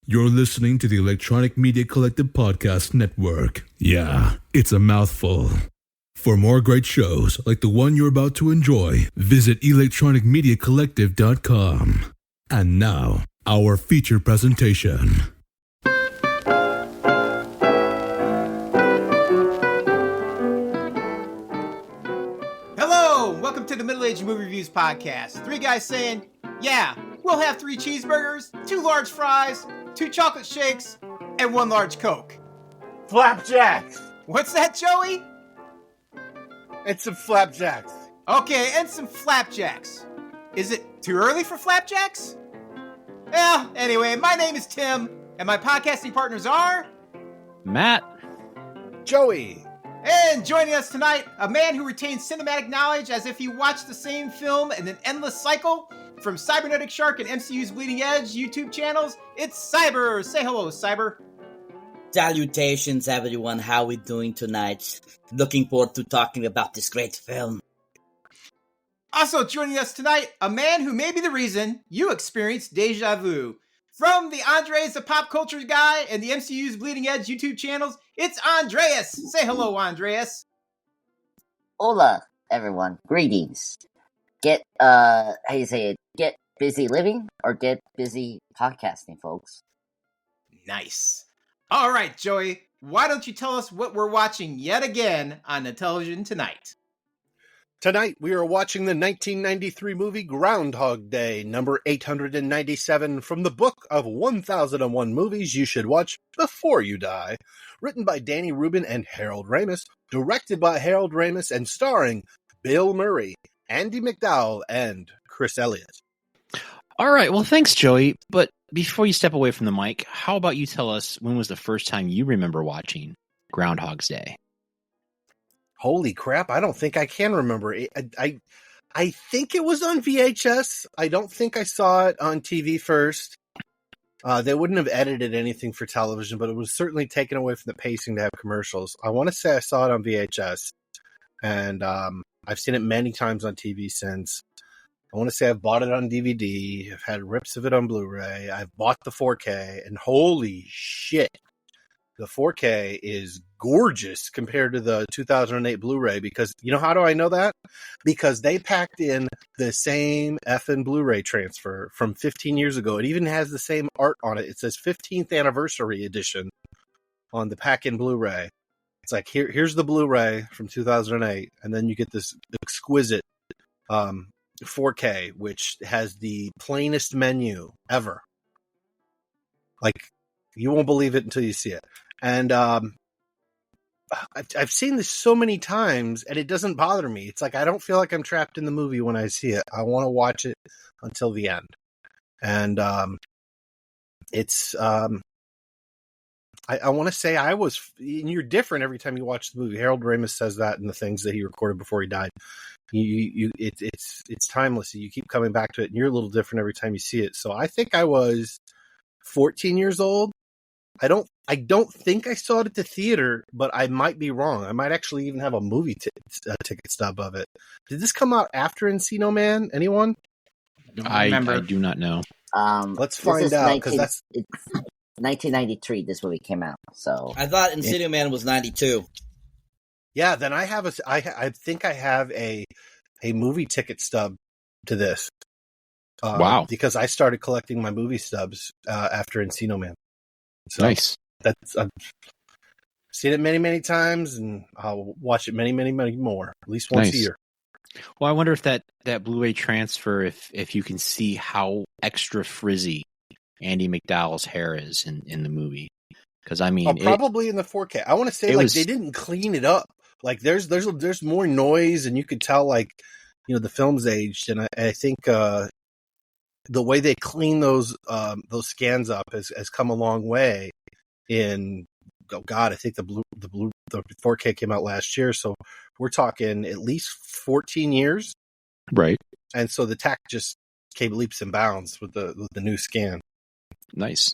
You're listening to the Electronic Media Collective Podcast Network. Yeah, it's a mouthful. For more great shows like the one you're about to enjoy, visit electronicmediacollective.com. And now, our feature presentation. Hello, welcome to the Middle Age Movie Reviews Podcast. Three guys saying, yeah, we'll have 3 cheeseburgers, 2 large fries, 2 chocolate shakes, and 1 large Coke. Flapjacks! What's that, Joey? And some flapjacks. Okay, and some flapjacks. Is it too early for flapjacks? Well, anyway, my name is Tim, and my podcasting partners are... Matt. Joey. And joining us tonight, a man who retains cinematic knowledge as if he watched the same film in an endless cycle. From CyberneticShark and MCU's Bleeding Edge YouTube channels, it's Cyber. Say hello, Cyber. Salutations, everyone. How we doing tonight? Looking forward to talking about this great film. Also joining us tonight, a man who may be the reason you experienced Deja Vu. From the Andres, the pop culture guy, and the MCU's Bleeding Edge YouTube channels, it's Andreas. Say hello, Andreas. Hola, everyone. Greetings. Get busy living or get busy podcasting, folks. Nice. All right, Joey, why don't you tell us what we're watching yet again on the television tonight? Tonight we are watching the 1993 movie Groundhog Day, number 897 from the book of 1001 Movies You Should Watch Before You Die, written by Danny Rubin and Harold Ramis, directed by Harold Ramis, and starring Bill Murray, Andie MacDowell, and Chris Elliot. All right, well, thanks, Joey. But before you step away from the mic, how about you tell us when was the first time you remember watching Groundhog's Day? Holy crap, I don't think I can remember. I think it was on VHS. I don't think I saw it on TV first. They wouldn't have edited anything for television, but it was certainly taken away from the pacing to have commercials. I want to say I saw it on VHS, and I've seen it many times on TV since. I want to say I've bought it on DVD. I've had rips of it on Blu-ray. I've bought the 4K, and holy shit, the 4K is gorgeous compared to the 2008 Blu-ray, because you know how do I know that? Because they packed in the same effing Blu-ray transfer from 15 years ago. It even has the same art on it. It says 15th anniversary edition on the pack-in Blu-ray. It's like, here's the Blu-ray from 2008, and then you get this exquisite 4K, which has the plainest menu ever. Like, you won't believe it until you see it. And I've seen this so many times, and it doesn't bother me. It's like I don't feel like I'm trapped in the movie when I see it. I want to watch it until the end. And it's I want to say I was, and you're different every time you watch the movie. Harold Ramis says that in the things that he recorded before he died. It's timeless. You keep coming back to it, and you're a little different every time you see it. So I think I was 14 years old. I don't think I saw it at the theater, but I might be wrong. I might actually even have a movie ticket stub of it. Did this come out after Encino Man? Anyone? I do not know. Let's find out, because it's 1993. This movie came out, so I thought Encino Man was 92. Yeah, then I think I have a movie ticket stub to this. Wow! Because I started collecting my movie stubs after Encino Man. So nice. I've seen it many, many times, and I'll watch it many, many, many more. At least once a year. Well, I wonder if that Blu-ray transfer, if you can see how extra frizzy Andie MacDowell's hair is in the movie. Because I mean, probably in the 4K. I want to say they didn't clean it up. Like there's more noise, and you could tell the film's aged, and I think the way they clean those scans up has come a long way. I think the 4K came out last year, so we're talking at least 14 years, right? And so the tech just came leaps and bounds with the new scan. Nice.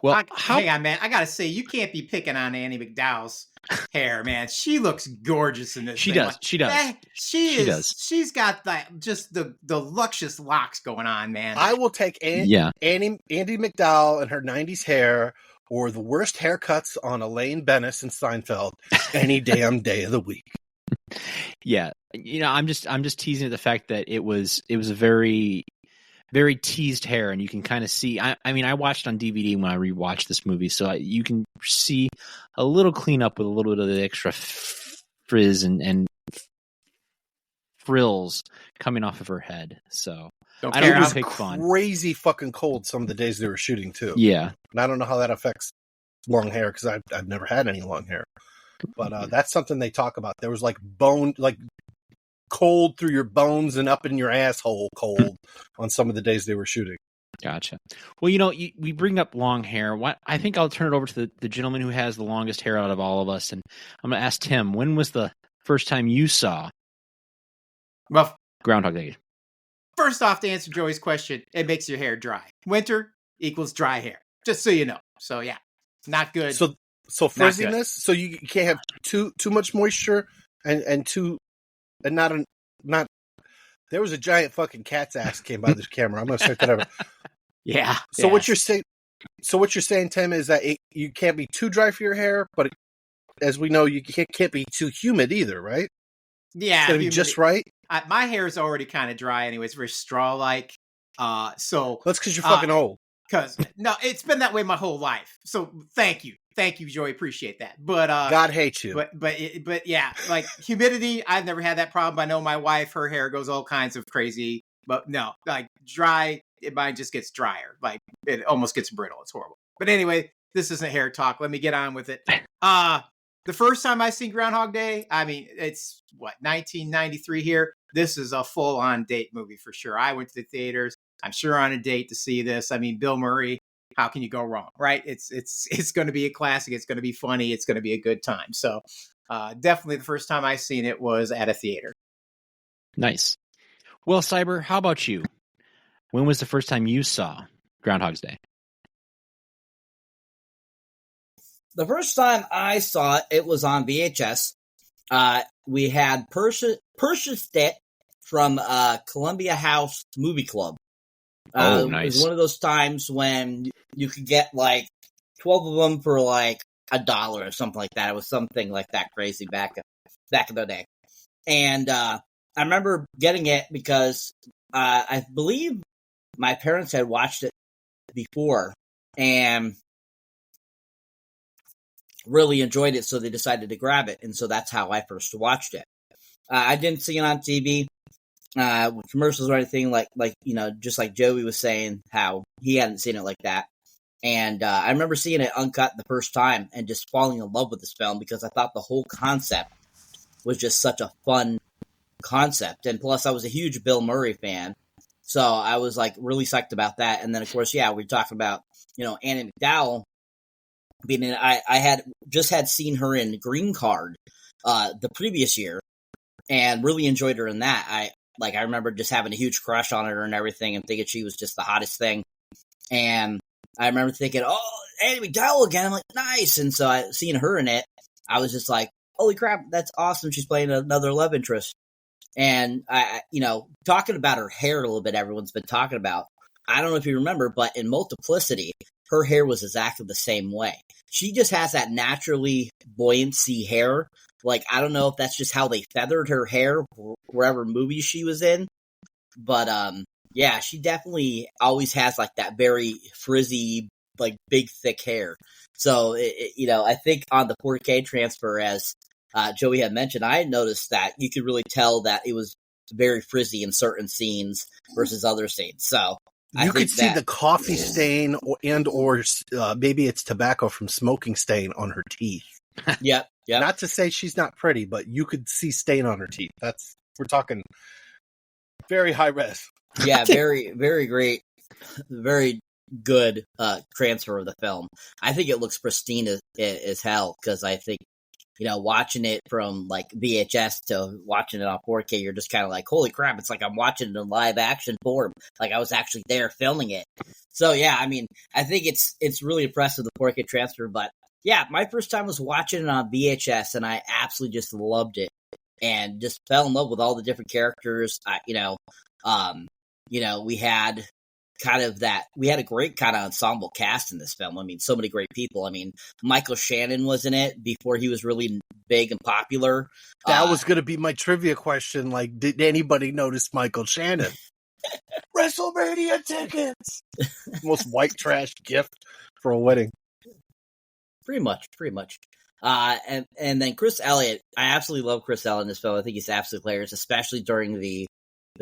Well, hang on, man. I gotta say, you can't be picking on Andie MacDowell's hair, man. She looks gorgeous in this. She thing. does. She does. She does. She's got that just the luscious locks going on, man. I will take Andie MacDowell and her 90s hair or the worst haircuts on Elaine Bennis and Seinfeld any damn day of the week. Yeah. I'm just teasing at the fact that it was a very, very teased hair, and you can kind of see. I watched on DVD when I rewatched this movie, so you can see a little cleanup with a little bit of the extra frizz and frills coming off of her head. So Don't I care don't how pick fun. Crazy fucking cold some of the days they were shooting too. Yeah, and I don't know how that affects long hair because I've never had any long hair, but that's something they talk about. There was like cold through your bones and up in your asshole cold on some of the days they were shooting. Gotcha. Well, we bring up long hair. I think I'll turn it over to the gentleman who has the longest hair out of all of us, and I'm going to ask Tim, when was the first time you saw Groundhog Day? First off, to answer Joey's question, it makes your hair dry. Winter equals dry hair, just so you know. So yeah, not good. So frizziness. So you can't have too much moisture and not. There was a giant fucking cat's ass came by this camera. I'm gonna start that over. Yeah. So what you're saying? So what you're saying, Tim, is that you can't be too dry for your hair, but as we know, you can't be too humid either, right? Yeah, it's gotta be just right. My hair is already kind of dry, anyway. It's very straw-like. So that's because you're fucking old. Because no, it's been that way my whole life. So thank you, Joey. Appreciate that. But God hates you. But yeah, like humidity, I've never had that problem. I know my wife, her hair goes all kinds of crazy. But no, like dry, mine just gets drier. Like it almost gets brittle. It's horrible. But anyway, this isn't hair talk. Let me get on with it. The first time I seen Groundhog Day, I mean, it's 1993 here. This is a full-on date movie for sure. I went to the theaters. I'm sure on a date to see this. I mean, Bill Murray, how can you go wrong, right? It's going to be a classic. It's going to be funny. It's going to be a good time. So definitely the first time I seen it was at a theater. Nice. Well, Cyber, how about you? When was the first time you saw Groundhog's Day? The first time I saw it, it was on VHS. We had purchased it from Columbia House Movie Club. Nice. It was one of those times when you could get like 12 of them for like $1 or something like that. It was something like that crazy back in the day. And I remember getting it because I believe my parents had watched it before and really enjoyed it, so they decided to grab it. And so that's how I first watched it. I didn't see it on TV. With commercials or anything like just like Joey was saying how he hadn't seen it like that. And I remember seeing it uncut the first time and just falling in love with this film because I thought the whole concept was just such a fun concept. And plus I was a huge Bill Murray fan. So I was like really psyched about that. And then of course, yeah, we're talking about, Andie MacDowell being in, I had seen her in Green Card the previous year and really enjoyed her in that. I remember just having a huge crush on her and everything and thinking she was just the hottest thing. And I remember thinking, oh, Andie MacDowell again. I'm like, nice. And so seeing her in it, I was just like, holy crap, that's awesome. She's playing another love interest. And talking about her hair a little bit, everyone's been talking about, I don't know if you remember, but in Multiplicity, her hair was exactly the same way. She just has that naturally buoyancy hair. Like, I don't know if that's just how they feathered her hair wherever movie she was in. But, yeah, she definitely always has, like, that very frizzy, like, big, thick hair. So, I think on the 4K transfer, as Joey had mentioned, I had noticed that you could really tell that it was very frizzy in certain scenes versus other scenes. So, you could see the coffee stain or maybe it's tobacco from smoking stain on her teeth. Yep. Not to say she's not pretty, but you could see stain on her teeth. We're talking very high res. Yeah, very, very great, very good transfer of the film. I think it looks pristine as hell because I think, watching it from like VHS to watching it on 4K, you're just kind of like, holy crap, it's like I'm watching it in live action form. Like I was actually there filming it. So yeah, I mean, I think it's really impressive, the 4K transfer, but Yeah, my first time was watching it on VHS, and I absolutely just loved it, and just fell in love with all the different characters. We had we had a great kind of ensemble cast in this film. I mean, so many great people. I mean, Michael Shannon was in it before he was really big and popular. That was going to be my trivia question. Like, did anybody notice Michael Shannon? WrestleMania tickets! Most white trash gift for a wedding. Pretty much. And then Chris Elliott. I absolutely love Chris Elliott in this film. I think he's absolutely hilarious, especially during the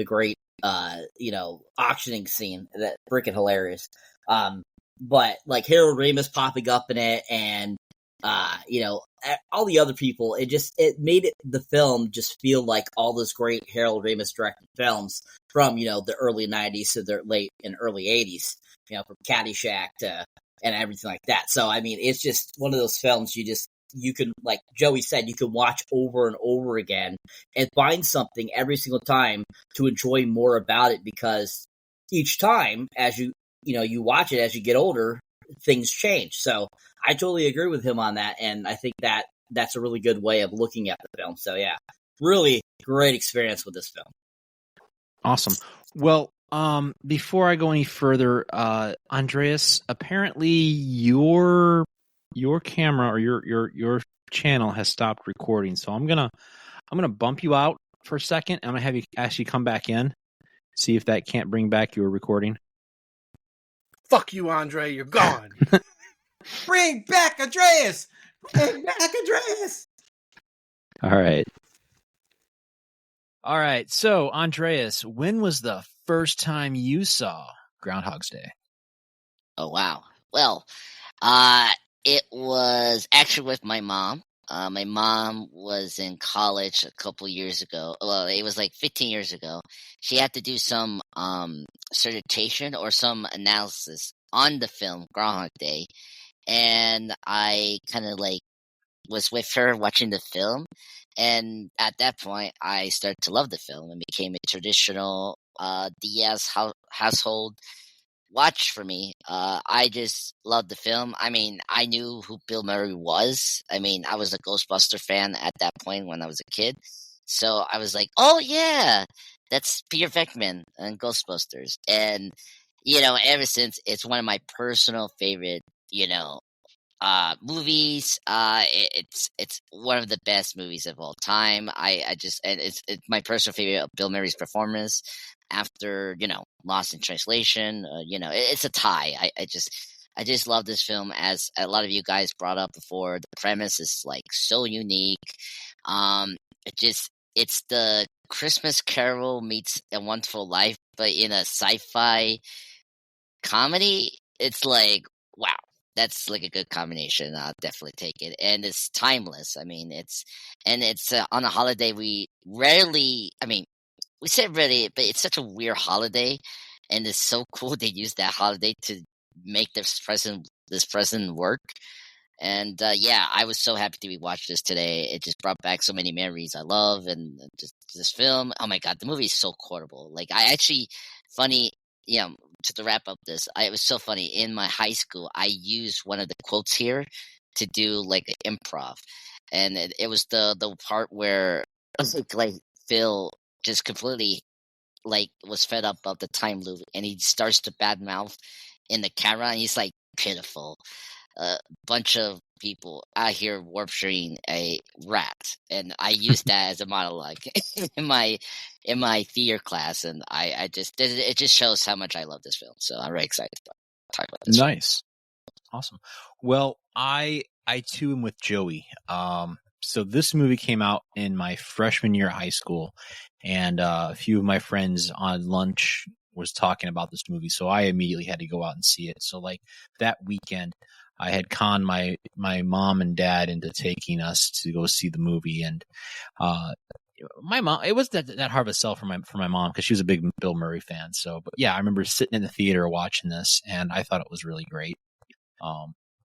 great auctioning scene. That freaking hilarious. But like Harold Ramis popping up in it, and all the other people, it made the film just feel like all those great Harold Ramis directed films from the early 90s to the late and early 80s, from Caddyshack to and everything like that. So I mean, it's just one of those films you can, like Joey said, you can watch over and over again and find something every single time to enjoy more about it, because each time as you watch it, as you get older, things change. So I totally agree with him on that, and I think that's a really good way of looking at the film. So yeah, really great experience with this film. Awesome. Well, before I go any further, Andreas, apparently your camera or your channel has stopped recording, so I'm gonna bump you out for a second. I'm gonna have you actually come back in, see if that can't bring back your recording. Fuck you, Andre. You're gone. Bring back Andreas! Bring back Andreas! All right. So, Andreas, when was the first time you saw Groundhog's Day? Oh, wow. Well, it was actually with my mom. My mom was in college a couple years ago. Well, it was like 15 years ago. She had to do some dissertation or some analysis on the film Groundhog Day. And I kind of like was with her watching the film. And at that point, I started to love the film and became a traditional Diaz household watch for me. I just loved the film. I mean, I knew who Bill Murray was. I mean, I was a Ghostbuster fan at that point when I was a kid. So I was like, oh yeah, that's Peter Venkman and Ghostbusters. And, ever since, it's one of my personal favorite, movies. It's one of the best movies of all time. It's my personal favorite of Bill Murray's performance after, Lost in Translation. It's a tie. I just love this film, as a lot of you guys brought up before. The premise is like so unique. It's the Christmas Carol meets A Wonderful Life, but in a sci-fi comedy. It's like, wow. That's like a good combination. I'll definitely take it. And it's timeless. I mean, it's on a holiday we say rarely, but it's such a weird holiday, and it's so cool they use that holiday to make this present work. And I was so happy to be watching this today. It just brought back so many memories I love, and just this film. Oh my god, the movie is so quotable. Like, I actually, funny, to wrap up this, it was so funny. In my high school, I used one of the quotes here to do like an improv, and it was the part where like Phil just completely like was fed up of the time loop, and he starts to badmouth in the camera, and he's like, pitiful. Bunch of people out here worshiping a rat, and I used that as a monologue in my theater class, and it just shows how much I love this film. So I'm very excited to talk about this. Nice, awesome. Well, I too am with Joey. So this movie came out in my freshman year of high school, and a few of my friends on lunch was talking about this movie, so I immediately had to go out and see it. So like that weekend, I had conned my mom and dad into taking us to go see the movie, and my mom, it wasn't that hard of a sell for my mom because she was a big Bill Murray fan. So, but yeah, I remember sitting in the theater watching this, and I thought it was really great.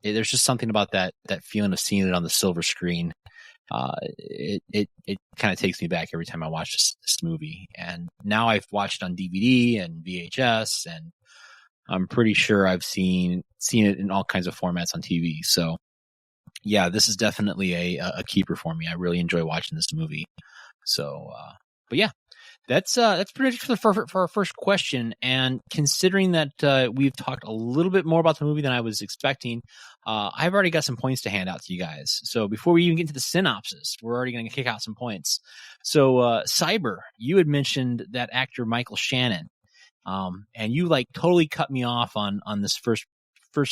There's just something about that feeling of seeing it on the silver screen. It kind of takes me back every time I watch this movie, and now I've watched it on DVD and VHS, and I'm pretty sure I've seen it in all kinds of formats on TV. So yeah, this is definitely a keeper for me. I really enjoy watching this movie. So, but yeah, that's pretty much for our first question. And considering that we've talked a little bit more about the movie than I was expecting, I've already got some points to hand out to you guys. So before we even get to the synopsis, we're already going to kick out some points. So, Cyber, you had mentioned that actor Michael Shannon, and you like totally cut me off on this first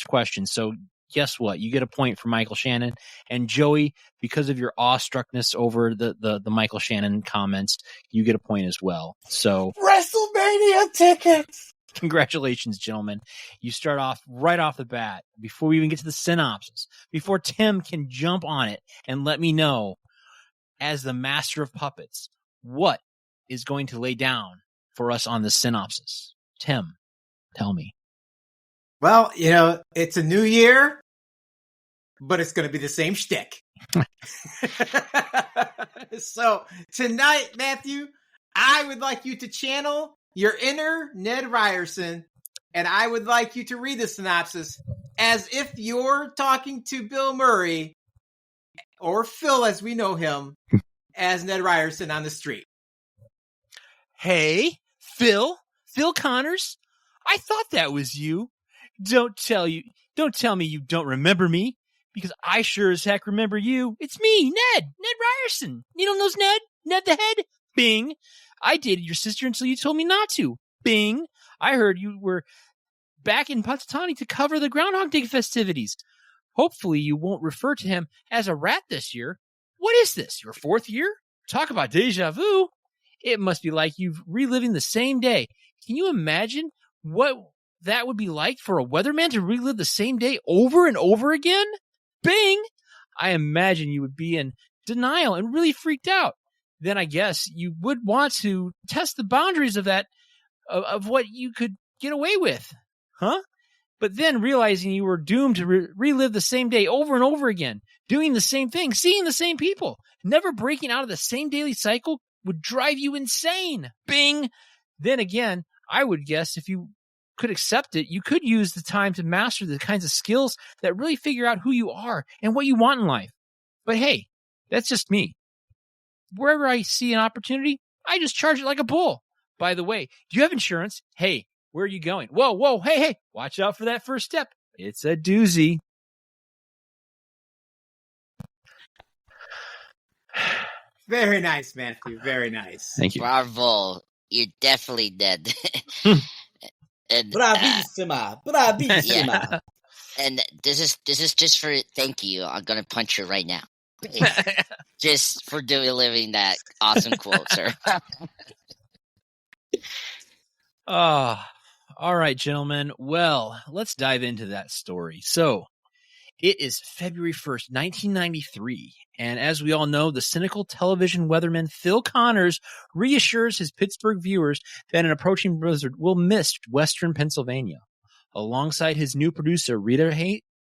question. So guess what? You get a point for Michael Shannon. And Joey, because of your awestruckness over the Michael Shannon comments, you get a point as well. So WrestleMania tickets! Congratulations, gentlemen. You start off right off the bat, before we even get to the synopsis, before Tim can jump on it and let me know, as the master of puppets, what is going to lay down for us on the synopsis. Tim, tell me. Well, it's a new year, but it's going to be the same shtick. So tonight, Matthew, I would like you to channel your inner Ned Ryerson, and I would like you to read the synopsis as if you're talking to Bill Murray, or Phil as we know him, as Ned Ryerson on the street. Hey, Phil Connors, I thought that was you. Don't tell me you don't remember me, because I sure as heck remember you. It's me, Ned Ryerson. You don't know Ned the Head? Bing. I dated your sister until you told me not to. Bing. I heard you were back in Punxsutawney to cover the Groundhog Day festivities. Hopefully you won't refer to him as a rat this year. What is this, your fourth year? Talk about deja vu. It must be like you've reliving the same day. Can you imagine what that would be like for a weatherman to relive the same day over and over again? Bing! I imagine you would be in denial and really freaked out. Then I guess you would want to test the boundaries of that, of what you could get away with. Huh? But then realizing you were doomed to relive the same day over and over again, doing the same thing, seeing the same people, never breaking out of the same daily cycle would drive you insane. Bing! Then again, I would guess if you could accept it, you could use the time to master the kinds of skills that really figure out who you are and what you want in life. But hey, that's just me. Wherever I see an opportunity, I just charge it like a bull. By the way, do you have insurance? Hey, where are you going? Whoa, hey, watch out for that first step. It's a doozy. Very nice, Matthew. Very nice. Thank you. Bravo. You're definitely dead. And, Bravissima. yeah. And this is just for thank you. I'm gonna punch you right now. Just for delivering that awesome quote, sir. All right, gentlemen. Well, let's dive into that story. So, it is February 1st, 1993, and as we all know, the cynical television weatherman Phil Connors reassures his Pittsburgh viewers that an approaching blizzard will mist western Pennsylvania. Alongside his new producer, Rita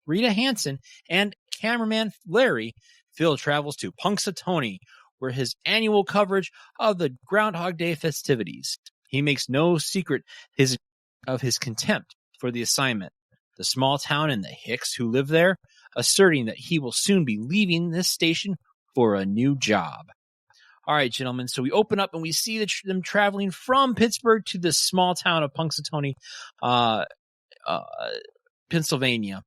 Hansen, and cameraman Larry, Phil travels to Punxsutawney, where his annual coverage of the Groundhog Day festivities. He makes no secret of his contempt for the assignment. The small town and the Hicks who live there, asserting that he will soon be leaving this station for a new job. All right, gentlemen, so we open up and we see them traveling from Pittsburgh to this small town of Punxsutawney, Pennsylvania.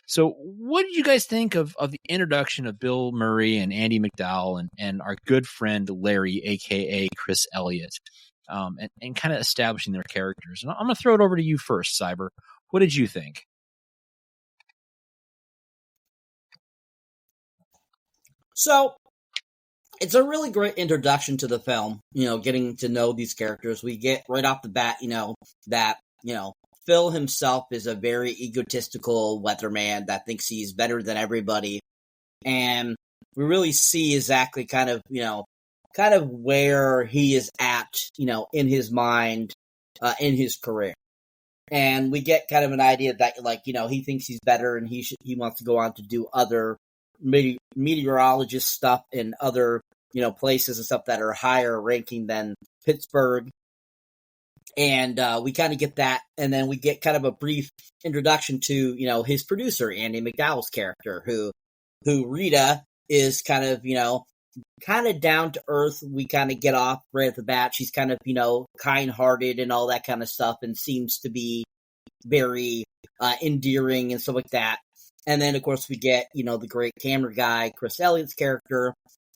So what did you guys think of the introduction of Bill Murray and Andie MacDowell and our good friend Larry, a.k.a. Chris Elliot, and kind of establishing their characters? And I'm going to throw it over to you first, Cyber. What did you think? So, it's a really great introduction to the film, getting to know these characters. We get right off the bat, that, Phil himself is a very egotistical weatherman that thinks he's better than everybody. And we really see exactly kind of where he is at, in his mind, in his career. And we get kind of an idea that, he thinks he's better and he wants to go on to do other meteorologist stuff in other, places and stuff that are higher ranking than Pittsburgh. And we kind of get that, and then we get kind of a brief introduction to, his producer, Andie MacDowell's character, who who Rita is kind of, kind of down to earth. We kind of get off right at the bat. She's kind of, kind hearted and all that kind of stuff, and seems to be very endearing and stuff like that. And then, of course, we get, the great camera guy, Chris Elliott's character,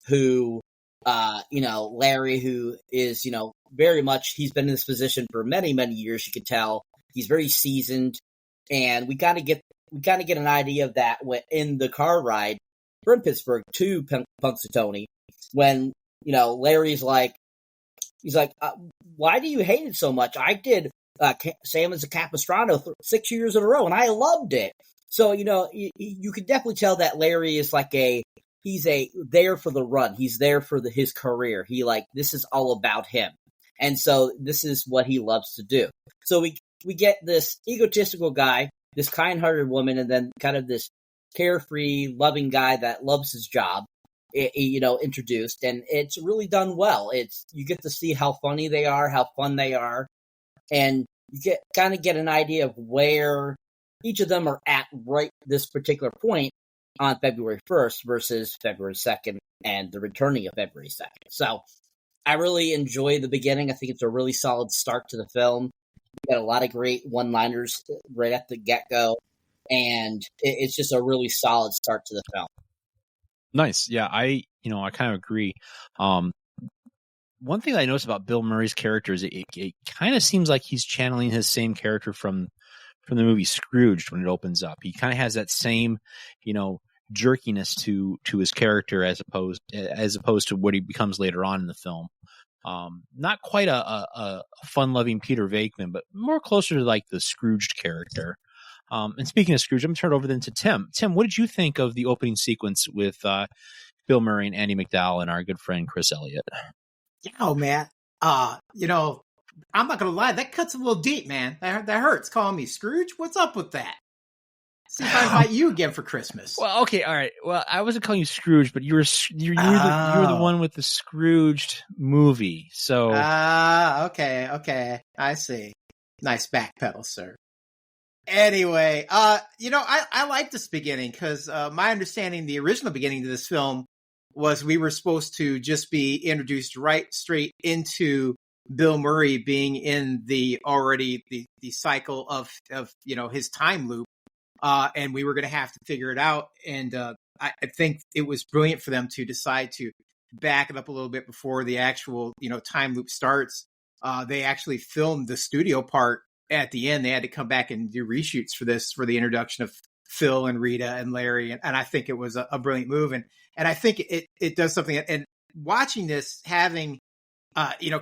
who, Larry, who is, very much, he's been in this position for many, many years. You can tell he's very seasoned, and we kind of get an idea of that in the car ride from Pittsburgh to Punxsutawney, when, Larry's like, he's like, why do you hate it so much? I did Sam as a Capistrano 6 years in a row, and I loved it. So, you could definitely tell that Larry is like he's there for the run. He's there for his career. This is all about him. And so this is what he loves to do. So we get this egotistical guy, this kind-hearted woman, and then kind of this carefree, loving guy that loves his job, introduced. And it's really done well. You get to see how funny they are, how fun they are. And you kind of get an idea of where each of them are at right this particular point on February 1st versus February 2nd and the returning of February 2nd. So I really enjoy the beginning. I think it's a really solid start to the film. We got a lot of great one-liners right at the get-go, and it's just a really solid start to the film. Nice. Yeah, I kind of agree. One thing I noticed about Bill Murray's character is it kind of seems like he's channeling his same character from the movie Scrooged when it opens up. He kind of has that same, jerkiness to his character as opposed to what he becomes later on in the film. Not quite a fun-loving Peter Venkman, but more closer to like the Scrooged character. And speaking of Scrooge, I'm going to turn it over then to Tim. Tim, what did you think of the opening sequence with Bill Murray and Andie MacDowell and our good friend Chris Elliott? Oh, man. I'm not going to lie. That cuts a little deep, man. That hurts calling me Scrooge. What's up with that? See if I invite you again for Christmas. Well, okay. All right. Well, I wasn't calling you Scrooge, but you were the one with the Scrooged movie. So. Okay. I see. Nice backpedal, sir. Anyway, I like this beginning because my understanding, the original beginning to this film was we were supposed to just be introduced right straight into Bill Murray being in the cycle of his time loop, and we were going to have to figure it out. And I think it was brilliant for them to decide to back it up a little bit before the actual time loop starts. They actually filmed the studio part at the end. They had to come back and do reshoots for the introduction of Phil and Rita and Larry, and I think it was a brilliant move, and I think it does something. And watching this, having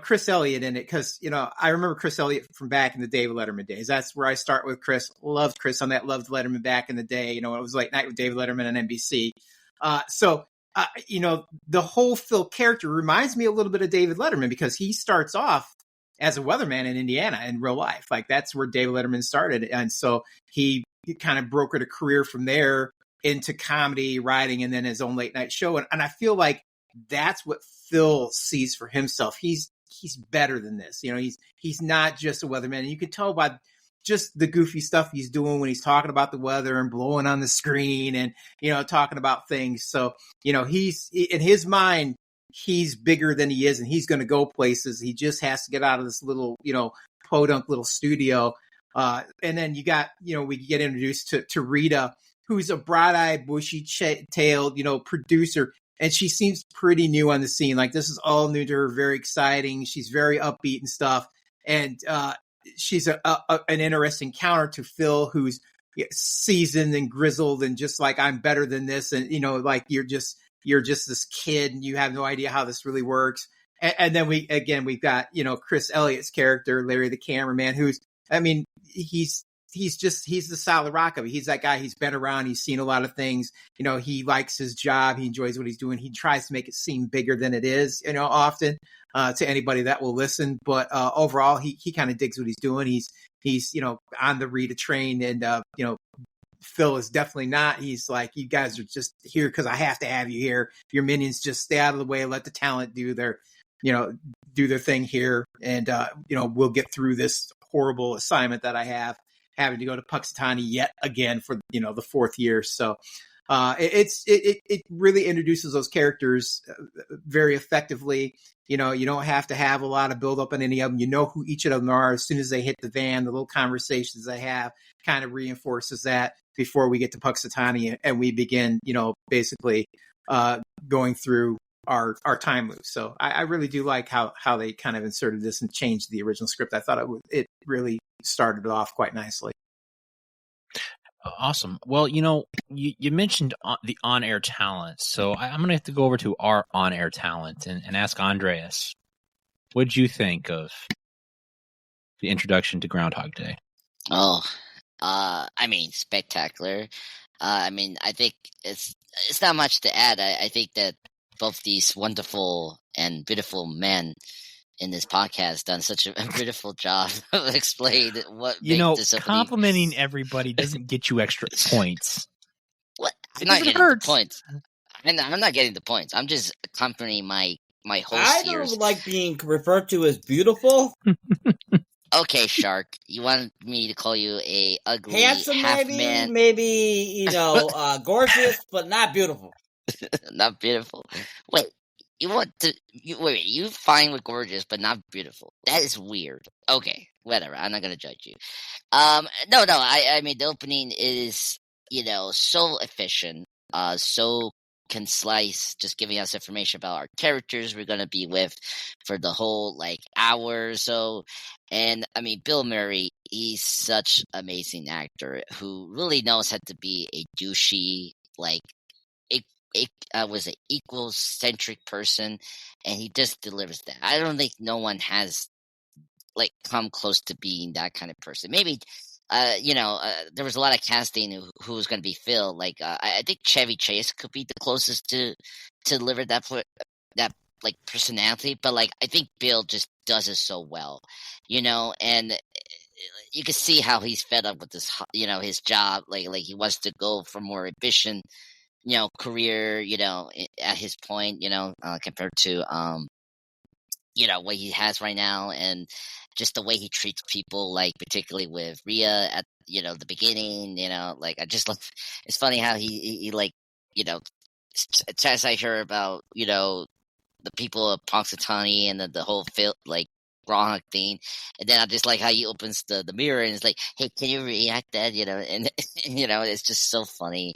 Chris Elliott in it, because I remember Chris Elliott from back in the David Letterman days. That's where I start with Chris. Loved Chris on that. Loved Letterman back in the day. It was Late Night with David Letterman on NBC. The whole Phil character reminds me a little bit of David Letterman because he starts off as a weatherman in Indiana in real life. Like that's where David Letterman started. And so he kind of brokered a career from there into comedy, writing, and then his own late night show. And I feel like that's what Phil sees for himself. He's better than this. He's not just a weatherman. And you can tell by just the goofy stuff he's doing when he's talking about the weather and blowing on the screen and, talking about things. So, he's in his mind, he's bigger than he is, and he's going to go places. He just has to get out of this little, podunk little studio. And then you got, we get introduced to Rita, who's a bright-eyed, bushy-tailed, producer. And she seems pretty new on the scene. Like this is all new to her, very exciting. She's very upbeat and stuff. And she's an interesting counter to Phil, who's seasoned and grizzled and just like, I'm better than this. And, like you're just this kid and you have no idea how this really works. And then we've got, Chris Elliott's character, Larry the cameraman, he's the solid rock of it. He's that guy. He's been around. He's seen a lot of things. He likes his job. He enjoys what he's doing. He tries to make it seem bigger than it is, often to anybody that will listen. But overall, he kind of digs what he's doing. He's on the Rita train, and Phil is definitely not. He's like, you guys are just here because I have to have you here. Your minions, just stay out of the way. Let the talent do their thing here. And, we'll get through this horrible assignment that I have, having to go to Punxsutawney yet again for, the fourth year. So It really introduces those characters very effectively. You don't have to have a lot of build up on any of them. You know who each of them are as soon as they hit the van. The little conversations they have kind of reinforces that before we get to Puxatani and we begin, basically going through our time loop. So I really do like how they kind of inserted this and changed the original script. I thought it really started off quite nicely. Awesome. Well, you mentioned the on-air talent, so I'm going to have to go over to our on-air talent and ask Andreas, what did you think of the introduction to Groundhog Day? Oh, spectacular. I think it's not much to add. I think that both these wonderful and beautiful men in this podcast done such a beautiful job of explaining what makes this opening. Complimenting everybody doesn't get you extra points. What? I'm not getting the points. I'm not getting the points. I'm just accompanying my whole series. I don't like being referred to as beautiful. Okay, Shark. You want me to call you a ugly handsome, half man? Maybe gorgeous, but not beautiful. Not beautiful. Wait. You fine with gorgeous, but not beautiful. That is weird. Okay, whatever. I'm not gonna judge you. No. The opening is, so efficient, so concise, just giving us information about our characters we're gonna be with for the whole hour or so. And Bill Murray, he's such an amazing actor who really knows how to be a douchey, was an egocentric person, and he just delivers that. I don't think no one has come close to being that kind of person. Maybe there was a lot of casting who was going to be filled. I think Chevy Chase could be the closest to deliver that personality, but I think Bill just does it so well, and you can see how he's fed up with this, his job. He wants to go for more ambition, career, at his point, compared to, what he has right now, and just the way he treats people, particularly with Rhea at, the beginning, I just love, it's funny how he as I hear about, the people of Punxsutawney and the whole Groundhog thing, and then I just like how he opens the mirror and it's like, hey, can you react that, and it's just so funny.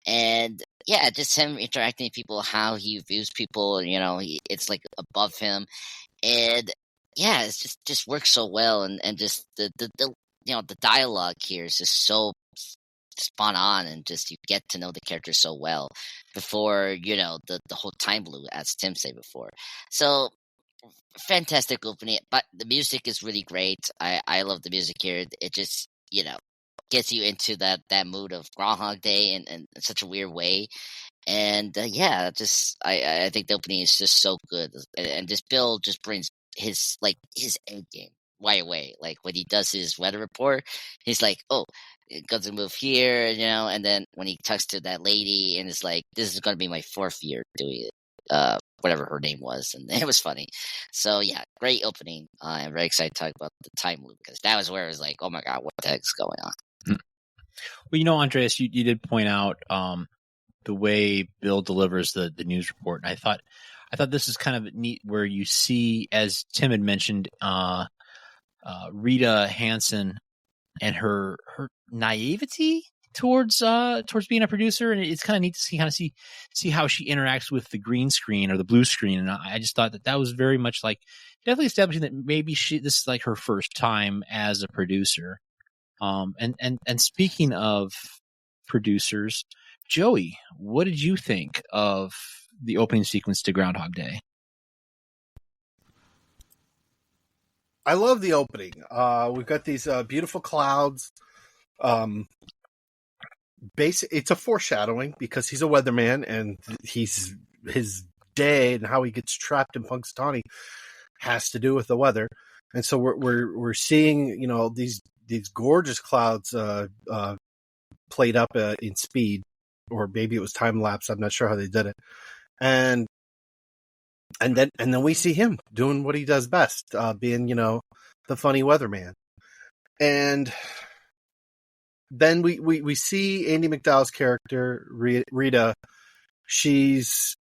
And yeah, just him interacting with people, how he views people, it's above him. And yeah, it's just works so well. And just the dialogue here is just so spot on, and just you get to know the character so well before, the whole time loop, as Tim said before. So fantastic opening, but the music is really great. I love the music here. It just, gets you into that mood of Groundhog Day in such a weird way. And I think the opening is just so good, and just Bill just brings his A game right away. When he does his weather report, he's like, oh, it goes to move here, and then when he talks to that lady and it's like, this is going to be my 4th year doing it, whatever her name was, and it was funny. So yeah, great opening. I'm very excited to talk about the time loop, because that was where it was like, oh my god, what the heck's going on? Well, Andreas, you did point out the way Bill delivers the news report, and I thought this is kind of neat, where you see, as Tim had mentioned, Rita Hansen and her naivety towards being a producer, and it's kind of neat to see how she interacts with the green screen or the blue screen. And I just thought that was very much definitely establishing that maybe this is her first time as a producer. And speaking of producers, Joey, what did you think of the opening sequence to Groundhog Day? I love the opening. We've got these beautiful clouds. It's a foreshadowing, because he's a weatherman, and his day and how he gets trapped in Punxsutawney has to do with the weather. And so we're seeing, these gorgeous clouds played up in speed, or maybe it was time lapse. I'm not sure how they did it. And then we see him doing what he does best, being, the funny weatherman. And then we see Andie MacDowell's character, Rita. She's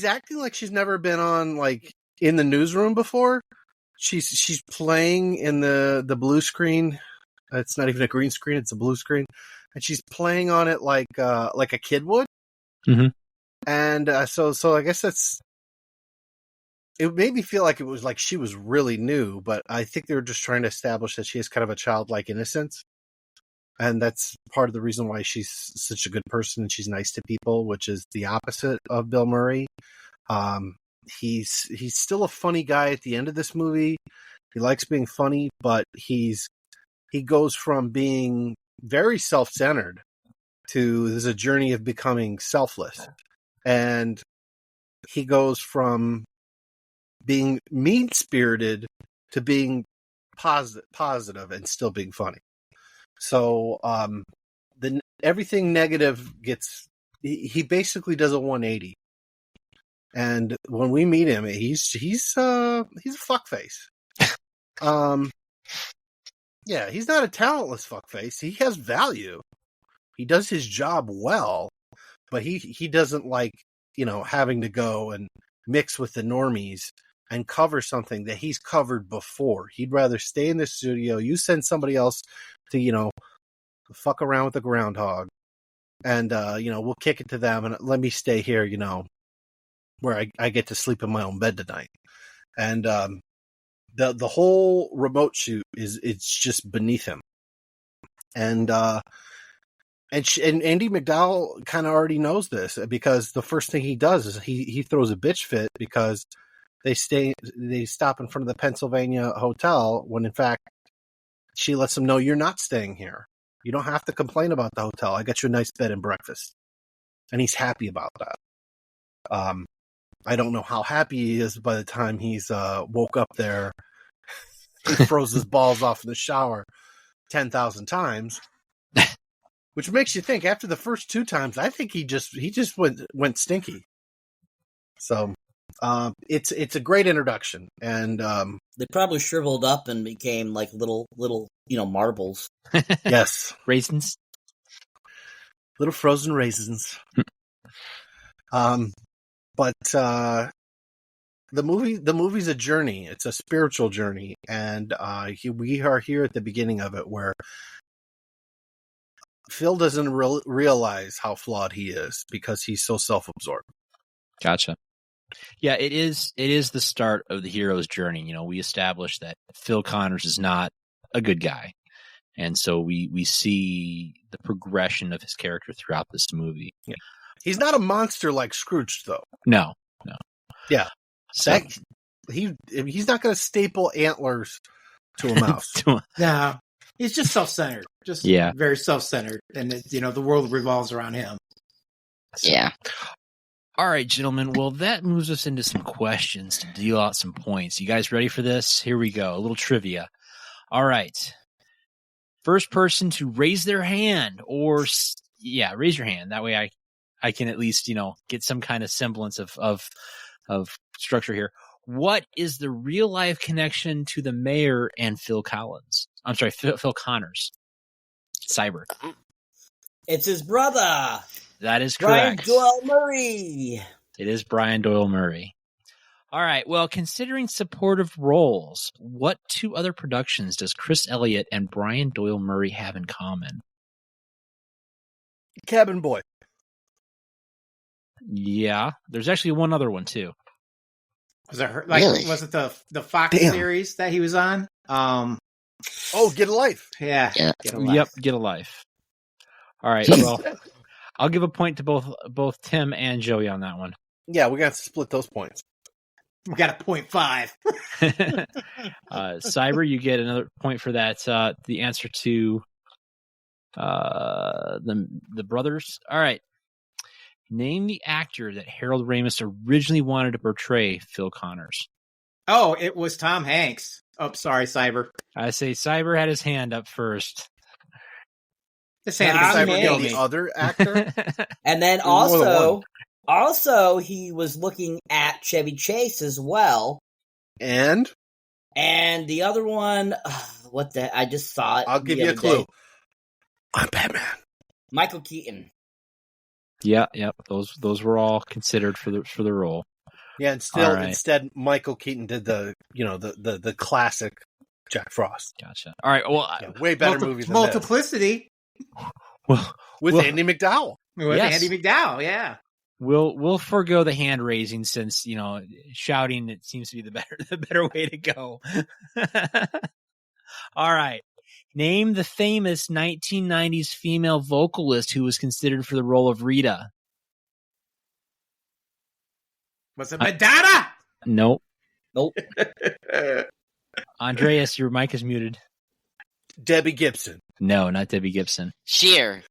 acting like she's never been on like in the newsroom before. She's playing in the blue screen. It's not even a green screen; it's a blue screen, and she's playing on it like a kid would. Mm-hmm. And so I guess it made me feel like it was like she was really new, but I think they were just trying to establish that she has kind of a childlike innocence. And that's part of the reason why she's such a good person and she's nice to people, which is the opposite of Bill Murray. He's still a funny guy at the end of this movie. He likes being funny, but he goes from being very self-centered to there's a journey of becoming selfless. And he goes from being mean-spirited to being positive and still being funny. So everything negative he basically does a 180. And when we meet him, he's a fuckface. Yeah, he's not a talentless fuckface. He has value. He does his job well, but he doesn't like, having to go and mix with the normies and cover something that he's covered before. He'd rather stay in the studio. You send somebody else to, fuck around with the Groundhog. And, we'll kick it to them and let me stay here, where I get to sleep in my own bed tonight. And the whole remote shoot it's just beneath him. And Andie MacDowell kind of already knows this because the first thing he does is he throws a bitch fit because they stop in front of the Pennsylvania hotel when in fact she lets him know you're not staying here. You don't have to complain about the hotel. I got you a nice bed and breakfast. And he's happy about that. I don't know how happy he is by the time he's woke up there. He froze his balls off in the shower 10,000 times. Which makes you think after the first 2 times, I think he just went stinky. So it's a great introduction, and they probably shriveled up and became like little marbles. Yes, raisins, little frozen raisins. But the movie's a journey. It's a spiritual journey, and we are here at the beginning of it where Phil doesn't realize how flawed he is because he's so self-absorbed. Gotcha. Yeah, it is the start of the hero's journey. We established that Phil Connors is not a good guy. And so we see the progression of his character throughout this movie. Yeah. He's not a monster like Scrooge, though. No. Yeah. So, he's not going to staple antlers to a mouse. No. He's just self-centered. Just very self-centered. And, the world revolves around him. So. Yeah. All right, gentlemen. Well, that moves us into some questions to deal out some points. You guys ready for this? Here we go. A little trivia. All right. First person to raise their hand raise your hand. That way I can at least, get some kind of semblance of structure here. What is the real life connection to the mayor and Phil Collins? I'm sorry, Phil Connors. Cyber. It's his brother. That is correct. Brian Doyle Murray. It is Brian Doyle Murray. All right. Well, considering supportive roles, what 2 other productions does Chris Elliott and Brian Doyle Murray have in common? Cabin Boy. Yeah. There's actually one other one, too. Was it really? Was it the Fox series that he was on? Get a Life. Yeah. Get a Life. Yep, Get a Life. All right. Well, I'll give a point to both Tim and Joey on that one. Yeah, we got to split those points. We got a 0.5. Cyber, you get another point for that. The answer to the brothers. All right. Name the actor that Harold Ramis originally wanted to portray Phil Connors. Oh, it was Tom Hanks. Oh, sorry, Cyber. I say Cyber had his hand up first. His hand up Cyber, the other actor. And then also he was looking at Chevy Chase as well. And the other one, I just saw it. I'll give you a clue. I'm Batman. Michael Keaton. Yeah, yep. Those were all considered for the role. Yeah, and All right. instead Michael Keaton did the classic Jack Frost. Gotcha. All right. Well, Yeah, way better movie than Multiplicity well, with well, Andie MacDowell. with Yes. Andie MacDowell. Yeah. we'll forego the hand raising since shouting it seems to be the better way to go. All right. Name the famous 1990s female vocalist who was considered for the role of Rita. Was it Madonna? Nope. Nope. Andreas, your mic is muted. Debbie Gibson. No, not Debbie Gibson. Cher.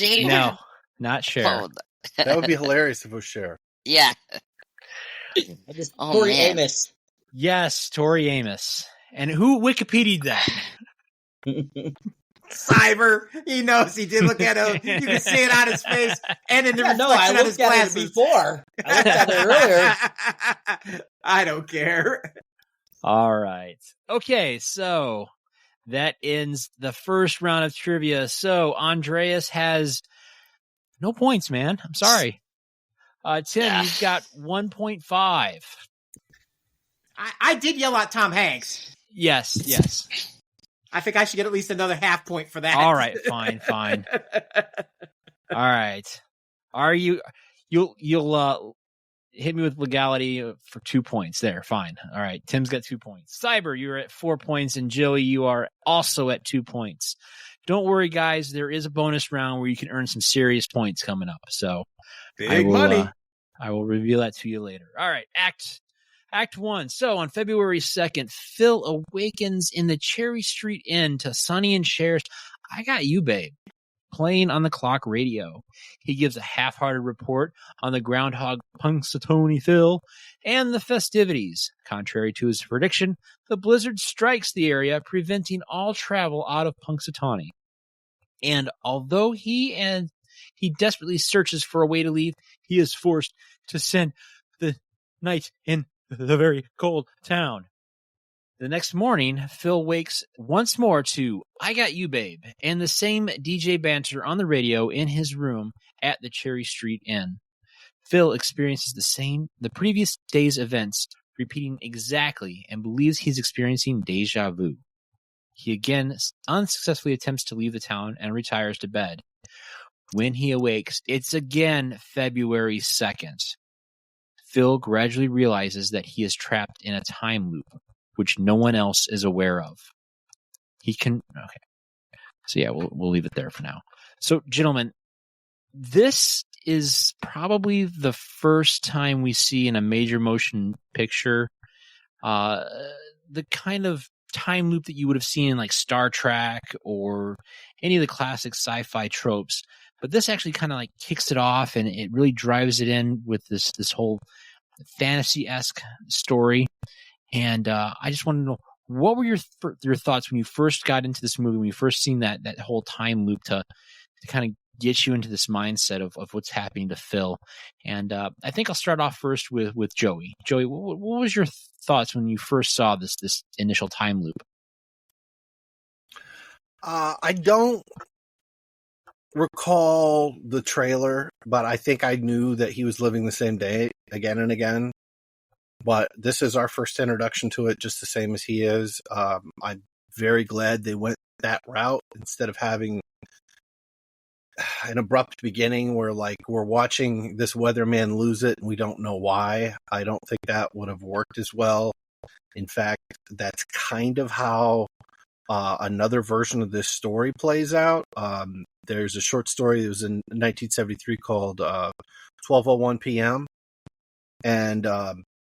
No, not Cher. Oh, That would be hilarious if it was Cher. yeah. Oh, Tori man. Amos. Yes, Tori Amos. And who Wikipedia'd that? Cyber. He knows. He did look at him. You can see it on his face and in the reflection I on his looked at glasses. it before. I looked at it earlier. I don't care. All right. Okay, so that ends the first round of trivia. So Andreas has no points, man. I'm sorry. Tim, you've got 1.5. I did yell at Tom Hanks. Yes. I think I should get at least another half point for that. All right, fine. All right. You'll hit me with legality for 2 points there. Fine. All right. Tim's got 2 points. Cyber, you're at 4 points, and Joey, you are also at 2 points. Don't worry, guys. There is a bonus round where you can earn some serious points coming up. So Big money. I will reveal that to you later. All right. Act 1. So on February 2nd, Phil awakens in the Cherry Street Inn to Sonny and Cher's I Got You, Babe, playing on the clock radio. He gives a half-hearted report on the Groundhog Punxsutawney Phil and the festivities. Contrary to his prediction, the blizzard strikes the area, preventing all travel out of Punxsutawney. And although he desperately searches for a way to leave, he is forced to spend the night in the very cold town. The next morning, Phil wakes once more to I Got You, Babe, and the same DJ banter on the radio in his room at the Cherry Street Inn. Phil experiences the previous day's events, repeating exactly, and believes he's experiencing deja vu. He again unsuccessfully attempts to leave the town and retires to bed. When he awakes, it's again February 2nd. Phil gradually realizes that he is trapped in a time loop, which no one else is aware of. Okay. So yeah, we'll leave it there for now. So, gentlemen, this is probably the first time we see in a major motion picture the kind of time loop that you would have seen in like Star Trek or any of the classic sci-fi tropes. But this actually kind of like kicks it off, and it really drives it in with this whole fantasy-esque story. And I just want to know, what were your thoughts when you first got into this movie, when you first seen that whole time loop to kind of get you into this mindset of what's happening to Phil? And I think I'll start off first with Joey. Joey, what was your thoughts when you first saw this initial time loop? I don't recall the trailer, but I think I knew that he was living the same day again and again. But this is our first introduction to it, just the same as he is. I'm very glad they went that route instead of having an abrupt beginning where like we're watching this weatherman lose it and we don't know why. I don't think that would have worked as well. In fact, that's kind of how another version of this story plays out. There's a short story that was in 1973 called 12:01 p.m. And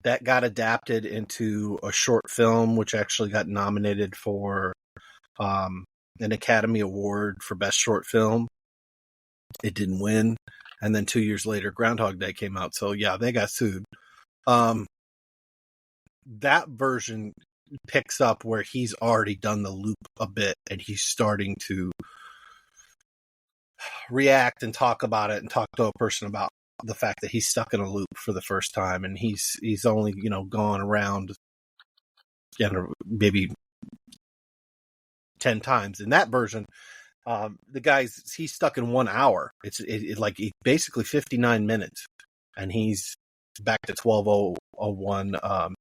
that got adapted into a short film, which actually got nominated for an Academy Award for Best Short Film. It didn't win. And then 2 years later, Groundhog Day came out. So, yeah, they got sued. That version picks up where he's already done the loop a bit, and he's starting to react and talk about it and talk to a person about the fact that he's stuck in a loop for the first time, and he's only gone around maybe 10 times. In that version, he's stuck in 1 hour. It's basically 59 minutes, and he's back to 12:01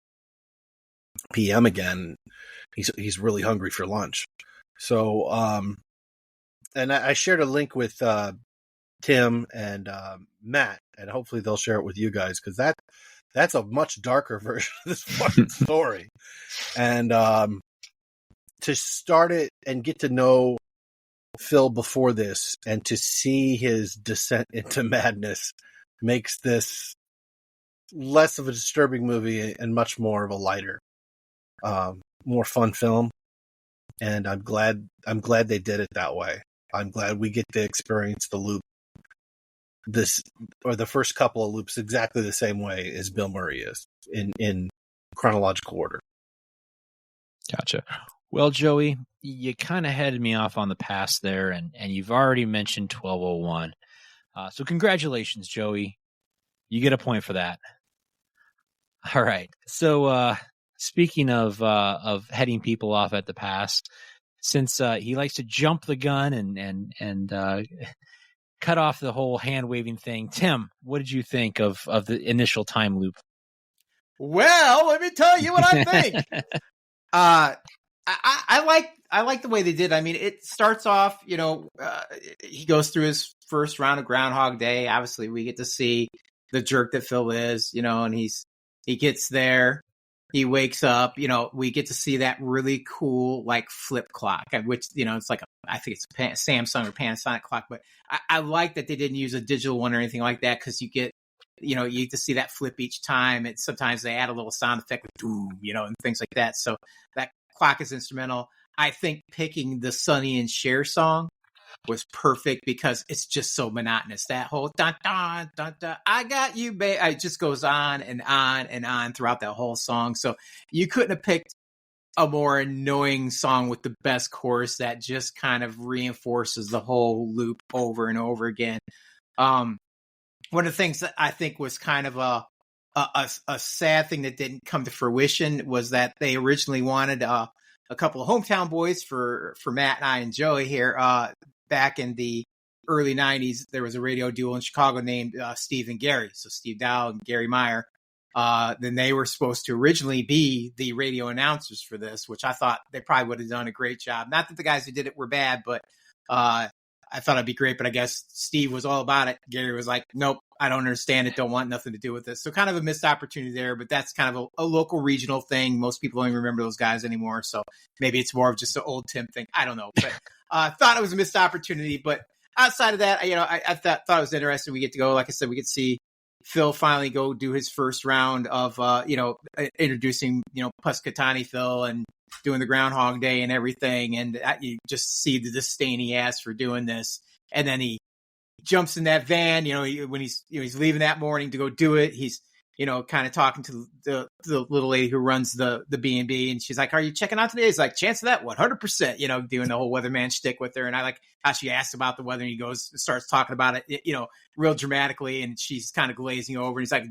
p.m. again. He's really hungry for lunch. So, and I shared a link with Tim and Matt, and hopefully they'll share it with you guys, because that's a much darker version of this fucking story. And to start it and get to know Phil before this, and to see his descent into madness, makes this less of a disturbing movie and much more of a lighter, more fun film. And I'm glad they did it that way. I'm glad we get to experience the loop, the first couple of loops, exactly the same way as Bill Murray is, in chronological order. Gotcha. Well, Joey, you kind of headed me off on the pass there, and you've already mentioned 12:01. So congratulations, Joey. You get a point for that. All right. So speaking of heading people off at the pass, since he likes to jump the gun and cut off the whole hand waving thing, Tim, what did you think of the initial time loop? Well, let me tell you what I think. I like the way they did. I mean, it starts off, he goes through his first round of Groundhog Day. Obviously, we get to see the jerk that Phil is, and he gets there, he wakes up, we get to see that really cool, like, flip clock, which, it's like, I think it's a Samsung or Panasonic clock, but I like that they didn't use a digital one or anything like that, because you get to see that flip each time. And sometimes they add a little sound effect with boom, and things like that. So that clock is instrumental. I think picking the Sonny and Cher song was perfect, because it's just so monotonous. That whole dun dun dun dun, I got you, babe. It just goes on and on and on throughout that whole song. So you couldn't have picked a more annoying song with the best chorus that just kind of reinforces the whole loop over and over again. One of the things that I think was kind of a sad thing that didn't come to fruition was that they originally wanted a couple of hometown boys for Matt and I and Joey here. Back in the early 90s, there was a radio duo in Chicago named Steve and Gary. So Steve Doyle and Gary Meyer. Then they were supposed to originally be the radio announcers for this, which I thought they probably would have done a great job. Not that the guys who did it were bad, but I thought it'd be great. But I guess Steve was all about it. Gary was like, nope, I don't understand it. Don't want nothing to do with this. So kind of a missed opportunity there, but that's kind of a local regional thing. Most people don't even remember those guys anymore. So maybe it's more of just an old Tim thing. I don't know, but I thought it was a missed opportunity. But outside of that, I thought it was interesting. We get to go, like I said, we get to see Phil finally go do his first round of, introducing, Puscatani Phil and doing the Groundhog Day and everything. And you just see the disdain he has for doing this. And then he jumps in that van, when he's leaving that morning to go do it. He's, kind of talking to the little lady who runs the B&B, and she's like, "Are you checking out today?" He's like, "Chance of that, 100%." Doing the whole weatherman shtick with her, and I like how she asks about the weather, and he starts talking about it, real dramatically, and she's kind of glazing over, and he's like,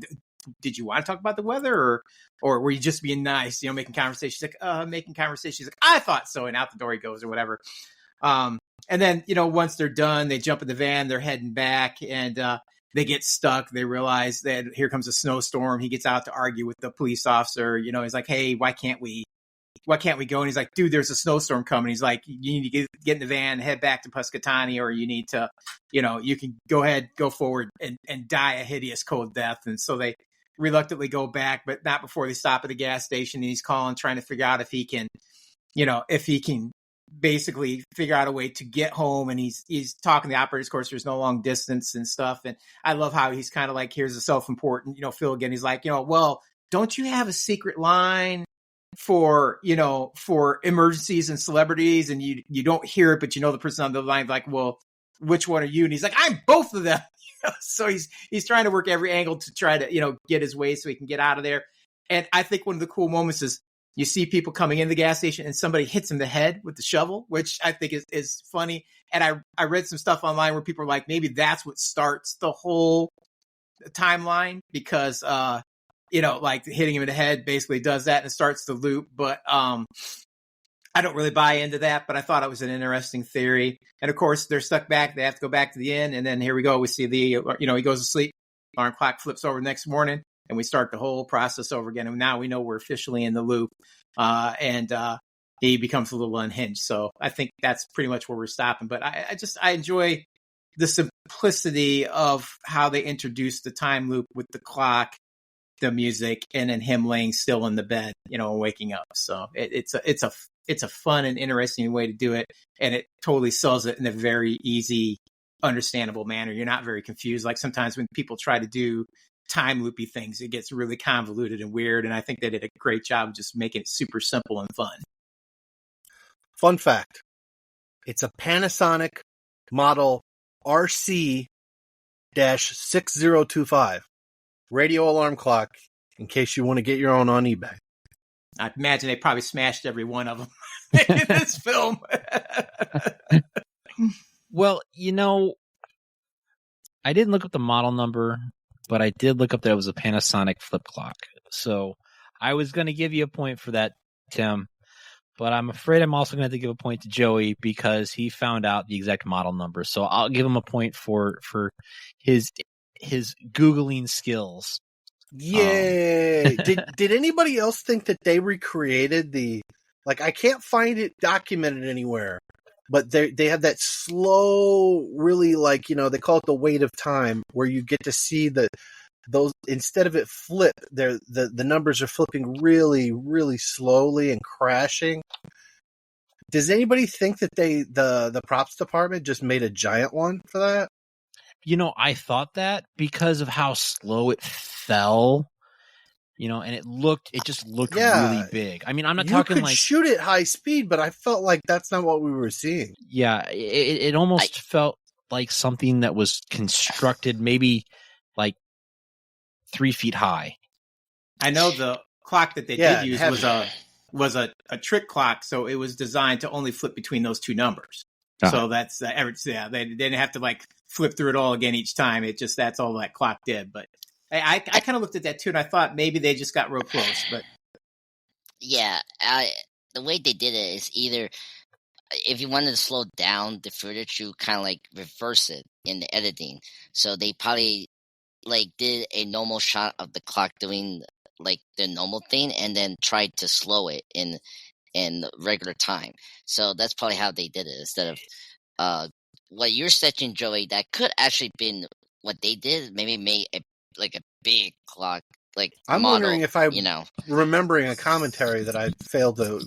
"Did you want to talk about the weather, or were you just being nice, making conversation?" She's like, "Making conversation." She's like, "I thought so," and out the door he goes or whatever. And then, once they're done, they jump in the van, they're heading back, and they get stuck. They realize that here comes a snowstorm. He gets out to argue with the police officer. He's like, "Hey, why can't we go?" And he's like, "Dude, there's a snowstorm coming." He's like, "You need to get in the van, head back to Puscatani, or you need to, you can go forward and die a hideous cold death." And so they reluctantly go back, but not before they stop at the gas station. And he's calling, trying to figure out if he can basically figure out a way to get home. And he's talking to the operators. Of course, there's no long distance and stuff. And I love how he's kind of like, here's a self-important, Phil again. He's like, well, don't you have a secret line for emergencies and celebrities? And you don't hear it, but the person on the line, like, well, which one are you? And he's like, I'm both of them. So he's trying to work every angle to try to, get his way so he can get out of there. And I think one of the cool moments is, you see people coming in the gas station and somebody hits him in the head with the shovel, which I think is funny. And I read some stuff online where people are like, maybe that's what starts the whole timeline, because, like hitting him in the head basically does that and it starts the loop. But I I don't really buy into that, but I thought it was an interesting theory. And of course, they're stuck back. They have to go back to the inn. And then here we go. We see he goes to sleep. Alarm clock flips over the next morning, and we start the whole process over again. And now we know we're officially in the loop. And he becomes a little unhinged. So I think that's pretty much where we're stopping. But I enjoy the simplicity of how they introduce the time loop with the clock, the music, and then him laying still in the bed, waking up. So it's a fun and interesting way to do it, and it totally sells it in a very easy, understandable manner. You're not very confused. Like sometimes when people try to do time loopy things, it gets really convoluted and weird. And I think they did a great job of just making it super simple and fun. Fun fact: it's a Panasonic model RC-6025 radio alarm clock. In case you want to get your own on eBay. I imagine they probably smashed every one of them in this film. Well, I didn't look up the model number, but I did look up that it was a Panasonic flip clock. So I was going to give you a point for that, Tim, but I'm afraid I'm also going to have to give a point to Joey because he found out the exact model number. So I'll give him a point for his Googling skills. Yay! Did anybody else think that they recreated I can't find it documented anywhere, but they have that slow, really they call it the weight of time, where you get to see those instead of it flip, the numbers are flipping really, really slowly and crashing. Does anybody think that the props department just made a giant one for that? I thought that because of how slow it fell, and it just looked really big. I mean, I'm not talking like shoot at high speed, but I felt like that's not what we were seeing. Yeah, it almost felt like something that was constructed maybe like 3 feet high. I know the clock that they did use was a trick clock, so it was designed to only flip between those two numbers. So that's they didn't have to flip through it all again each time. That's all that clock did. But I kind of looked at that too, and I thought maybe they just got real close. But yeah, the way they did it is either if you wanted to slow down the footage, you kind of reverse it in the editing. So they probably did a normal shot of the clock doing the normal thing, and then tried to slow it in regular time. So that's probably how they did it instead of what you're sketching, Joey. That could actually been what they did. Maybe made a big clock. I'm model, wondering if remembering a commentary that I failed to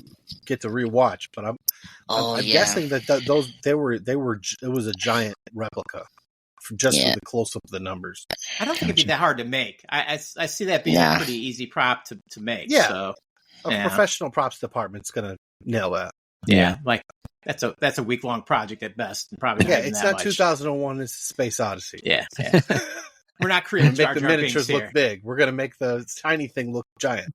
get to rewatch, but I'm guessing that it was a giant replica for the close up of the numbers. I don't think it'd be that hard to make. I see that being a pretty easy prop to make. Yeah. So. Professional props department's gonna nail that. Yeah, that's a week-long project at best. And probably it's not 2001. It's Space Odyssey. Yeah. We're not creating make the miniatures look big. We're gonna make the tiny thing look giant.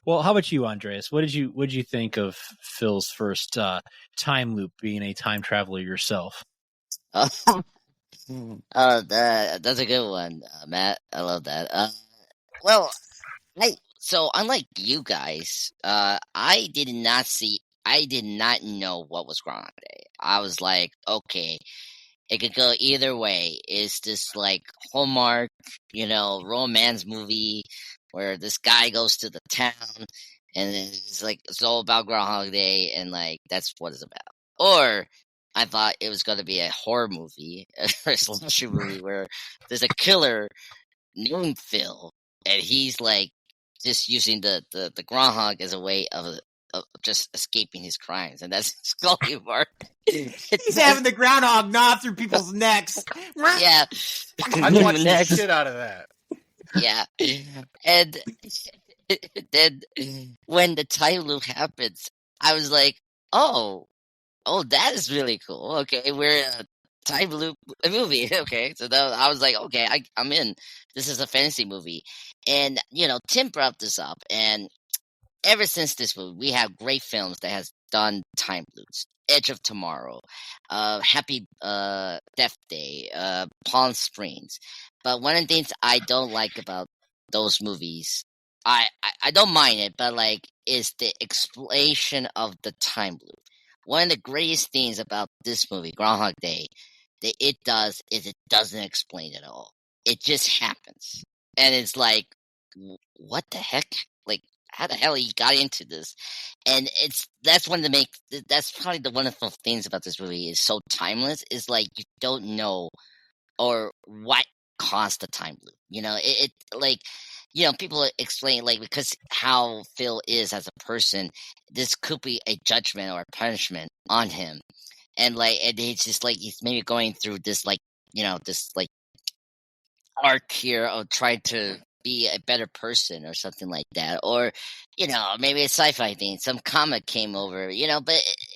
Well, how about you, Andreas? What did you think of Phil's first time loop, being a time traveler yourself? That's a good one, Matt. I love that. So unlike you guys, I did not know what was Groundhog Day. I was like, okay, it could go either way. Is this Hallmark, romance movie where this guy goes to the town and it's all about Groundhog Day and that's what it's about? Or I thought it was going to be a horror movie, or a slasher movie where there's a killer named Phil and he's just using the groundhog as a way of just escaping his crimes, and that's Scully Mark. He's having the groundhog gnaw through people's necks. Yeah, I'd watch the shit out of that. Yeah, and then when the time loop happens, I was like, oh, that is really cool. Okay, we're a time loop movie. Okay, so I was like, okay, I'm in. This is a fantasy movie. And, Tim brought this up, and ever since this movie, we have great films that has done time loops. Edge of Tomorrow, Happy Death Day, Palm Springs. But one of the things I don't like about those movies I don't mind it, but like, is the explanation of the time loop. One of the greatest things about this movie, Groundhog Day, that it does is it doesn't explain it all. It just happens, and it's like, what the heck? Like, how the hell he got into this? And that's probably the wonderful things about this movie is so timeless. Is like you don't know or what caused the time loop. You know, it like, you know, people explain like because how Phil is as a person, this could be a judgment or a punishment on him, and it's just like he's maybe going through this like, you know, this like arc here of trying to be a better person or something like that, or you know, maybe a sci-fi thing, some comic came over, you know, but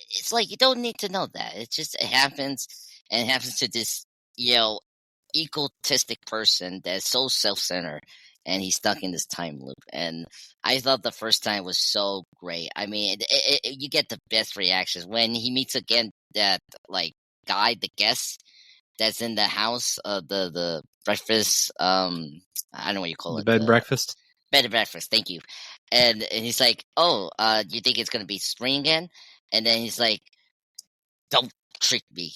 it's like you don't need to know that. It just it happens, and it happens to this, you know, egotistic person that's so self-centered, and he's stuck in this time loop. And I thought the first time was so great. I mean, you get the best reactions when he meets again that like guy, the guest that's in the house, the breakfast, I don't know what you call The it, bed and breakfast. bed and breakfast. Thank you. And he's like, "Oh, you think it's gonna be spring again?" And then he's like, "Don't trick me.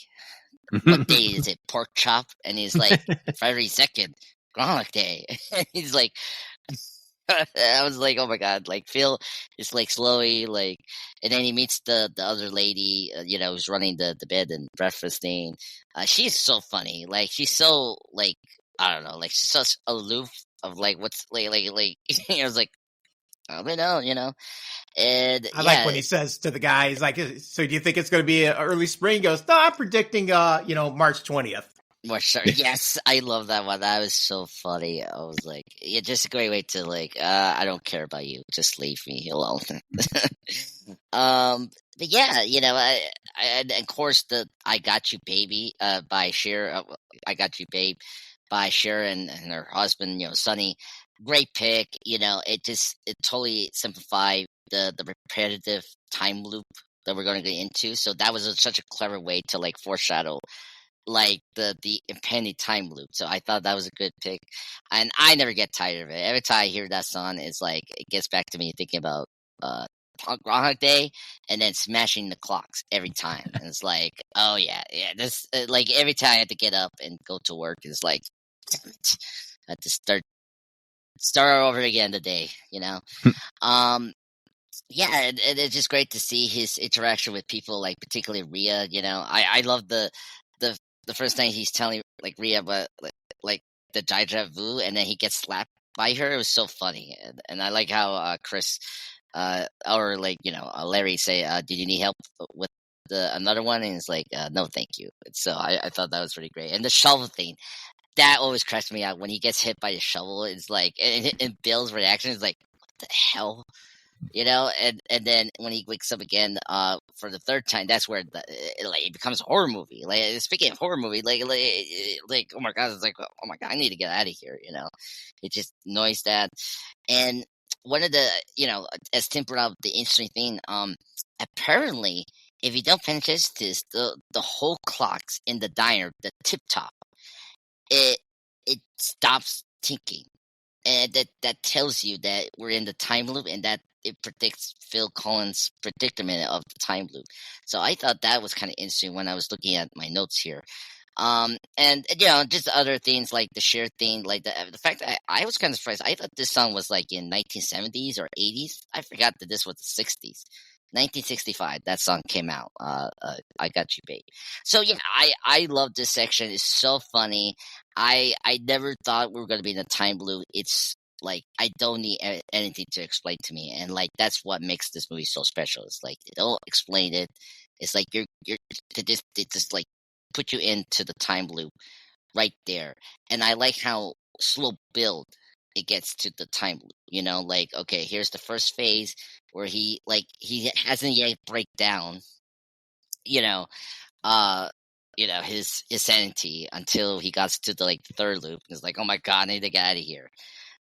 What day is it? Pork chop?" And he's like, "February 2nd, Groundhog Day." And he's like, I was like, oh my god, like Phil is like slowly like, and then he meets the other lady, you know, who's running the bed and breakfast thing. She's so funny, like she's so like, I don't know, like she's such aloof of like what's like I was like, I don't know, you know, and I like when he says to the guy, he's like, "So do you think it's going to be early spring?" He goes, "No, I'm predicting, you know, March 20th." Yes, I love that one. That was so funny. I was like, yeah, just a great way to like, I don't care about you. Just leave me alone. But yeah, you know, and of course the "I Got You Baby" by Cher. "I Got You Babe" by Cher and her husband, you know, Sonny. Great pick. You know, it totally simplified the repetitive time loop that we're going to get into. So that was such a clever way to like foreshadow like the impending time loop. So I thought that was a good pick, and I never get tired of it. Every time I hear that song, it's like it gets back to me thinking about Groundhog Day, and then smashing the clocks every time. And it's like, oh yeah, this like every time I have to get up and go to work, it's like, damn it, I have to start over again the day, you know. Yeah, and it's just great to see his interaction with people, like particularly Rhea. You know, I love the first time he's telling like Rhea about like the Deja Vu, and then he gets slapped by her. It was so funny, and I like how Chris or like, you know, Larry say, "Did you need help with another one?" And it's like, "No, thank you." So I thought that was really great, and the shovel thing. That always cracks me out when he gets hit by a shovel. It's like, and Bill's reaction is like, "What the hell?" You know, and then when he wakes up again, for the third time, that's where it becomes a horror movie. Like, speaking of horror movie, like oh my god, it's like, oh my god, I need to get out of here. You know, it just annoys that. And one of the, you know, as Tim brought up the interesting thing, apparently, if you don't pay attention to this, the whole clocks in the diner, the tip top, it stops ticking. And that tells you that we're in the time loop, and that it predicts Phil Collins' predicament of the time loop. So I thought that was kind of interesting when I was looking at my notes here. And you know, just other things like the Cher thing, like the fact that I was kind of surprised. I thought this song was like in 1970s or 80s. I forgot that this was the 60s. 1965, that song came out. "I Got You Babe." So yeah, I love this section. It's so funny. I never thought we were going to be in a time loop. It's like I don't need anything to explain to me, and like that's what makes this movie so special. It's like they don't explain it. It's like they just like put you into the time loop right there. And I like how slow build it gets to the time loop. You know, like, okay, here's the first phase where he hasn't yet break down, you know, his sanity until he got to the like third loop. It's like, oh my god, I need to get out of here.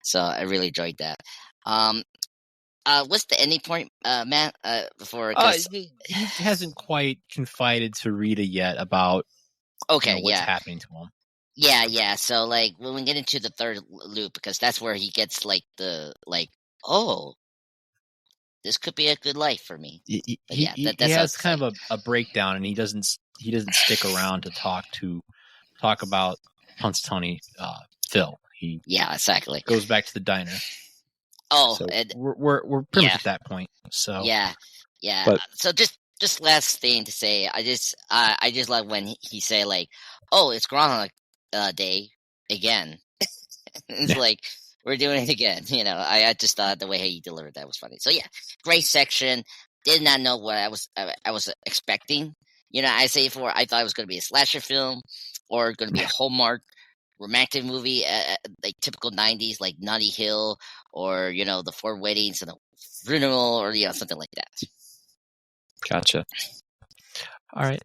So I really enjoyed that. What's the ending point, Matt? Before he hasn't quite confided to Rita yet about what's happening to him. Yeah. So like when we get into the third loop, because that's where he gets like the oh, this could be a good life for me. He That's has kind of a breakdown, and he doesn't stick around to talk about Punxsutawney Phil. He exactly goes back to the diner. Oh, so and we're pretty much at that point. So yeah. But, so just last thing to say, I just like when he say like, "Oh, it's Groundhog Day again." It's like we're doing it again. I just thought the way he delivered that was funny. So yeah, great section. Did not know what I was expecting. I say before I thought it was going to be a slasher film or going to be a Hallmark romantic movie, like typical 90s, like Notting Hill or the Four Weddings and the Funeral or something like that. Gotcha. All right.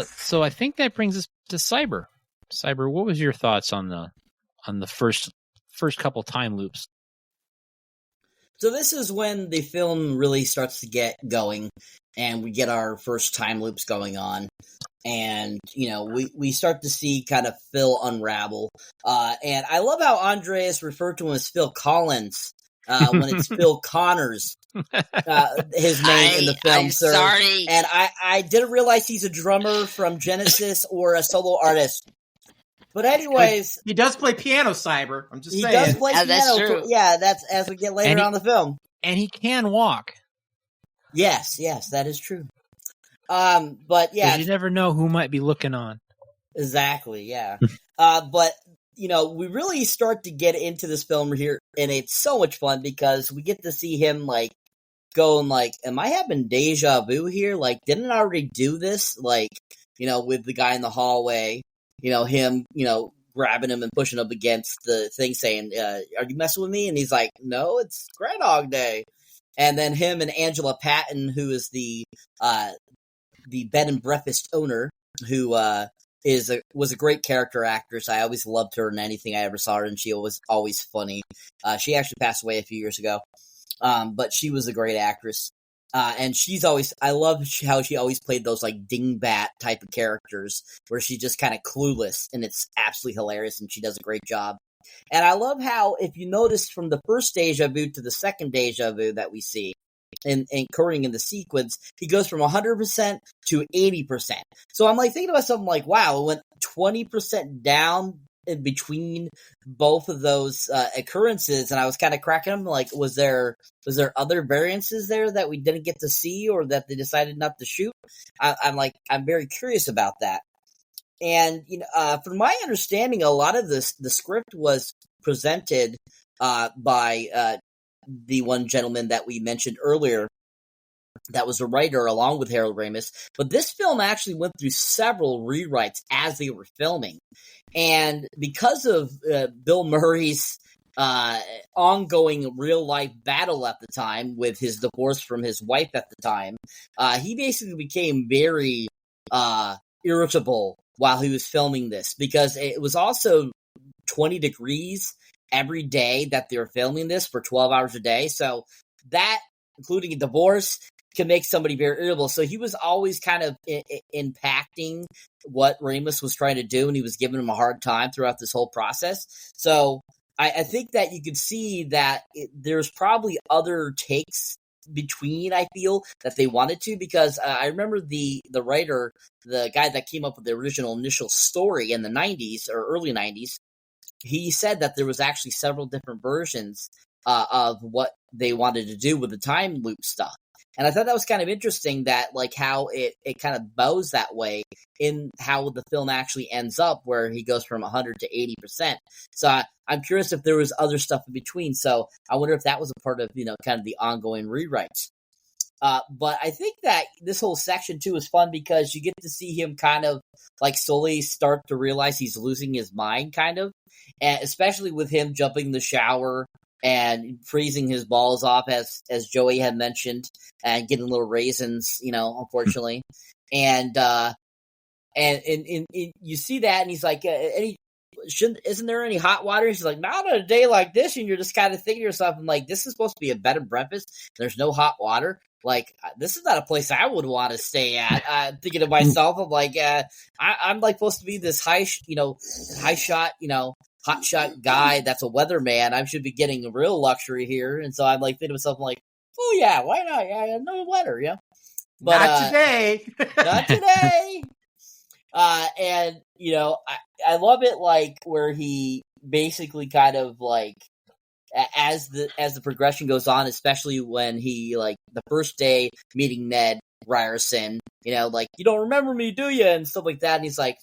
So I think that brings us to Cyber. Cyber, what was your thoughts on the first couple time loops? So this is when the film really starts to get going, and we get our first time loops going on. And, we start to see kind of Phil unravel. And I love how Andreas referred to him as Phil Collins when it's Phil Connors, his name in the film. I'm sorry. And I didn't realize he's a drummer from Genesis or a solo artist. But anyways, he does play piano, Cyber. I'm just saying. He does play piano. That's true. Yeah, that's as we get later on the film. And he can walk. Yes, that is true. But yeah, you never know who might be looking on. Exactly, yeah. But we really start to get into this film here, and it's so much fun because we get to see him going am I having deja vu here? Didn't I already do this? With the guy in the hallway, him, grabbing him and pushing up against the thing, saying, "Are you messing with me?" And he's like, "No, it's Groundhog Day." And then him and Angela Patton, who is the bed and breakfast owner, who was a great character actress. I always loved her in anything I ever saw her, and she was always funny. She actually passed away a few years ago, but she was a great actress. And I love how she always played those dingbat type of characters where she's just kind of clueless, and it's absolutely hilarious, and she does a great job. And I love how, if you notice from the first deja vu to the second deja vu that we see, and occurring in the sequence, he goes from 100% to 80%. So I'm thinking about something wow, it went 20% down in between both of those occurrences, and I was kind of cracking them. Was there other variances there that we didn't get to see, or that they decided not to shoot? I'm very curious about that. And from my understanding, a lot of the script was presented by the one gentleman that we mentioned earlier that was a writer along with Harold Ramis. But this film actually went through several rewrites as they were filming. And because of Bill Murray's ongoing real-life battle at the time with his divorce from his wife at the time, he basically became very irritable while he was filming this, because it was also 20 degrees every day that they were filming this for 12 hours a day. So that, including a divorce, can make somebody very irritable. So he was always kind of impacting what Ramis was trying to do, and he was giving him a hard time throughout this whole process. So I think that you could see that there's probably other takes between, I feel, that they wanted to, because I remember the writer, the guy that came up with the original initial story in the 90s or early 90s, he said that there was actually several different versions of what they wanted to do with the time loop stuff. And I thought that was kind of interesting, that how it kind of bows that way in how the film actually ends up, where he goes from 100 to 80%. So I'm curious if there was other stuff in between. So I wonder if that was a part of, kind of the ongoing rewrites. But I think that this whole section too is fun because you get to see him kind of slowly start to realize he's losing his mind, kind of, and especially with him jumping in the shower and freezing his balls off, as Joey had mentioned, and getting little raisins, unfortunately. And you see that, and he's like, isn't there any hot water? He's like, not on a day like this. And you're just kind of thinking to yourself, I'm like, this is supposed to be a bed and breakfast. There's no hot water. This is not a place I would want to stay at. I'm thinking to myself, I'm like, I'm supposed to be this high shot, hotshot guy that's a weatherman. I should be getting a real luxury here. And so I'm like thinking to myself, I'm like, oh yeah, why not? Yeah, no weather, yeah. But not today. not today. And I love it, like where he basically kind of like as the progression goes on, especially when he like the first day meeting Ned Ryerson, like, you don't remember me, do you? And stuff like that. And he's like,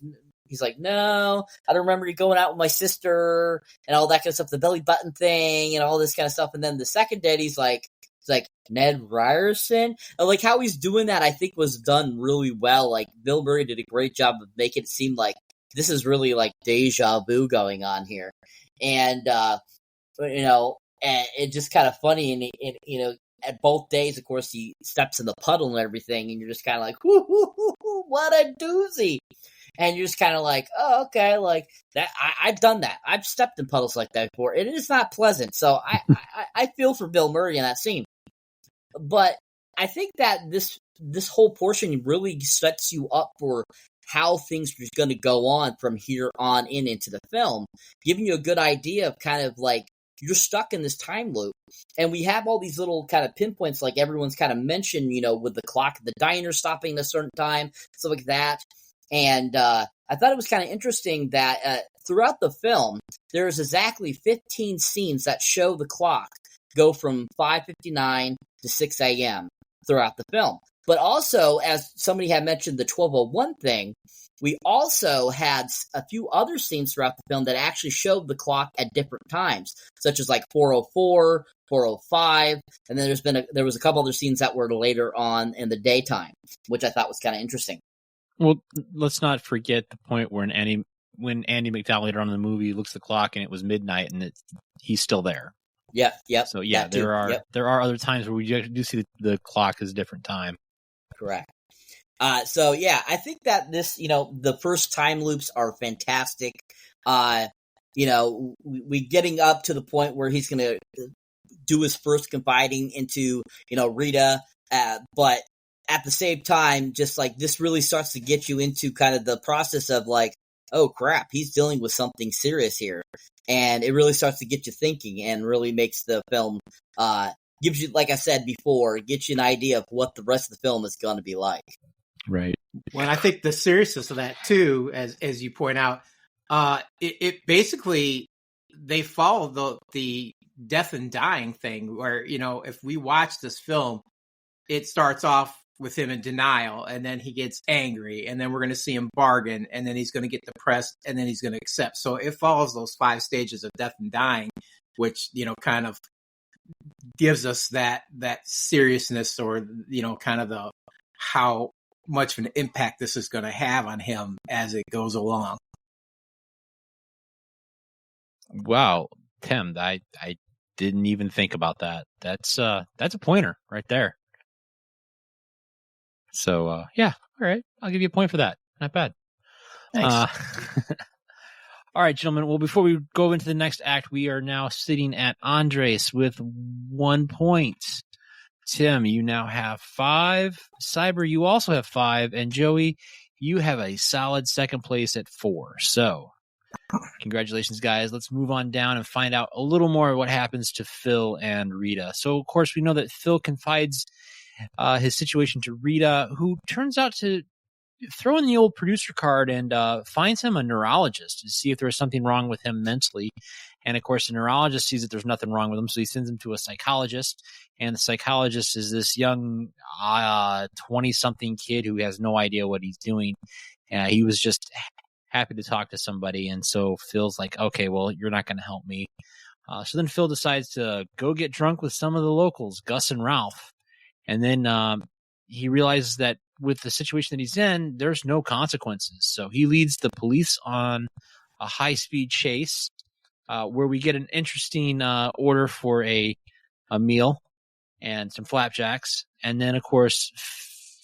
no, I don't remember you going out with my sister and all that kind of stuff, the belly button thing and all this kind of stuff. And then the second date, he's like Ned Ryerson. And like how he's doing that, I think was done really well. Like Bill Murray did a great job of making it seem like this is really like deja vu going on here. And, and it's just kind of funny. And at both days, of course, he steps in the puddle and everything. And you're just kind of like, what a doozy. And you're just kind of like, oh, okay, like that. I've done that. I've stepped in puddles like that before. It is not pleasant. So I feel for Bill Murray in that scene. But I think that this whole portion really sets you up for how things are going to go on from here on into the film, giving you a good idea of kind of like you're stuck in this time loop. And we have all these little kind of pinpoints, like everyone's kind of mentioned, with the clock at the diner stopping at a certain time, stuff like that. And I thought it was kind of interesting that throughout the film, there's exactly 15 scenes that show the clock go from 5:59 to 6 a.m. throughout the film. But also, as somebody had mentioned, the 12:01 thing, we also had a few other scenes throughout the film that actually showed the clock at different times, such as like 4:04, 4:05, and then there was a couple other scenes that were later on in the daytime, which I thought was kind of interesting. Well, let's not forget the point where Andie MacDowell later on in the movie looks at the clock and it was midnight and he's still there. Yeah. So yeah, there are other times where we do see the clock is a different time. Correct. So yeah, I think that this, the first time loops are fantastic. We getting up to the point where he's going to do his first confiding into, Rita, but at the same time, just like this really starts to get you into kind of the process of like, oh crap, he's dealing with something serious here. And it really starts to get you thinking and really makes the film, gives you, like I said before, gets you an idea of what the rest of the film is going to be like. Right. Well, I think the seriousness of that too, as you point out, it basically, they follow the death and dying thing where, if we watch this film, it starts off with him in denial, and then he gets angry, and then we're going to see him bargain, and then he's going to get depressed, and then he's going to accept. So it follows those 5 stages of death and dying, which, kind of gives us that seriousness or, kind of the how much of an impact this is going to have on him as it goes along. Wow, Tim, I didn't even think about that. That's a pointer right there. So, yeah, all right. I'll give you a point for that. Not bad. Thanks. All right, gentlemen. Well, before we go into the next act, we are now sitting at Andres with 1 point. Tim, you now have 5. Cyber, you also have 5. And Joey, you have a solid second place at 4. So, congratulations, guys. Let's move on down and find out a little more of what happens to Phil and Rita. So, of course, we know that Phil confides his situation to Rita, who turns out to throw in the old producer card and finds him a neurologist to see if there is something wrong with him mentally. And of course, the neurologist sees that there's nothing wrong with him, so he sends him to a psychologist. And the psychologist is this young 20-something kid who has no idea what he's doing. He was just happy to talk to somebody. And so Phil's like, okay, well, you're not going to help me. So then Phil decides to go get drunk with some of the locals, Gus and Ralph. And then he realizes that with the situation that he's in, there's no consequences. So he leads the police on a high-speed chase where we get an interesting order for a meal and some flapjacks. And then, of course,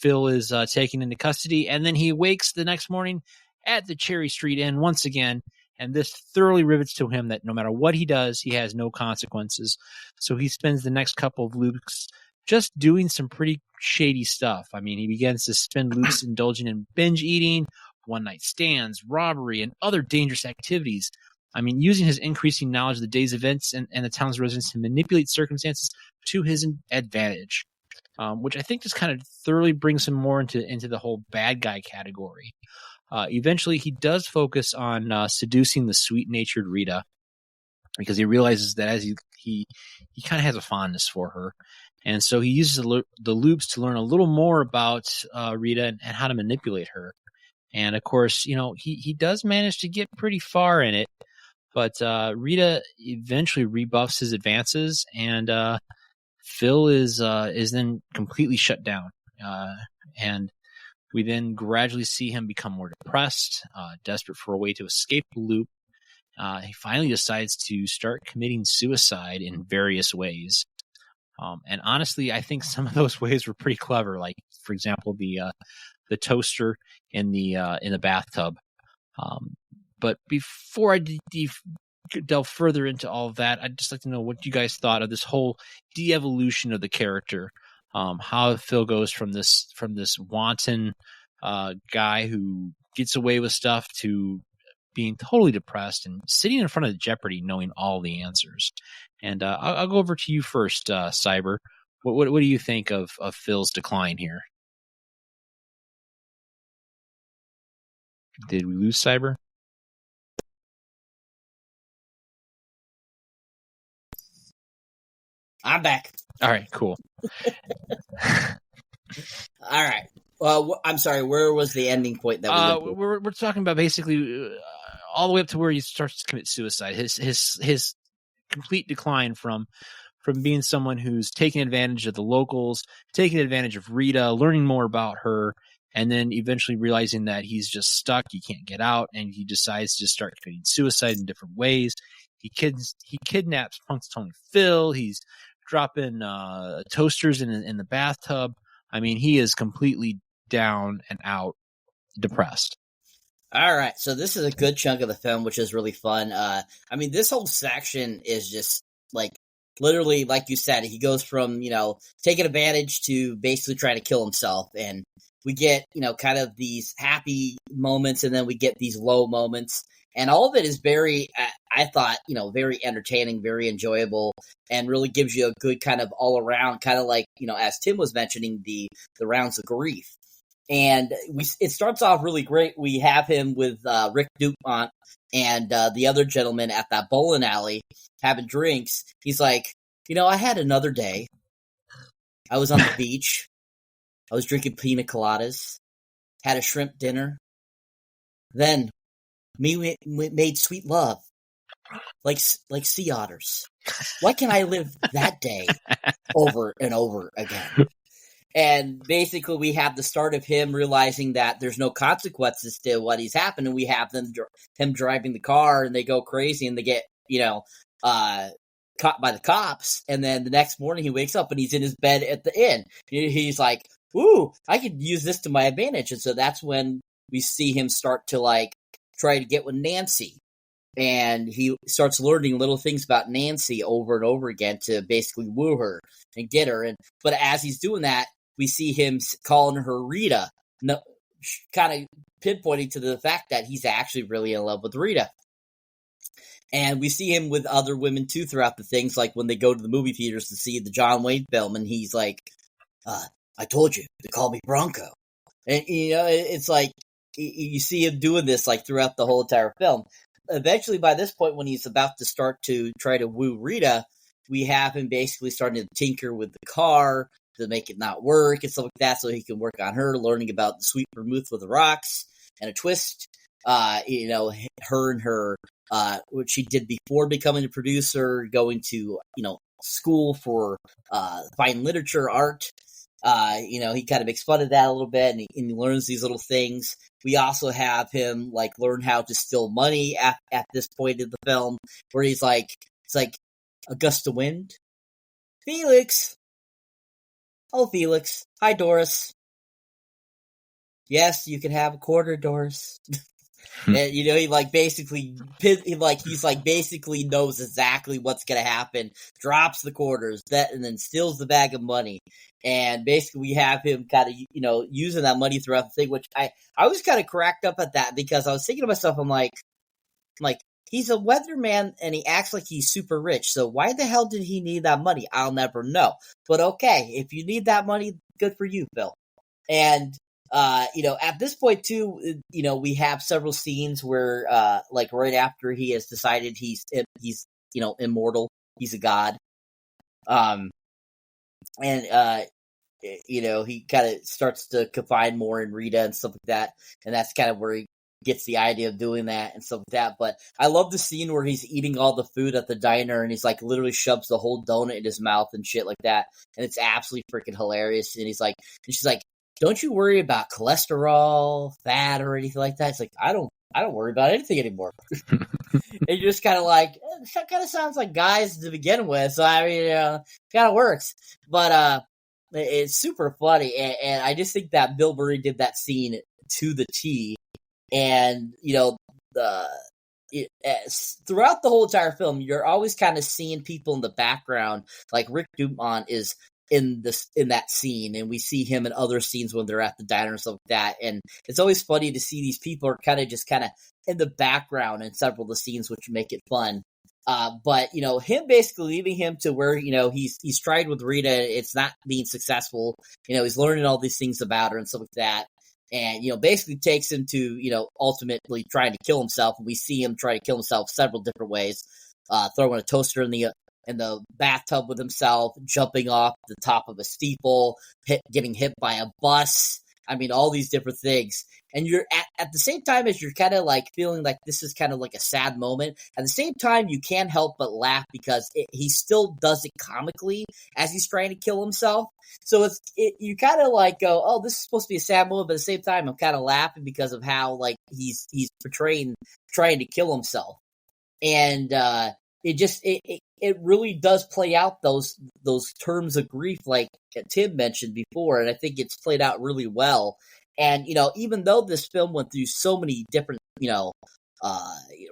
Phil is taken into custody. And then he wakes the next morning at the Cherry Street Inn once again. And this thoroughly rivets to him that no matter what he does, he has no consequences. So he spends the next couple of loops just doing some pretty shady stuff. I mean, he begins to spend loops indulging in binge eating, one-night stands, robbery, and other dangerous activities. I mean, using his increasing knowledge of the day's events and the town's residents to manipulate circumstances to his advantage, which I think just kind of thoroughly brings him more into the whole bad guy category. Eventually, he does focus on seducing the sweet-natured Rita, because he realizes that as he kind of has a fondness for her. And so he uses the loops to learn a little more about Rita and how to manipulate her. And of course, he does manage to get pretty far in it, but Rita eventually rebuffs his advances, and Phil is then completely shut down. And we then gradually see him become more depressed, desperate for a way to escape the loop. He finally decides to start committing suicide in various ways. And honestly, I think some of those ways were pretty clever. Like, for example, the toaster in the bathtub. But before I delve further into all of that, I'd just like to know what you guys thought of this whole de-evolution of the character. How Phil goes from this wanton guy who gets away with stuff to being totally depressed and sitting in front of Jeopardy knowing all the answers. And I'll go over to you first, Cyber. What do you think of Phil's decline here? Did we lose Cyber? I'm back. All right, cool. All right. Well, I'm sorry. Where was the ending point that we're talking about? Basically, all the way up to where he starts to commit suicide. His complete decline from being someone who's taking advantage of the locals, taking advantage of Rita, learning more about her, and then eventually realizing that he's just stuck. He can't get out, and he decides to start committing suicide in different ways. He kidnaps Punxsutawney Phil. He's dropping toasters in the bathtub. I mean, he is completely down and out, depressed. All right, so this is a good chunk of the film, which is really fun. I mean, this whole section is just like literally, like you said, he goes from taking advantage to basically trying to kill himself, and we get kind of these happy moments, and then we get these low moments, and all of it is very, I thought, very entertaining, very enjoyable, and really gives you a good kind of all around, kind of like as Tim was mentioning, the rounds of grief. And it starts off really great. We have him with Rick DuPont and the other gentleman at that bowling alley having drinks. He's like, I had another day. I was on the beach. I was drinking pina coladas. Had a shrimp dinner. Then we made sweet love, like sea otters. Why can't I live that day over and over again? And basically, we have the start of him realizing that there's no consequences to what he's happened, and we have him driving the car, and they go crazy, and they get caught by the cops. And then the next morning, he wakes up and he's in his bed at the inn. He's like, "Ooh, I could use this to my advantage." And so that's when we see him start to try to get with Nancy. And he starts learning little things about Nancy over and over again to basically woo her and get her. But as he's doing that, we see him calling her Rita, kind of pinpointing to the fact that he's actually really in love with Rita. And we see him with other women too throughout the things, like when they go to the movie theaters to see the John Wayne film, and he's like, "I told you to call me Bronco." And it's like you see him doing this throughout the whole entire film. Eventually, by this point, when he's about to start to try to woo Rita, we have him basically starting to tinker with the car to make it not work and stuff like that, so he can work on her, learning about the sweet vermouth with the rocks and a twist. Her and her, what she did before becoming a producer, going to, school for fine literature, art. He kind of makes fun of that a little bit, and he learns these little things. We also have him learn how to steal money at this point in the film, where he's like, a gust of wind. Felix. Oh, Felix. Hi, Doris. Yes, you can have a quarter, Doris. And, he basically knows exactly what's going to happen, drops the quarters, and then steals the bag of money. And basically we have him kind of, using that money throughout the thing, which I was kind of cracked up at that, because I was thinking to myself, I'm like, he's a weatherman and he acts like he's super rich. So why the hell did he need that money? I'll never know. But okay, if you need that money, good for you, Phil. And at this point too, we have several scenes where, like right after he has decided he's immortal, he's a god. He kind of starts to confide more in Rita and stuff like that, and that's kind of where he gets the idea of doing that and stuff like that. But I love the scene where he's eating all the food at the diner and he's like literally shoves the whole donut in his mouth and shit like that, and it's absolutely freaking hilarious. And she's like, "Don't you worry about cholesterol, fat, or anything like that?" It's like, I don't worry about anything anymore. And you're just kind of like, that kind of sounds like guys to begin with. So I mean, kind of works, but it's super funny, and I just think that Bill Murray did that scene to the T. And throughout the whole entire film, you're always kind of seeing people in the background, like Rick Dumont is in that scene, and we see him in other scenes when they're at the diner and stuff like that. And it's always funny to see these people are kind of in the background in several of the scenes, which make it fun. But him basically leaving him to where he's tried with Rita, it's not being successful. He's learning all these things about her and stuff like that, and basically takes him to ultimately trying to kill himself. And we see him try to kill himself several different ways, throwing a toaster in the bathtub with himself, jumping off the top of a steeple, getting hit by a bus. I mean, all these different things. And you're at the same time as you're kind of like feeling like this is kind of like a sad moment, at the same time, you can't help but laugh because he still does it comically as he's trying to kill himself. So you kind of like go, oh, this is supposed to be a sad moment, but at the same time, I'm kind of laughing because of how like he's portraying trying to kill himself. And it really does play out those terms of grief like Tim mentioned before, and I think it's played out really well. And even though this film went through so many different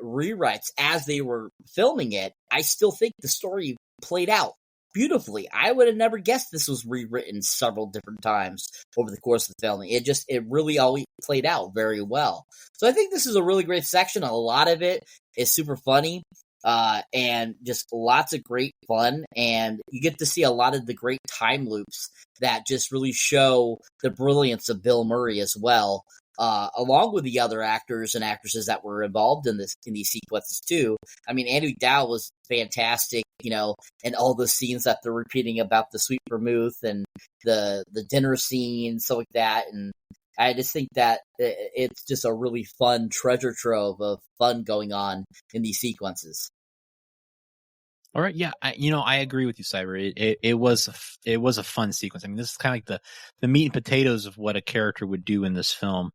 rewrites as they were filming it, I still think the story played out beautifully. I would have never guessed this was rewritten several different times over the course of the filming. It really always played out very well. So I think this is a really great section. A lot of it is super funny. And just lots of great fun, and you get to see a lot of the great time loops that just really show the brilliance of Bill Murray as well, along with the other actors and actresses that were involved in these sequences too. I mean, Andie MacDowell was fantastic, and all the scenes that they're repeating about the sweet vermouth and the dinner scene, stuff like that. And I just think that it's just a really fun treasure trove of fun going on in these sequences. All right, yeah, I agree with you, Cyber. It was a fun sequence. I mean, this is kind of like the meat and potatoes of what a character would do in this film.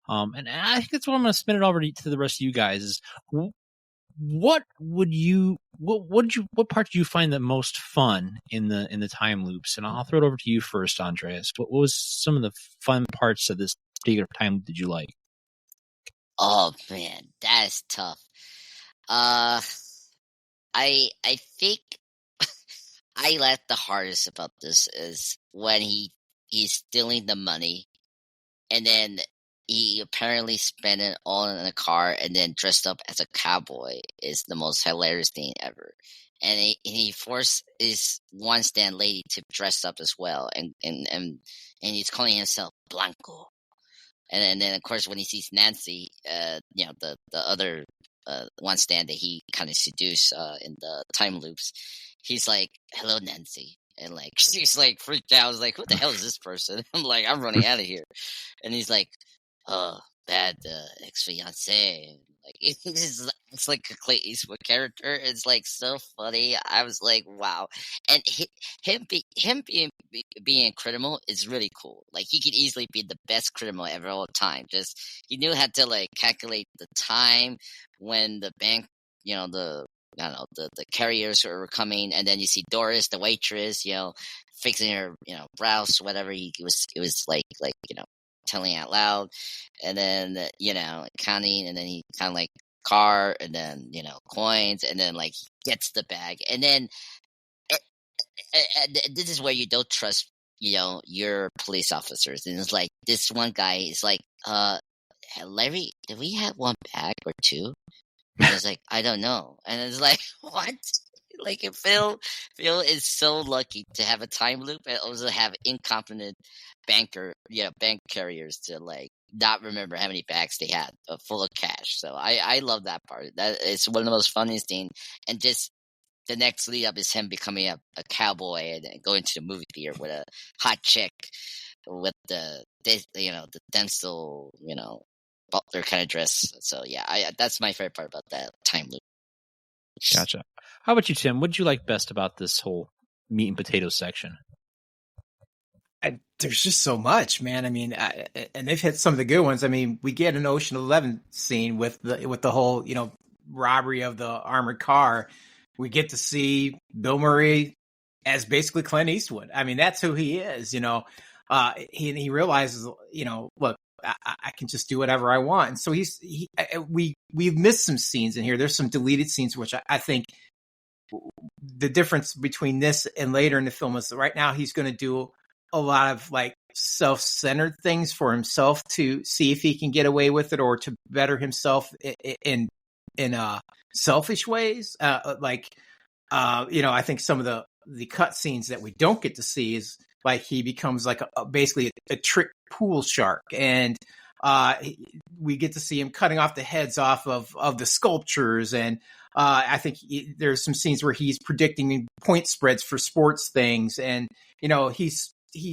And I think that's what I'm going to spin it over to the rest of you guys. Is what part do you find the most fun in the time loops? And I'll throw it over to you first, Andreas. What was some of the fun parts of this particular time loop did you like? Oh man, that is tough. I think I laughed the hardest about this is when he's stealing the money, and then he apparently spent it all in a car, and then dressed up as a cowboy is the most hilarious thing ever. And he forced his one stand lady to dress up as well, and he's calling himself Blanco. And then of course when he sees Nancy, the other one stand that he kind of seduced in the time loops, he's like, "Hello, Nancy," and like she's like freaked out. I was like, "Who the hell is this person?" I'm like, "I'm running out of here," and he's like, "Oh, bad ex-fiance." Like it's like a Clint Eastwood character. It's like so funny. I was like, wow. And him being criminal is really cool. Like he could easily be the best criminal ever all time. Just he knew how to like calculate the time when the bank, the carriers were coming, and then you see Doris, the waitress, fixing her, brows, whatever. It was like telling out loud, and then counting, and then he kind of like car, and then coins, and then like he gets the bag, and then this is where you don't trust your police officers, and it's like this one guy is like, Larry, did we have one bag or two? And it's like, I don't know. And it's like, what? Like, Phil is so lucky to have a time loop and also have incompetent bank carriers to like not remember how many bags they had full of cash. So I love that part. That it's one of the most funniest things. And just the next lead up is him becoming a cowboy and going to the movie theater with a hot chick with the dental, butler kind of dress. So yeah, that's my favorite part about that time loop. Gotcha. How about you, Tim? What did you like best about this whole meat and potatoes section? There's just so much, man. I mean, and they've hit some of the good ones. I mean, we get an Ocean 11 scene with the whole, robbery of the armored car. We get to see Bill Murray as basically Clint Eastwood. I mean, that's who he is. He realizes, look, I can just do whatever I want. And so we've missed some scenes in here. There's some deleted scenes, which I think the difference between this and later in the film is that right now he's going to do a lot of like self-centered things for himself to see if he can get away with it or to better himself in selfish ways. I think some of the cut scenes that we don't get to see is like he becomes like basically a trick pool shark, and we get to see him cutting off the heads off of the sculptures, and I think there's some scenes where he's predicting point spreads for sports things, and he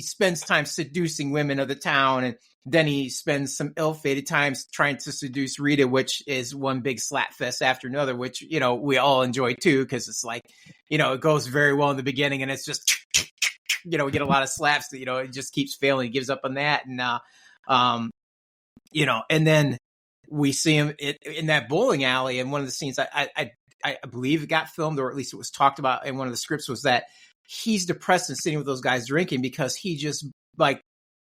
spends time seducing women of the town, and then he spends some ill-fated times trying to seduce Rita, which is one big slap fest after another, which, we all enjoy too, because it's like, it goes very well in the beginning, and it's just, we get a lot of slaps that, it just keeps failing. He gives up on that. And, and then we see him in that bowling alley. And one of the scenes I believe it got filmed, or at least it was talked about in one of the scripts, was that he's depressed and sitting with those guys drinking because he just like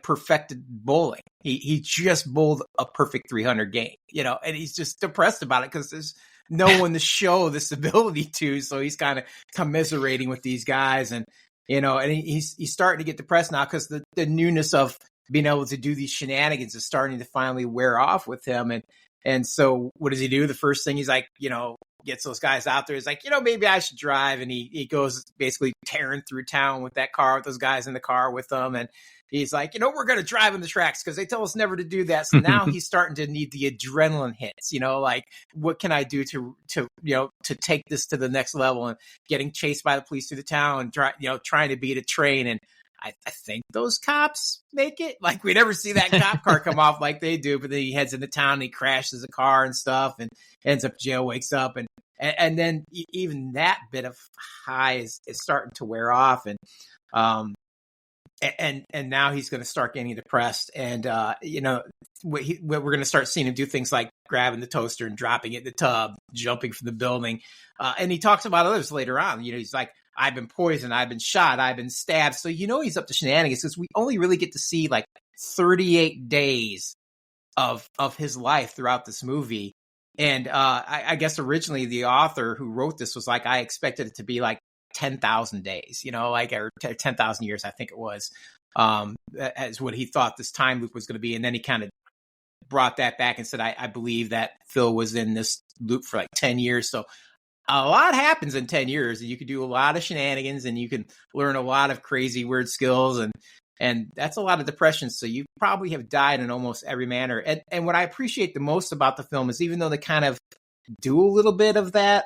perfected bowling. He just bowled a perfect 300 game, and he's just depressed about it because there's no one to show this ability to. So he's kind of commiserating with these guys, and he's starting to get depressed now because the newness of being able to do these shenanigans is starting to finally wear off with him. And so what does he do? The first thing he's like, gets those guys out there. He's like, maybe I should drive. And he goes basically tearing through town with that car, with those guys in the car with them. And he's like, we're going to drive on the tracks because they tell us never to do that. So now he's starting to need the adrenaline hits, like what can I do to take this to the next level, and getting chased by the police through the town and trying to beat a train. And I think those cops make it. Like we never see that cop car come off like they do, but then he heads into town and he crashes a car and stuff and ends up jail, wakes up. And then even that bit of high is starting to wear off. And now he's going to start getting depressed. And, we're going to start seeing him do things like grabbing the toaster and dropping it in the tub, jumping from the building. And he talks about others later on. He's like, I've been poisoned, I've been shot, I've been stabbed. So, he's up to shenanigans because we only really get to see like 38 days of his life throughout this movie. And I guess originally the author who wrote this was like, I expected it to be like 10,000 days, or 10,000 years, I think it was, as what he thought this time loop was going to be. And then he kind of brought that back and said, I believe that Phil was in this loop for like 10 years. So a lot happens in 10 years, and you can do a lot of shenanigans, and you can learn a lot of crazy, weird skills. And that's a lot of depression. So you probably have died in almost every manner. And what I appreciate the most about the film is even though they kind of do a little bit of that,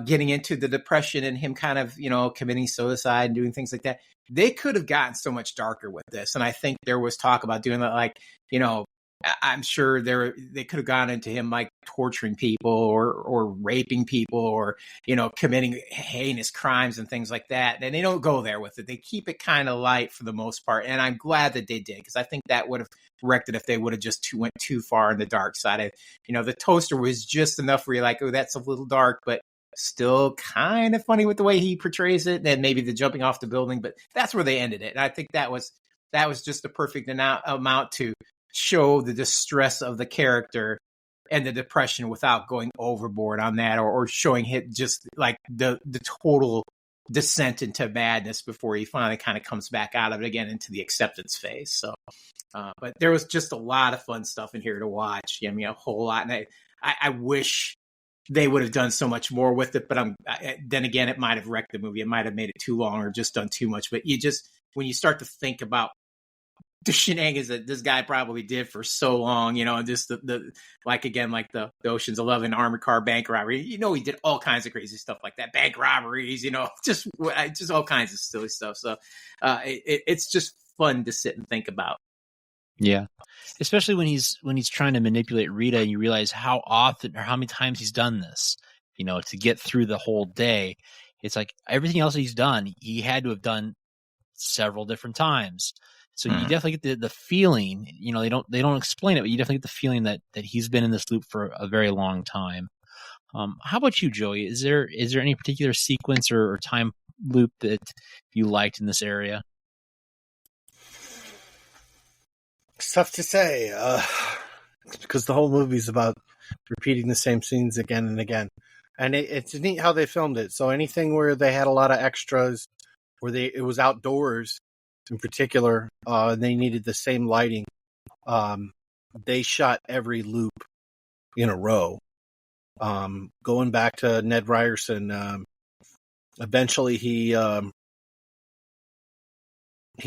getting into the depression and him kind of, committing suicide and doing things like that, they could have gotten so much darker with this. And I think there was talk about doing that, like, I'm sure they could have gone into him like torturing people or raping people or, committing heinous crimes and things like that. And they don't go there with it. They keep it kind of light for the most part. And I'm glad that they did, because I think that would have wrecked it if they would have just went too far in the dark side. The toaster was just enough where you're like, oh, that's a little dark, but still kind of funny with the way he portrays it. And maybe the jumping off the building, but that's where they ended it. And I think that was just the perfect amount to show the distress of the character and the depression without going overboard on that or showing it just like the total descent into madness before he finally kind of comes back out of it again into the acceptance phase. So, but there was just a lot of fun stuff in here to watch. A whole lot. And I wish they would have done so much more with it, but then again, it might have wrecked the movie. It might have made it too long or just done too much. But when you start to think about the shenanigans that this guy probably did for so long, and just the Ocean's 11 armored car bank robbery. He did all kinds of crazy stuff like that, bank robberies, just all kinds of silly stuff. So it's just fun to sit and think about. Yeah, especially when he's trying to manipulate Rita, and you realize how often or how many times he's done this. To get through the whole day, it's like everything else he's done, he had to have done several different times. So you definitely get the feeling. They don't explain it, but you definitely get the feeling that he's been in this loop for a very long time. How about you, Joey? Is there any particular sequence or time loop that you liked in this area? It's tough to say, because the whole movie's about repeating the same scenes again and again. And it's neat how they filmed it. So anything where they had a lot of extras, where it was outdoors in particular, they needed the same lighting. They shot every loop in a row. Going back to Ned Ryerson, eventually he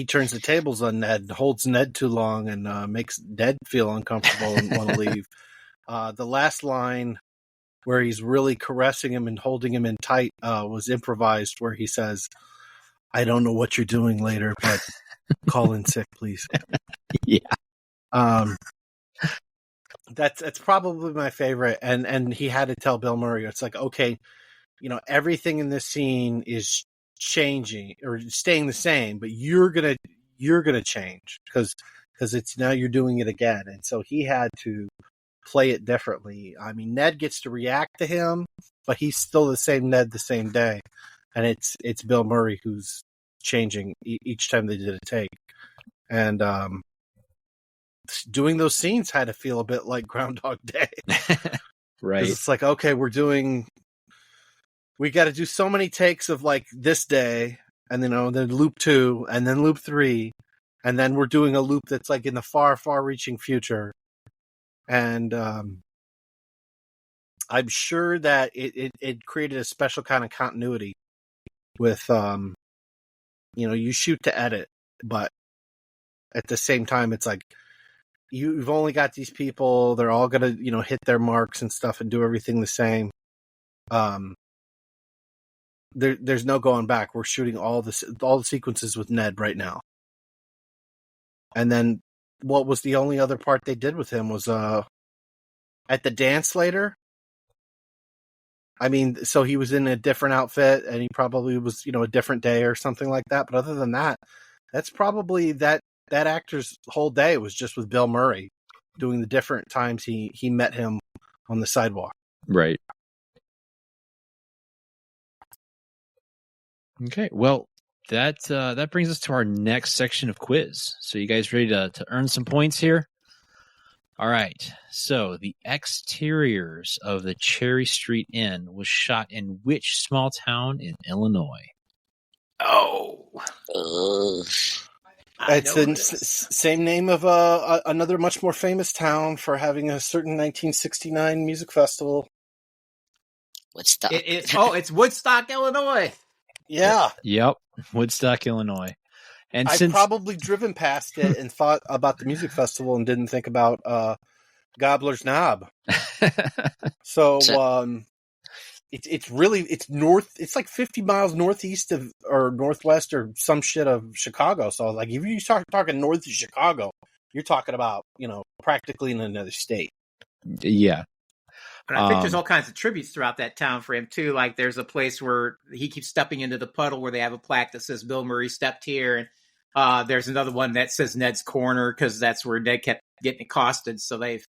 turns the tables on Ned, holds Ned too long, and makes Ned feel uncomfortable and want to leave. The last line where he's really caressing him and holding him in tight was improvised, where he says, "I don't know what you're doing later, but call in sick, please." Yeah. That's probably my favorite. And he had to tell Bill Murray, it's like, okay, everything in this scene is changing or staying the same, but you're gonna change because it's now you're doing it again. And so he had to play it differently. I mean, Ned gets to react to him, but he's still the same Ned the same day. And it's Bill Murray who's changing each time they did a take. And doing those scenes had to feel a bit like Groundhog Day. Right. It's like, okay, we got to do so many takes of like this day, and then loop 2, and then loop 3, and then we're doing a loop that's like in the far, far-reaching future. And I'm sure that it created a special kind of continuity with, you shoot to edit, but at the same time, it's like you've only got these people; they're all gonna, hit their marks and stuff and do everything the same. There's no going back. We're shooting all the sequences with Ned right now. And then what was the only other part they did with him was at the dance later. I mean, so he was in a different outfit and he probably was, a different day or something like that. But other than that, that's probably that actor's whole day was just with Bill Murray doing the different times he met him on the sidewalk. Right. Okay, well, that brings us to our next section of quiz. So you guys ready to earn some points here? All right. So the exteriors of the Cherry Street Inn was shot in which small town in Illinois? Oh. It's the same name of another much more famous town for having a certain 1969 music festival. Woodstock. It's Woodstock, Illinois. Yeah. Yep. Woodstock, Illinois. And I've probably driven past it and thought about the music festival and didn't think about Gobbler's Knob. So it's north. It's like 50 miles northeast of or northwest or some shit of Chicago. So like if you start talking north of Chicago, you're talking about practically in another state. Yeah. But I think there's all kinds of tributes throughout that town for him, too. Like, there's a place where he keeps stepping into the puddle where they have a plaque that says Bill Murray stepped here. And there's another one that says Ned's Corner because that's where Ned kept getting accosted. So they've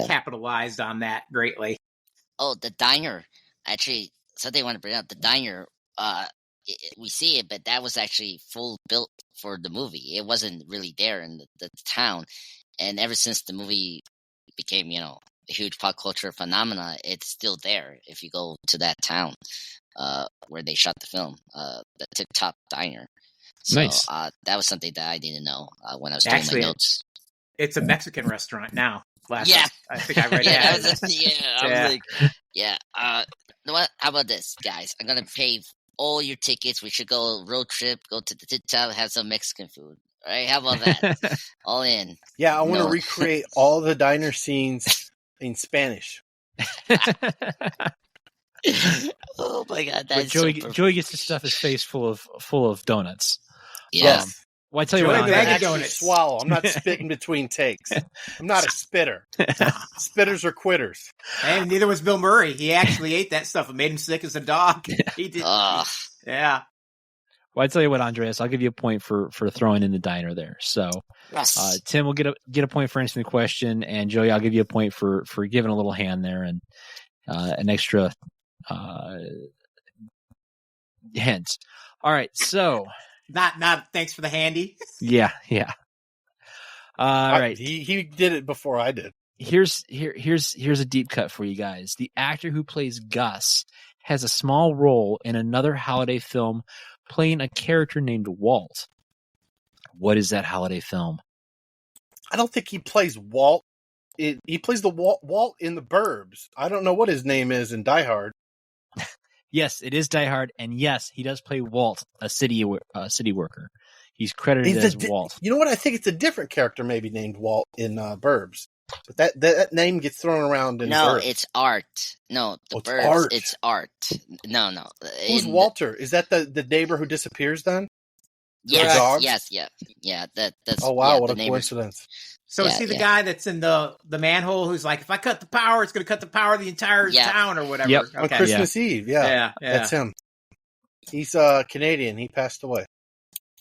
capitalized on that greatly. Oh, the diner. Actually, something I want to bring up. The diner, we see it, but that was actually full built for the movie. It wasn't really there in the town. And ever since the movie became, a huge pop culture phenomena, it's still there if you go to that town where they shot the film, the Tip Top Diner. So nice. That was something that I didn't know when I was doing my notes. It's a Mexican restaurant now. last Yeah. I think I read Yeah, that. I was like, yeah. You know what? How about this, guys? I'm gonna pay all your tickets. We should go road trip, go to the Tit Top, have some Mexican food. All right? How about that? All in. Yeah, I want to No. recreate all the diner scenes in Spanish. Oh my god, But that's Joey, so perfect. Joey gets to stuff his face full of donuts. Yeah. Well, I tell you Joey what, I'm Bag gonna of Andre, actually donuts. swallow. I'm not spitting between takes. I'm not a spitter. Spitters are quitters. And neither was Bill Murray. He actually ate that stuff. It made him sick as a dog. He did. Ugh. Yeah. well, I tell you what, Andreas, I'll give you a point for throwing in the diner there. So, Yes. Tim will get a point for answering the question, and Joey, I'll give you a point for giving a little hand there and an extra hint. All right, so Not thanks for the handy. yeah. All right. He did it before I did. Here's a deep cut for you guys. The actor who plays Gus has a small role in another holiday film playing a character named Walt. What is that holiday film? I don't think he plays Walt. He plays the Walt in the Burbs. I don't know what his name is in Die Hard. Yes, it is Die Hard, and yes, he does play Walt, a city worker. He's credited as Walt. You know what? I think it's a different character, maybe named Walt in Burbs. But that name gets thrown around in No, Burbs. it's art. No, the it's birds. art. It's art. No. Who's Walter? Is that the neighbor who disappears then? Yes, dogs? yeah. That's. Oh wow, yeah, what the a neighbors. coincidence! So is he the guy that's in the manhole who's like, if I cut the power, it's going to cut the power of the entire town or whatever? Yep. On Okay. Christmas Eve, Yeah. that's him. He's Canadian. He passed away.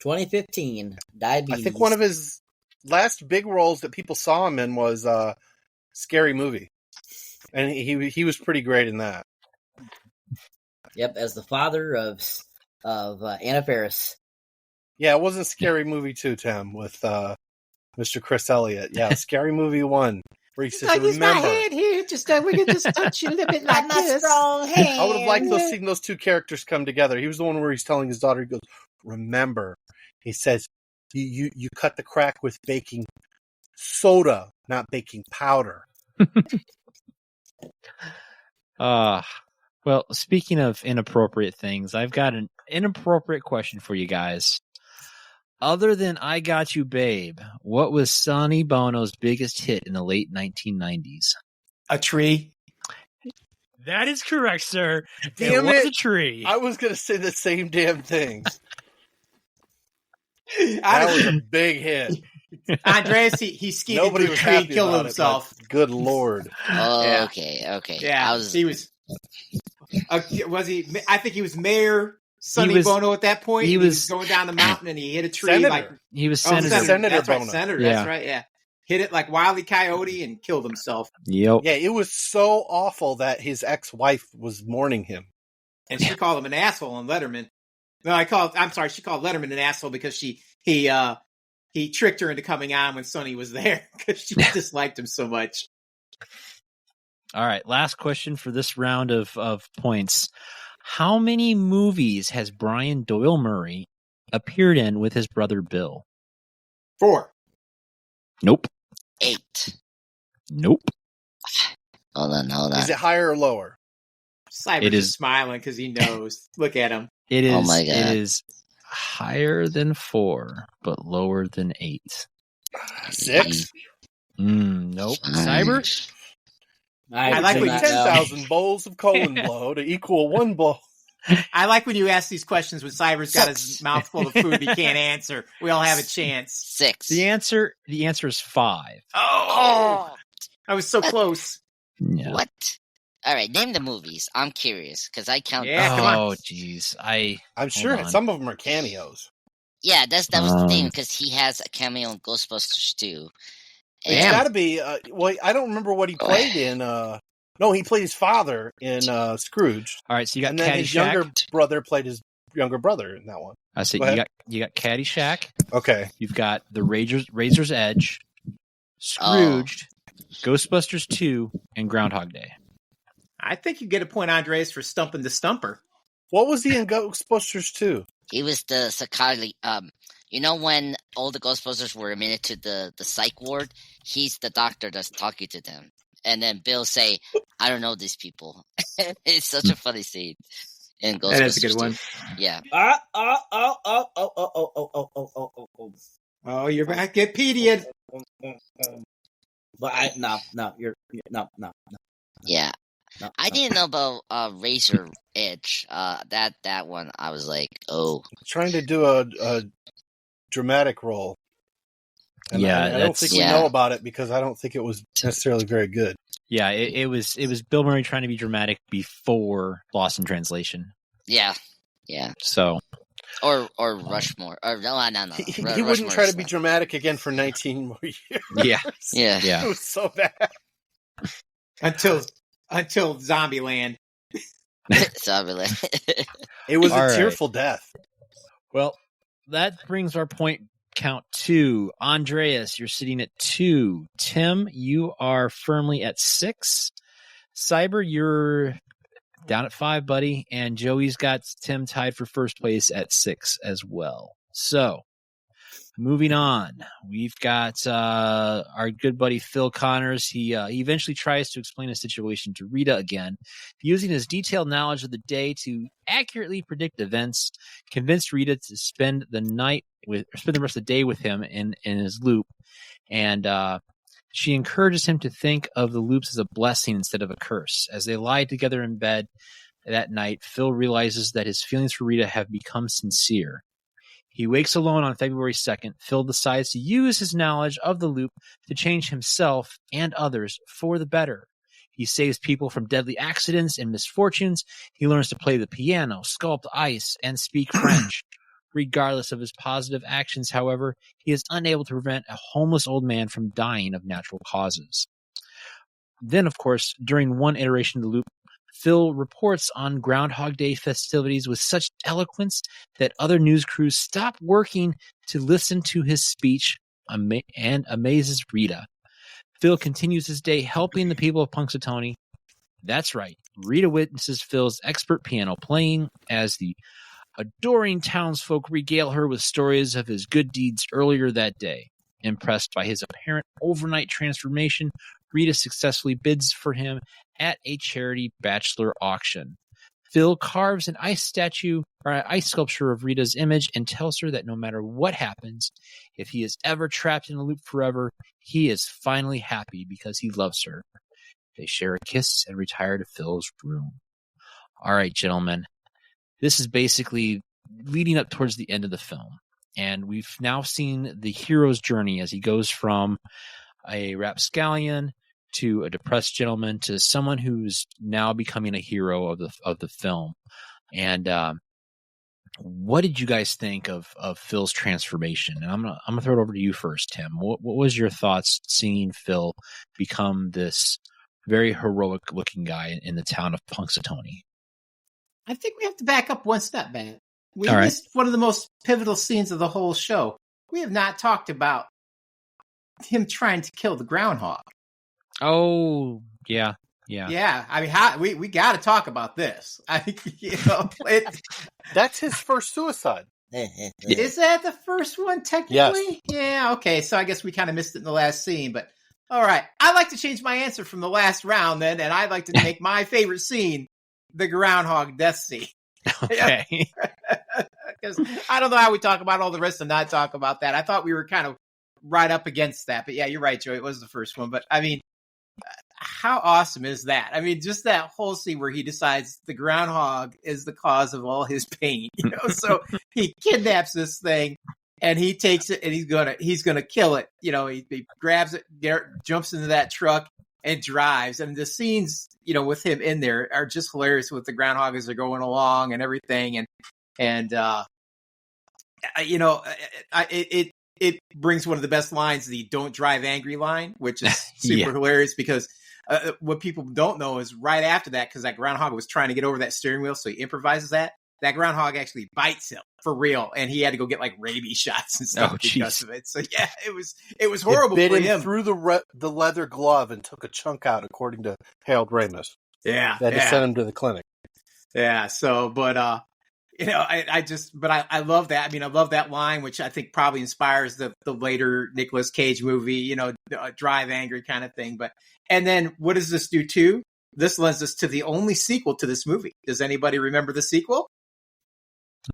2015, diabetes. I think one of his last big roles that people saw him in was Scary Movie, and he was pretty great in that. Yep, as the father of Anna Faris. Yeah, it wasn't Scary Movie 2, Tim, with Mr. Chris Elliott. Yeah, Scary Movie 1, where he says, "Remember." here. Just we can just touch you a little bit like this. strong hand. I would have liked to have seen those two characters come together. He was the one where he's telling his daughter, he goes, "Remember." He says, "You cut the crack with baking soda, not baking powder." Well, speaking of inappropriate things, I've got an inappropriate question for you guys. Other than I Got You, Babe, what was Sonny Bono's biggest hit in the late 1990s? A tree. That is correct, sir. Damn it was it. a tree. I was going to say the same damn thing. That was a big hit. Andreas, he skied Nobody into a was tree and happy killed about himself. it. But good Lord. Oh, Yeah. okay. Yeah, he was. Was he? I think he was Mayor Sonny was- Bono at that point. he and was- going down the mountain and he hit a tree. Senator. Like He was oh, senator. Senator That's right, Bono. Senator. Yeah. That's right. Yeah, hit it like Wile E. Coyote and killed himself. Yep. Yeah, it was so awful that his ex-wife was mourning him. And she called him an asshole on Letterman. No, I'm sorry. She called Letterman an asshole because he tricked her into coming on when Sonny was there because she disliked him so much. All right, last question for this round of points. How many movies has Brian Doyle Murray appeared in with his brother Bill? 4. Nope. 8. Nope. Hold on. Is it higher or lower? Cyber's It is- just smiling because he knows. Look at him. It is. Oh my God. It is higher than 4, but lower than 8. 6? Nope. Cyber? I like did when not you- know. 10,000 bowls of colon blow to equal 1 bowl. I like when you ask these questions when Cyber's got his mouth full of food he can't answer. We all have a chance. 6. The answer is 5. Oh, I was so close. Yeah. What? All right, name the movies. I'm curious because I count. Yeah, come on. Oh, jeez. I'm sure on. some of them are cameos. Yeah, that was the thing Um, because he has a cameo in Ghostbusters too. It's Damn. got to be. Well, I don't remember what he played in. No, he played his father in Scrooge, All right, so you got and then his younger Caddyshack. brother played his younger brother in that one. I said Go you ahead. got Caddyshack. Okay, You've got the Razor's Edge, Scrooged, Ghostbusters 2, and Groundhog Day. I think you get a point, Andres, for stumping the stumper. what was he in Ghostbusters 2? He was the psychiatrist. When all the Ghostbusters were admitted to the psych ward, he's the doctor that's talking to them. And then Bill say, "I don't know these people." It's such a funny scene in Ghostbusters. That is a good one. Yeah. Oh, you're back at Pediad. But no. Yeah. I didn't know about Razor Edge. That one, I was like, oh. Trying to do a dramatic role. And Yeah, I don't think we know about it because I don't think it was necessarily very good. Yeah, it was Bill Murray trying to be dramatic before Lost in Translation. Yeah. So. Or Rushmore. Or no. He wouldn't try to be dramatic again for 19 more years. Yeah. It was so bad. Until Zombieland. Zombieland. It was All a right. tearful death. Well, that brings our point count 2. Andreas, you're sitting at 2. Tim, you are firmly at 6. Cyber, you're down at 5, buddy. And Joey's got Tim tied for first place at 6 as well. So, moving on, we've got our good buddy Phil Connors. He eventually tries to explain his situation to Rita again, using his detailed knowledge of the day to accurately predict events, convince Rita to spend the rest of the day with him in his loop, and she encourages him to think of the loops as a blessing instead of a curse. As they lie together in bed that night, Phil realizes that his feelings for Rita have become sincere. He wakes alone on February 2nd. Phil decides to use his knowledge of the loop to change himself and others for the better. He saves people from deadly accidents and misfortunes. He learns to play the piano, sculpt ice, and speak French. Regardless of his positive actions, however, he is unable to prevent a homeless old man from dying of natural causes. Then, of course, during one iteration of the loop, Phil reports on Groundhog Day festivities with such eloquence that other news crews stop working to listen to his speech and amazes Rita. Phil continues his day helping the people of Punxsutawney. That's right. Rita witnesses Phil's expert piano playing as the adoring townsfolk regale her with stories of his good deeds earlier that day. Impressed by his apparent overnight transformation, Rita successfully bids for him at a charity bachelor auction. Phil carves an ice sculpture of Rita's image and tells her that no matter what happens, if he is ever trapped in a loop forever, he is finally happy because he loves her. They share a kiss and retire to Phil's room. All right, gentlemen. This is basically leading up towards the end of the film. And we've now seen the hero's journey as he goes from a rapscallion to a depressed gentleman to someone who's now becoming a hero of the film. And what did you guys think of Phil's transformation? And I'm gonna throw it over to you first, Tim. What was your thoughts seeing Phil become this very heroic looking guy in the town of Punxsutawney? I think we have to back up one step, man. We All right. missed one of the most pivotal scenes of the whole show. We have not talked about him trying to kill the groundhog. Oh, yeah. Yeah, I mean, we got to talk about this. I think That's his first suicide. Is that the first one technically? Yes. Yeah. Okay. So I guess we kind of missed it in the last scene, but all right. I'd like to change my answer from the last round then, and I'd like to make my favorite scene the groundhog death scene. Okay. Because I don't know how we talk about all the rest and not talk about that. I thought we were kind of right up against that, but yeah, you're right, Joey. It was the first one, but I mean, how awesome is that? I mean, just that whole scene where he decides the groundhog is the cause of all his pain, so he kidnaps this thing and he takes it and he's gonna kill it. He grabs it, jumps into that truck and drives. And the scenes, with him in there are just hilarious with the groundhog as they're going along and everything. It brings one of the best lines, the "Don't drive angry" line, which is super hilarious because what people don't know is right after that, because that groundhog was trying to get over that steering wheel, so he improvises that groundhog actually bites him for real, and he had to go get like rabies shots and stuff because of it. So yeah, it was horrible it bit for him him. Through the leather glove and took a chunk out, according to Harold Ramis. Yeah, they had to send him to the clinic. Yeah. So, but I love that. I mean, I love that line, which I think probably inspires the later Nicolas Cage movie, Drive Angry kind of thing. And then what does this do too? This lends us to the only sequel to this movie. Does anybody remember the sequel?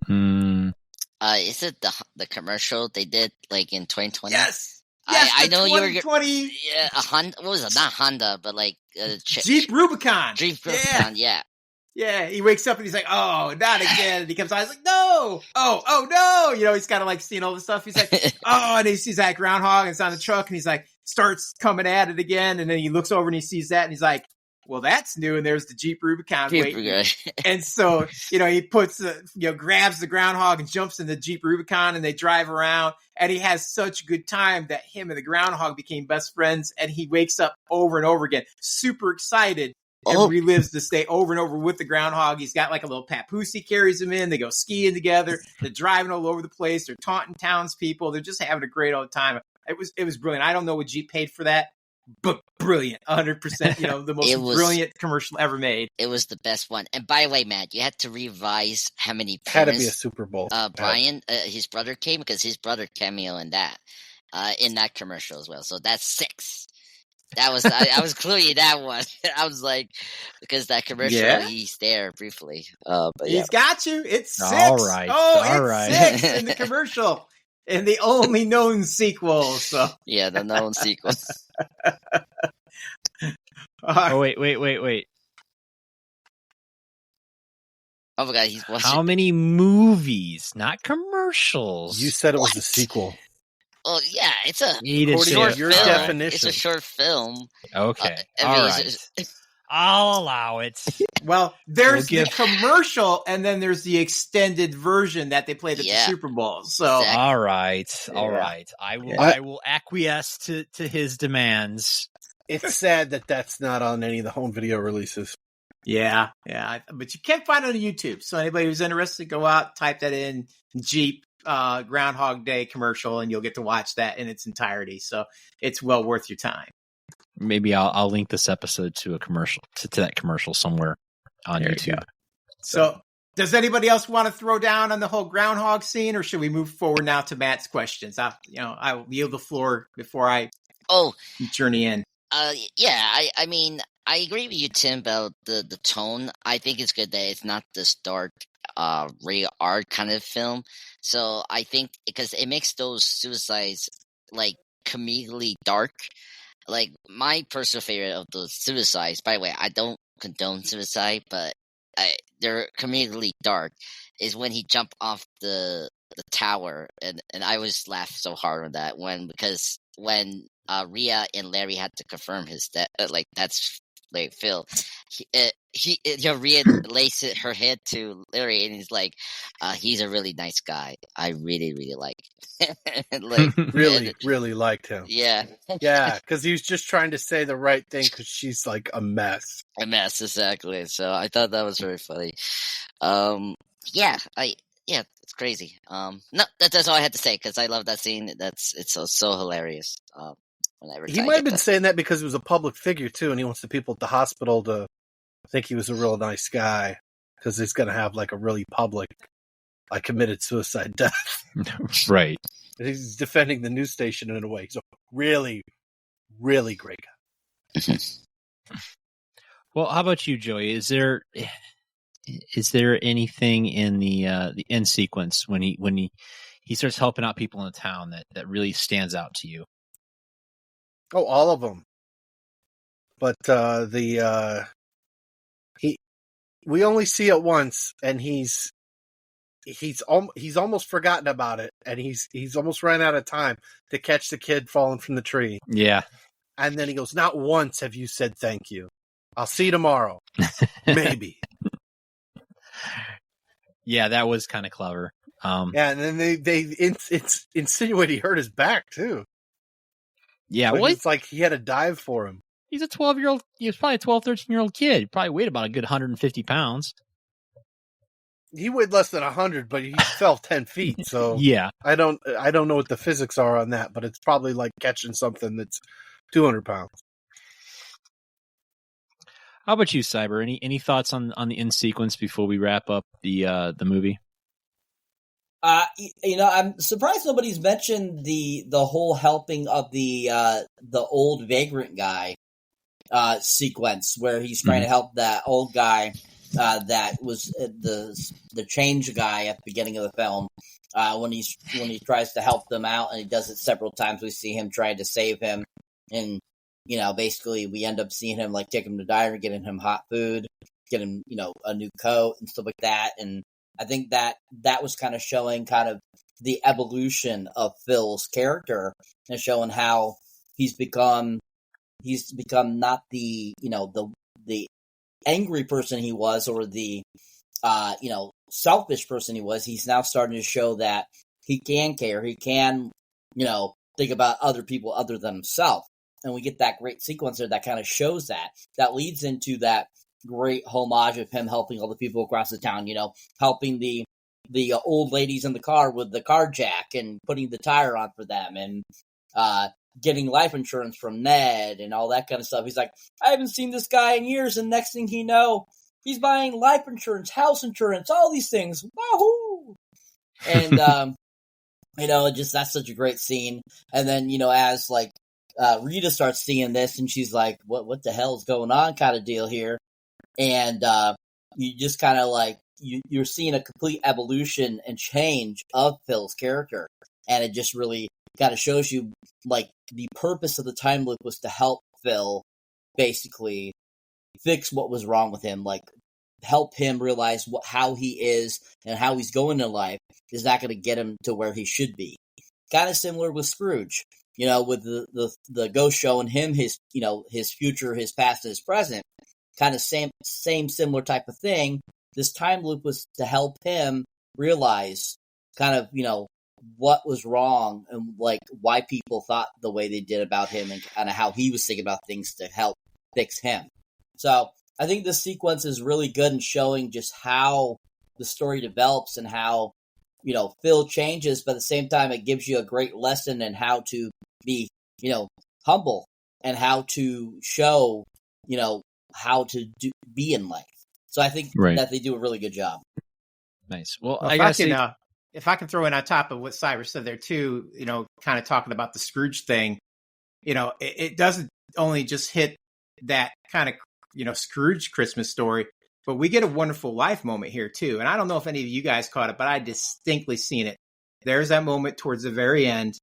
Is it the commercial they did like in 2020? Yes. I know you were 2020. Yeah, a Honda. What was it? Not Honda, but like Jeep Rubicon. Jeep Rubicon. Yeah. Yeah, he wakes up and he's like, "Oh, not again!" And he comes out, he's like, "No, oh no!" He's kind of like seeing all the stuff. He's like, "Oh," and he sees that groundhog and it's on the truck, and he's like, starts coming at it again, and then he looks over and he sees that, and he's like, "Well, that's new." And there's the Jeep Rubicon waiting. And so, he puts, grabs the groundhog and jumps in the Jeep Rubicon, and they drive around. And he has such a good time that him and the groundhog became best friends. And he wakes up over and over again, super excited, and relives this day over and over with the groundhog. He's got like a little papoose he carries him in. They go skiing together. They're driving all over the place. They're taunting townspeople. They're just having a great old time. It was brilliant. I don't know what Jeep paid for that, but brilliant, 100%. The most brilliant commercial ever made. It was the best one. And by the way, Matt, you had to revise how many. Had to be a Super Bowl. Brian, his brother came because his brother cameo in that commercial as well. So that's 6. That was I was including that one. I was like, because that commercial, he's there briefly. But he's got you. It's 6. All right. Oh, it's 6 in the commercial. And the only known sequel. So yeah, the known sequel. Oh, wait. Oh my god, he's watching. How many movies, not commercials? You said it was the sequel. Oh yeah, it's a short film. definition. It's a short film. Okay, all right. I'll allow it. Well, there's the commercial, and then there's the extended version that they played at the Super Bowl. So, exactly. All right. I will acquiesce to his demands. It's sad that that's not on any of the home video releases. Yeah, but you can find it on YouTube. So anybody who's interested, go out, type that in Jeep Groundhog Day commercial, and you'll get to watch that in its entirety. So it's well worth your time. Maybe I'll link this episode to a commercial to that commercial somewhere on YouTube. So does anybody else want to throw down on the whole groundhog scene, or should we move forward now to Matt's questions? I will yield the floor before I journey in. I mean, I agree with you, Tim, about the tone. I think it's good that it's not this dark, rated R kind of film. So I think because it makes those suicides like comedically dark. Like my personal favorite of those suicides. By the way, I don't condone suicide, but they're comedically dark. Is when he jumped off the tower, and I always laugh so hard on that because when Rhea and Larry had to confirm his death, like that's like Phil. Rhea lays her head to Larry, and he's like, "He's a really nice guy. I really, really like him." really liked him. Yeah, because he was just trying to say the right thing because she's like a mess. A mess, exactly. So I thought that was very funny. It's crazy. No, that's all I had to say because I love that scene. It's so hilarious. He might have been saying that because he was a public figure too, and he wants the people at the hospital to think he was a real nice guy because he's going to have like a really public, committed suicide death. Right. He's defending the news station in a way. So really, really great guy. Well, how about you, Joey? Is there anything in the end sequence when he starts helping out people in the town that really stands out to you? Oh, all of them. But we only see it once, and he's almost forgotten about it, and he's almost ran out of time to catch the kid falling from the tree. Yeah. And then he goes, "Not once have you said thank you. I'll see you tomorrow." Maybe. Yeah, that was kind of clever. And then they insinuate he hurt his back too. Yeah, well, it's like he had to dive for him. He's a 12-year-old. He was probably a 12, 13-year-old kid. He probably weighed about a good 150 pounds. He weighed less than 100, but he fell 10 feet. So yeah, I don't know what the physics are on that, but it's probably like catching something that's 200 pounds. How about you, Cyber? Any thoughts on the end sequence before we wrap up the movie? I'm surprised nobody's mentioned the whole helping of the old vagrant guy sequence where he's trying to help that old guy that was the change guy at the beginning of the film. When he tries to help them out, and he does it several times. We see him trying to save him, and basically we end up seeing him like take him to the diner, getting him hot food, get him a new coat and stuff like that. And I think that was kind of showing kind of the evolution of Phil's character and showing how he's become not the the angry person he was, or the selfish person he was. He's now starting to show that he can care. He can think about other people other than himself. And we get that great sequence there that kind of shows that. That leads into that great homage of him helping all the people across the town, helping the old ladies in the car with the car jack and putting the tire on for them, and getting life insurance from Ned and all that kind of stuff. He's like, I haven't seen this guy in years, and next thing he know, he's buying life insurance, house insurance, all these things. Wahoo! And just that's such a great scene. And then as like Rita starts seeing this, and she's like, what the hell is going on kind of deal here. And you just kind of like, you're seeing a complete evolution and change of Phil's character. And it just really kind of shows you, like, the purpose of the time loop was to help Phil basically fix what was wrong with him. Like, help him realize how he is and how he's going in life is not going to get him to where he should be. Kind of similar with Scrooge, with the ghost showing him his future, his past, and his present. Kind of same similar type of thing. This time loop was to help him realize kind of, what was wrong and like why people thought the way they did about him, and kind of how he was thinking about things to help fix him. So I think this sequence is really good in showing just how the story develops and how, Phil changes, but at the same time, it gives you a great lesson in how to be, humble, and how to show, how to be in life. So I think that they do a really good job. Nice. Well, if I can throw in on top of what Cyber said there too, kind of talking about the Scrooge thing, it doesn't only just hit that kind of, Scrooge Christmas story, but we get a Wonderful Life moment here too. And I don't know if any of you guys caught it, but I distinctly seen it. There's that moment towards the very end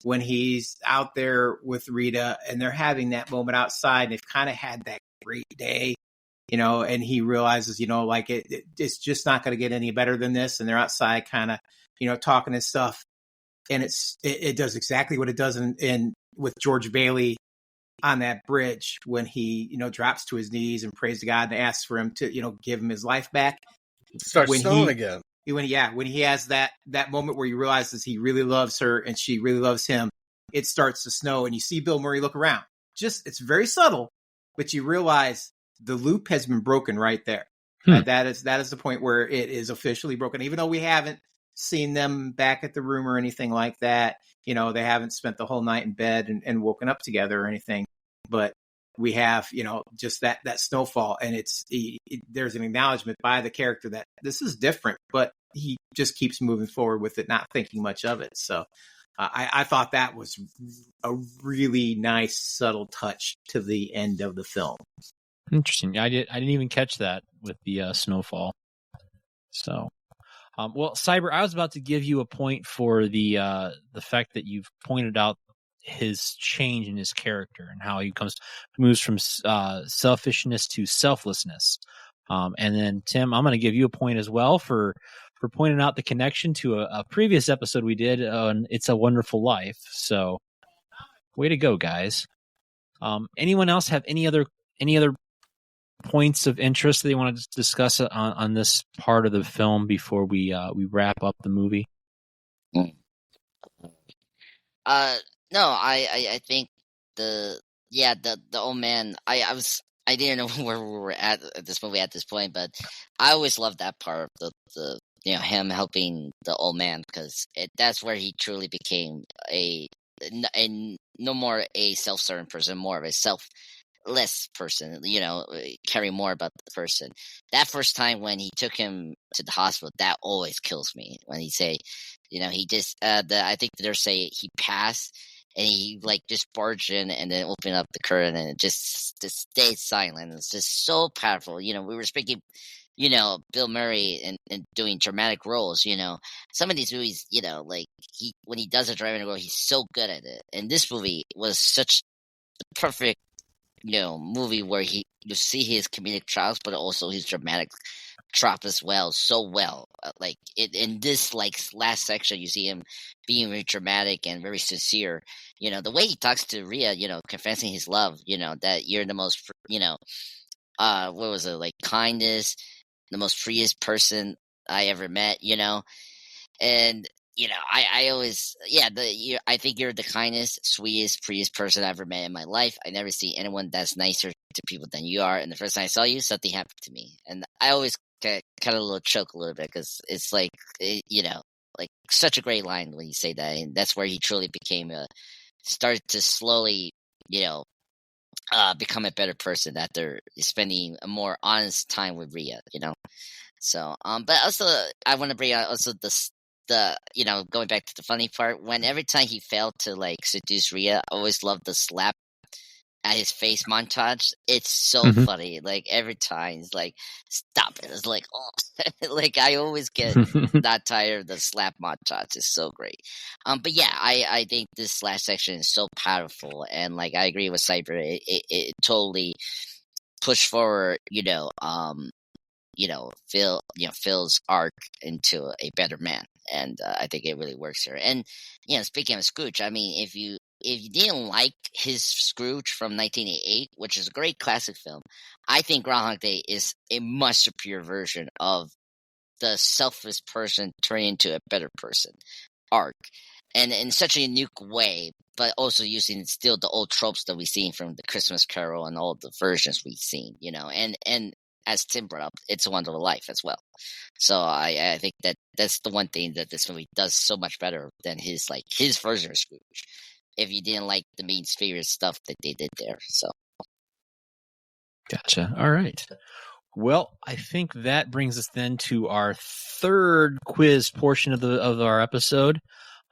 when he's out there with Rita, and they're having that moment outside, and they've kind of had that great day, and he realizes, like it's just not going to get any better than this. And they're outside kind of, talking and stuff. And it does exactly what it does in with George Bailey on that bridge when he, drops to his knees and prays to God and asks for him to, give him his life back. Starts snowing again. When he has that moment where he realizes he really loves her and she really loves him, it starts to snow, and you see Bill Murray look around. It's very subtle, but you realize the loop has been broken right there. That is the point where it is officially broken, even though we haven't seen them back at the room or anything like that. They haven't spent the whole night in bed and woken up together or anything, but we have, just that snowfall, and there's an acknowledgement by the character that this is different, but he just keeps moving forward with it, not thinking much of it. So I thought that was a really nice, subtle touch to the end of the film. Interesting. I didn't even catch that with the snowfall. So, well, Cyber, I was about to give you a point for the fact that you've pointed out his change in his character and how he moves from selfishness to selflessness. And then Tim, I'm going to give you a point as well for pointing out the connection to a previous episode we did on It's a Wonderful Life. So, way to go, guys. Anyone else have any other points of interest that they want to discuss on this part of the film before we wrap up the movie? No, I think the old man. I didn't know where we were at this movie at this point, but I always loved that part of the him helping the old man, because that's where he truly became a no more a self-serving person, more of a less person, caring more about the person. That first time when he took him to the hospital, that always kills me. When he say, he just, I think they're saying he passed, and he like just barged in and then opened up the curtain and it just stayed silent. It's just so powerful. We were speaking, Bill Murray and doing dramatic roles. Some of these movies, like when he does a dramatic role, he's so good at it. And this movie was such a perfect, movie where you see his comedic chops, but also his dramatic drop as well, so well. Like in this last section, you see him being very dramatic and very sincere. The way he talks to Rhea, confessing his love. That you're the most, what was it, like kindness, the most freest person I ever met. And I always, I think you're the kindest, sweetest, freest person I've ever met in my life. I never see anyone that's nicer to people than you are. And the first time I saw you, something happened to me. And I always get kind of a little choke a little bit because it's like, like such a great line when you say that. And that's where he truly started to slowly, become a better person after spending a more honest time with Rhea, So, but also I want to bring out also going back to the funny part, when every time he failed to seduce Rhea, I always loved the slap at his face montage. It's so funny. Like every time he's like, stop it. It's like, oh, I always get not tired of the slap montage. It's so great. But yeah, I think this last section is so powerful. And I agree with Cyber. It totally pushed forward, Phil's arc into a better man. And I think it really works here. And, speaking of Scrooge, I mean, if you didn't like his Scrooge from 1988, which is a great classic film, I think Groundhog Day is a much superior version of the selfless person turning into a better person arc. And in such a unique way, but also using still the old tropes that we've seen from the Christmas Carol and all the versions we've seen, and as Tim brought up, It's a Wonderful Life as well. So I think that's the one thing that this movie does so much better than his version of Scrooge. If you didn't like the main sphere stuff that they did there, so. Gotcha. All right. Well, I think that brings us then to our third quiz portion of our episode.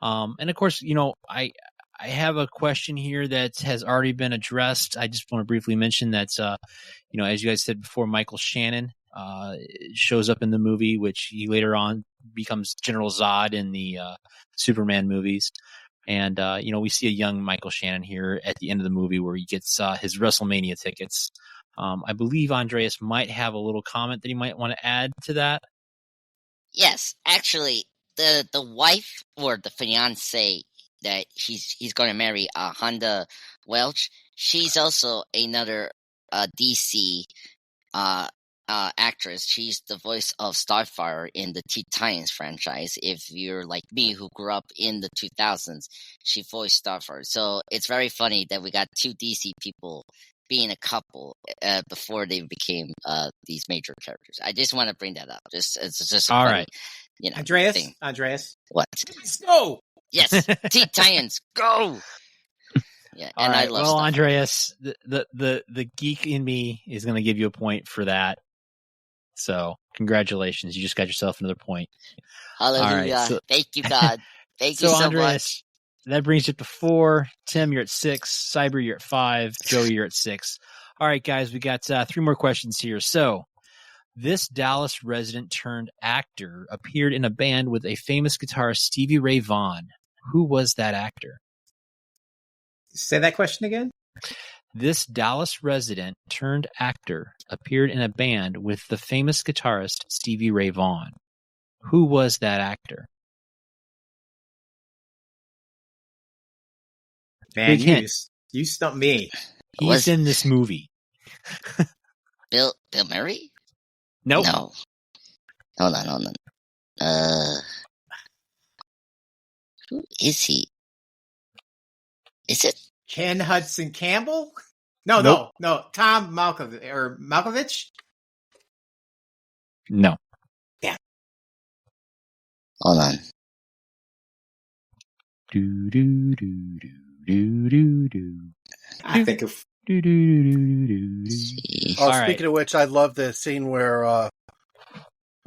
And of course, I have a question here that has already been addressed. I just want to briefly mention that, as you guys said before, Michael Shannon shows up in the movie, which he later on becomes General Zod in the Superman movies. And, we see a young Michael Shannon here at the end of the movie where he gets his WrestleMania tickets. I believe Andreas might have a little comment that he might want to add to that. Yes, actually, the wife or the fiance that he's going to marry, Honda Welch, she's also another DC actress. She's the voice of Starfire in the Teen Titans franchise. If you're like me, who grew up in the 2000s, she voiced Starfire. So it's very funny that we got two DC people being a couple before they became these major characters. I just want to bring that up. It's just all funny, right. Andreas, thing. Andreas, What? let's go. Yes, Teen Titans, go! Yeah, All and right. I love well, Starfire. Andreas, the geek in me is going to give you a point for that. So, congratulations. You just got yourself another point. Hallelujah. All right, so, thank you, God. Thank you so Andreas, much. that brings you up to 4. Tim, you're at 6. Cyber, you're at 5. Joey, you're at 6. All right, guys, we got 3 more questions here. So, this Dallas resident turned actor appeared in a band with a famous guitarist, Stevie Ray Vaughan. Who was that actor? Say that question again. This Dallas resident turned actor appeared in a band with the famous guitarist Stevie Ray Vaughan. Who was that actor? Man, you stumped me. He's in this movie. Bill Murray? Nope. No. Hold on. Who is he? Is it Ken Hudson Campbell? No, Nope. no. Tom Malkovich? No. Hold on. Do do do do do do do. I think of See. Oh, All speaking of which, I love the scene where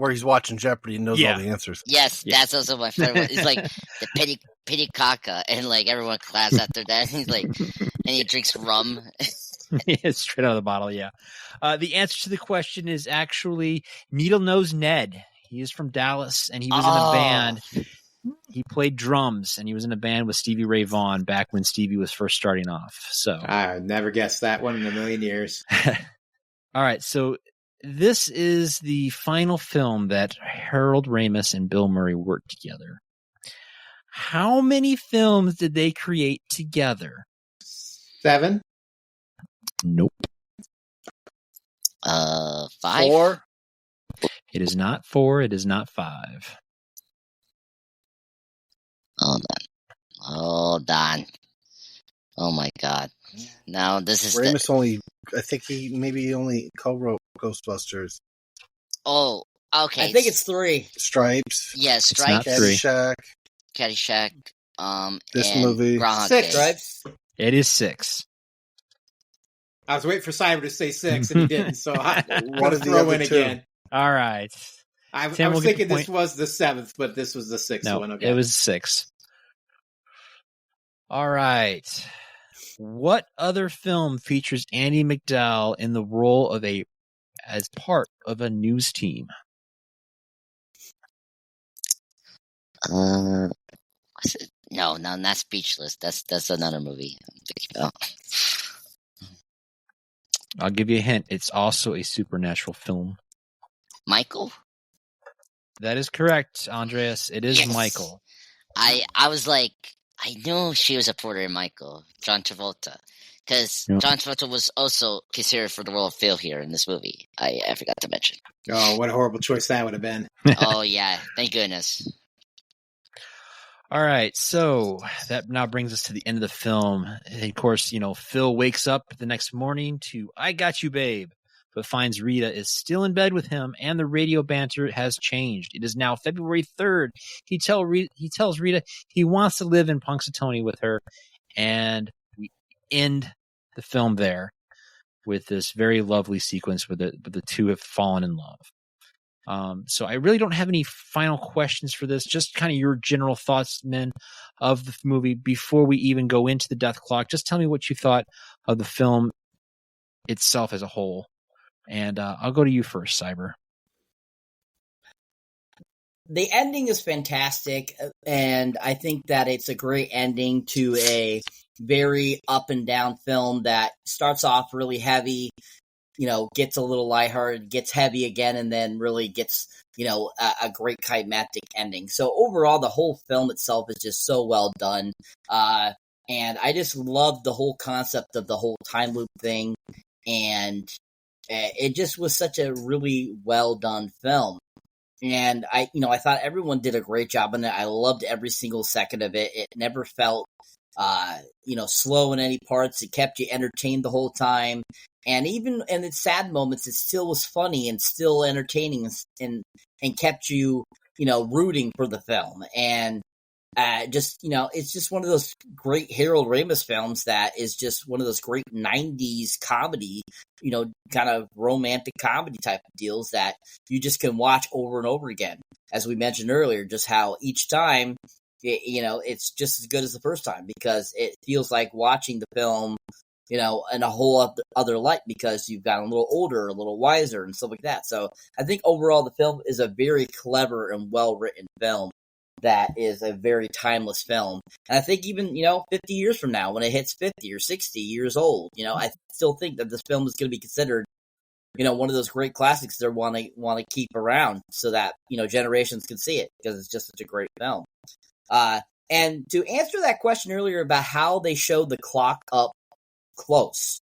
he's watching Jeopardy and knows all the answers. Yes, Yeah. that's also my favorite one. It's like the pity caca, and like everyone claps after that. He's like, and he drinks rum. Yeah, straight out of the bottle, yeah. The answer to the question is actually Needle Nose Ned. He is from Dallas, and he was in a band. He played drums, and he was in a band with Stevie Ray Vaughan back when Stevie was first starting off. So I would never guessed that one in a million years. all right, so this is the final film that Harold Ramis and Bill Murray worked together. How many films did they create together? 7? Nope. 5? 4? It is not 4. It is not 5. Hold on. Oh my God. Now this is Ramis I think he maybe only co-wrote Ghostbusters. Oh, okay. I think it's 3. Stripes. Yeah, not Stripes, 3. Caddyshack. Caddyshack, This and movie. Groundhog 6. Day. Stripes. It is 6. I was waiting for Cyber to say 6, and he didn't, so I What to is the throw other in 2? again. All right. I Tim will was get the thinking this point. was the 7th, but this was the 6th No, one. Okay. it was 6. All right. What other film features Andie MacDowell in the role as part of a news team? What's it? No, not Speechless. That's another movie I'm thinking about. I'll give you a hint. It's also a supernatural film. Michael? That is correct, Andreas. It is Yes. Michael. I was like, I knew she was a porter in Michael, John Travolta. Because Yep. John Travolta was also considered for the role of Phil here in this movie. I forgot to mention. Oh, what a horrible choice that would have been. Oh, yeah. Thank goodness. All right, so that now brings us to the end of the film. And of course, Phil wakes up the next morning to "I Got You, Babe," but finds Rita is still in bed with him, and the radio banter has changed. It is now February 3rd. He tells Rita he wants to live in Punxsutawney with her, and we end the film there with this very lovely sequence where the two have fallen in love. So I really don't have any final questions for this. Just kind of your general thoughts, men, of the movie before we even go into the death clock. Just tell me what you thought of the film itself as a whole. And I'll go to you first, Cyber. The ending is fantastic, and I think that it's a great ending to a very up and down film that starts off really heavy, gets a little lighthearted, gets heavy again, and then really gets, a great climactic ending. So overall, the whole film itself is just so well done. And I just love the whole concept of the whole time loop thing. And it just was such a really well done film. And I thought everyone did a great job on it. I loved every single second of it. It never felt, slow in any parts. It kept you entertained the whole time. And even in its sad moments, it still was funny and still entertaining and kept you, rooting for the film. And it's just one of those great Harold Ramis films that is just one of those great 90s comedy, kind of romantic comedy type of deals that you just can watch over and over again. As we mentioned earlier, just how each time, it's just as good as the first time because it feels like watching the film, in a whole other light because you've gotten a little older, a little wiser and stuff like that. So I think overall the film is a very clever and well-written film that is a very timeless film. And I think even, 50 years from now, when it hits 50 or 60 years old, I still think that this film is going to be considered, one of those great classics they want to keep around so that, generations can see it because it's just such a great film. And to answer that question earlier about how they showed the clock up close,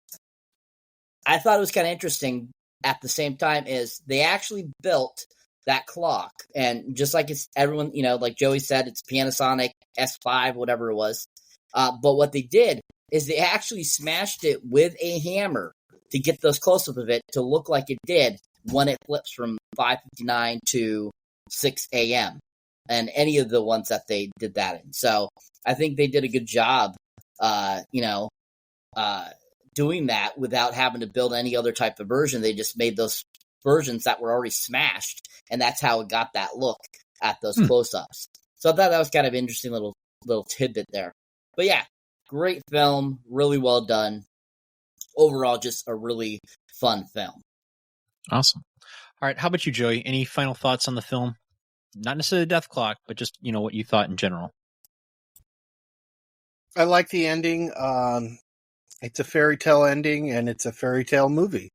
I thought it was kind of interesting at the same time is they actually built that clock, and just like it's everyone, like Joey said, it's Panasonic S5, whatever it was. But what they did is they actually smashed it with a hammer to get those close-up of it to look like it did when it flips from 5:59 to 6 a.m. and any of the ones that they did that in. So I think they did a good job, doing that without having to build any other type of version. They just made those versions that were already smashed, and that's how it got that look at those close-ups. So I thought that was kind of interesting little tidbit there. But yeah, great film, really well done. Overall, just a really fun film. Awesome. All right, how about you, Joey? Any final thoughts on the film? Not necessarily the death clock, but just, what you thought in general. I like the ending. It's a fairy tale ending, and it's a fairy tale movie.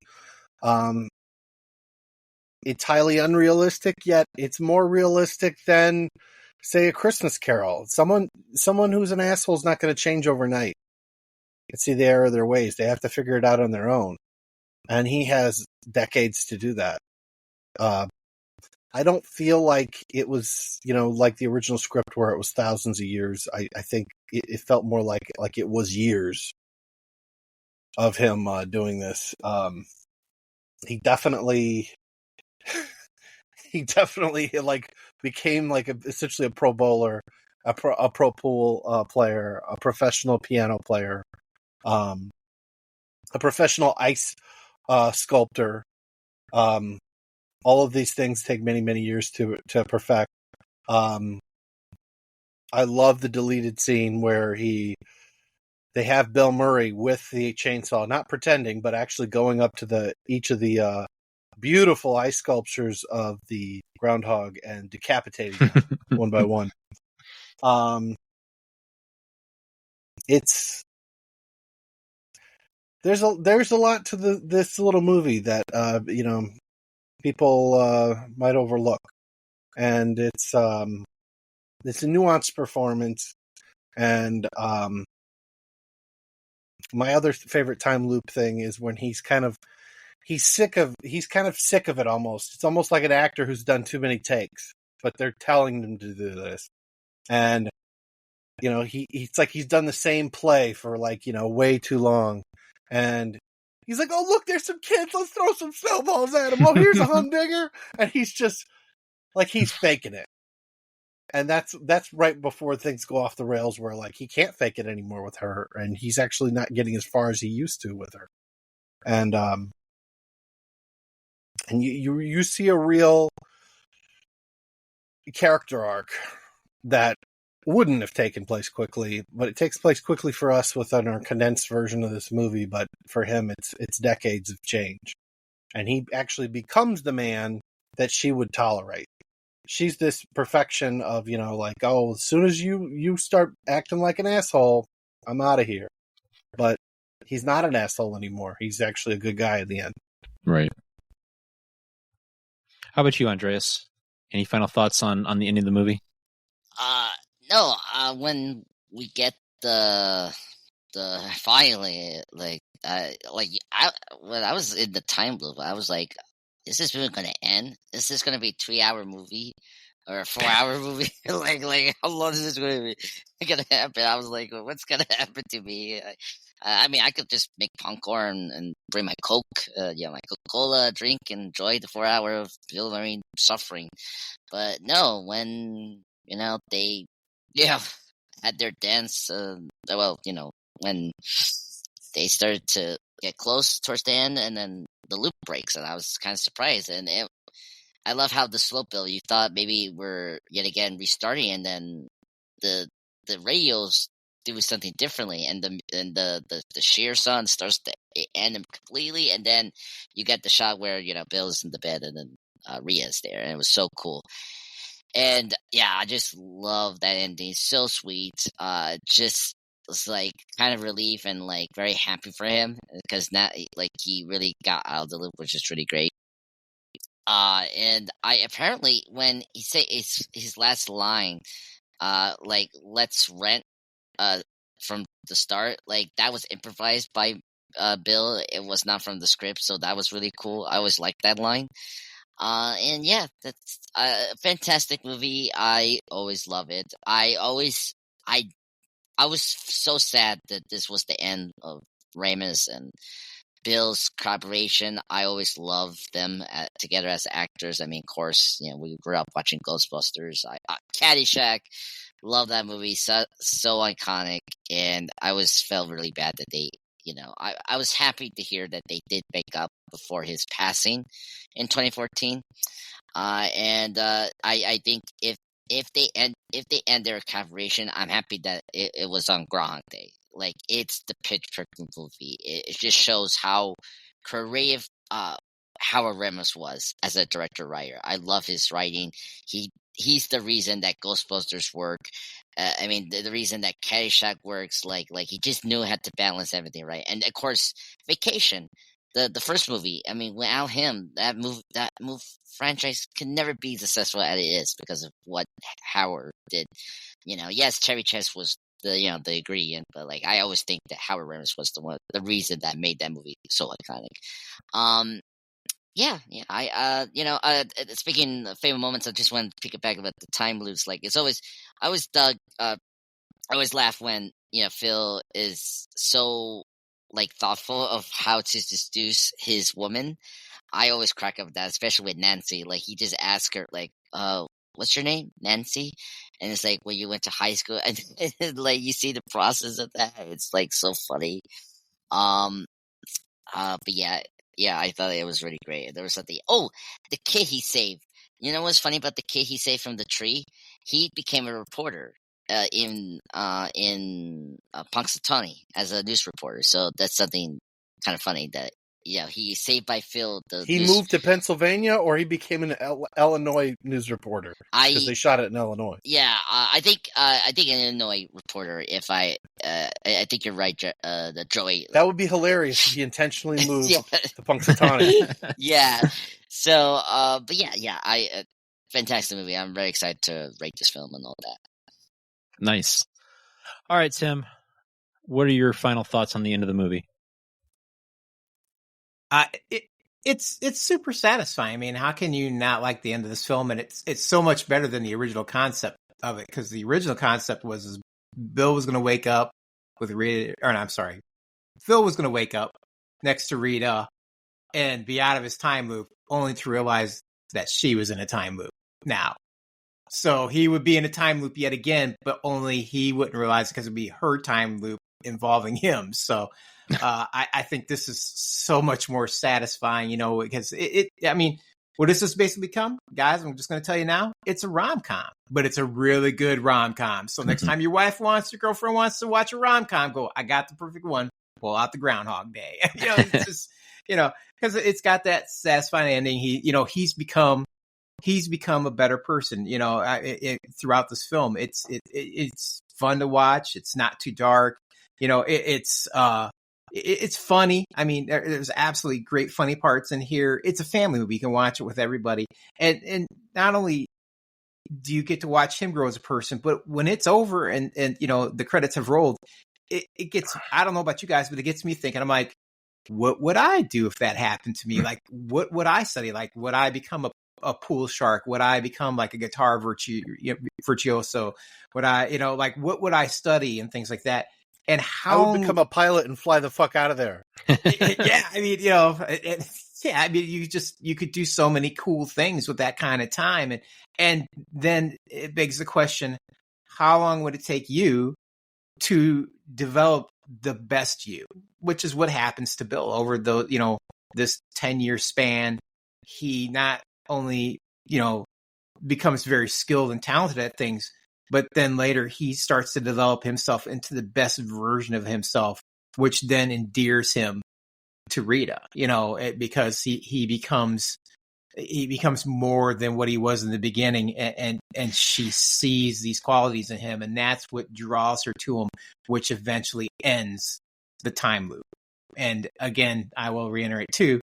It's highly unrealistic, yet it's more realistic than, say, A Christmas Carol. Someone who's an asshole is not going to change overnight. It's the error of their ways. They have to figure it out on their own. And he has decades to do that. I don't feel like it was, like the original script where it was thousands of years. I think it felt more like it was years of him doing this. He definitely became essentially a pro bowler, a pro pool player, a professional piano player, a professional ice sculptor. All of these things take many, many years to perfect. I love the deleted scene where they have Bill Murray with the chainsaw, not pretending, but actually going up to each of the beautiful ice sculptures of the Groundhog and decapitating them one by one. There's a lot to this little movie that people might overlook, and it's a nuanced performance. And my other favorite time loop thing is when he's kind of sick of it almost. It's almost like an actor who's done too many takes, but they're telling him to do this. And it's like he's done the same play for way too long. And he's like, oh, look, there's some kids. Let's throw some snowballs at him. Oh, here's a humdinger. And he's just he's faking it. And that's right before things go off the rails where he can't fake it anymore with her. And he's actually not getting as far as he used to with her. And you see a real character arc that wouldn't have taken place quickly, but it takes place quickly for us within our condensed version of this movie. But for him, it's decades of change, and he actually becomes the man that she would tolerate. She's this perfection of as soon as you start acting like an asshole, I'm out of here. But he's not an asshole anymore. He's actually a good guy in the end. Right. How about you, Andreas? Any final thoughts on the ending of the movie? No. When we get the finally, when I was in the time loop, I was like, is this movie going to end? Is this going to be a 3-hour movie or a 4-hour movie? like how long is this going to happen? I was like, what's going to happen to me? I mean, I could just make popcorn and bring my Coke, my Coca-Cola, drink, and enjoy the 4 hour of Bill Murray suffering. But no, when they had their dance, when they started to get close towards the end, and then the loop breaks, and I was kind of surprised. And I love how the slow build. You thought maybe we're yet again restarting, and then the radios do something differently, and the sheer sun starts to end him completely, and then you get the shot where Bill's in the bed, and then Rhea's there, and it was so cool. And yeah, I just love that ending. So sweet. Just was kind of relief and very happy for him, because now he really got out of the loop, which is really great. And I apparently, when he say his last line, let's rent from the start, that was improvised by Bill. It was not from the script, so that was really cool. I always liked that line. And yeah, that's a fantastic movie. I always love it. I was so sad that this was the end of Ramis and Bill's collaboration. I always loved them together as actors. I mean, of course, we grew up watching Ghostbusters. Caddyshack, love that movie. So iconic, and I always felt really bad that they I was happy to hear that they did make up before his passing in 2014. I think if they end their collaboration, I'm happy that it was on Groundhog Day. Like, it's the pitch perfect movie. It just shows how creative Howard Ramos was as a director writer. I love his writing. He's the reason that Ghostbusters work. The reason that Caddyshack works. Like he just knew how to balance everything right. And of course, Vacation, the first movie. I mean, without him, that move franchise can never be successful as it is because of what Howard did. Yes, Chevy Chase was the ingredient, but like, I always think that Howard Ramos was the reason that made that movie so iconic. Yeah. Speaking of favorite moments, I just want to pick it back about the time loops. Like, I always laugh when Phil is so like thoughtful of how to seduce his woman. I always crack up with that, especially with Nancy. Like, he just asks her, like, what's your name? Nancy? And it's like, well, you went to high school, and like, you see the process of that. It's like so funny. But yeah, I thought it was really great. There was something. Oh, the kid he saved. You know what's funny about the kid he saved from the tree? He became a reporter in Punxsutawney as a news reporter. So that's something kind of funny that he saved by Phil. He moved to Pennsylvania, or he became an Illinois news reporter because they shot it in Illinois. Yeah, I think an Illinois reporter. If I think you're right, the Joey. That would be hilarious if he intentionally moved to Punxsutawney. Yeah. So, but yeah, fantastic movie. I'm very excited to rate this film and all that. Nice. All right, Tim. What are your final thoughts on the end of the movie? It's super satisfying. I mean, how can you not like the end of this film? And it's so much better than the original concept of it, because the original concept was Bill was going to wake up with Rita, or no, I'm sorry, Phil was going to wake up next to Rita and be out of his time loop, only to realize that she was in a time loop now. So he would be in a time loop yet again, but only he wouldn't realize because it would be her time loop involving him. So I think this is so much more satisfying, because what does this basically become? Guys, I'm just going to tell you now, it's a rom-com, but it's a really good rom-com. So next time your girlfriend wants to watch a rom-com, go, I got the perfect one, pull out the Groundhog Day. It's just, because it's got that satisfying ending. He's become a better person, throughout this film. It's fun to watch. It's not too dark. It's funny. I mean, there's absolutely great funny parts in here. It's a family movie. You can watch it with everybody. And not only do you get to watch him grow as a person, but when it's over and the credits have rolled, it gets, I don't know about you guys, but it gets me thinking. I'm like, what would I do if that happened to me? Like, what would I study? Like, would I become a pool shark? Would I become like a guitar virtuoso? Would I, what would I study and things like that? And how I would become a pilot and fly the fuck out of there. Yeah, I mean, you could do so many cool things with that kind of time, and then it begs the question: how long would it take you to develop the best you? Which is what happens to Bill over this 10-year span. He not only becomes very skilled and talented at things, but then later he starts to develop himself into the best version of himself, which then endears him to Rita, because he becomes more than what he was in the beginning. And she sees these qualities in him, and that's what draws her to him, which eventually ends the time loop. And again, I will reiterate too,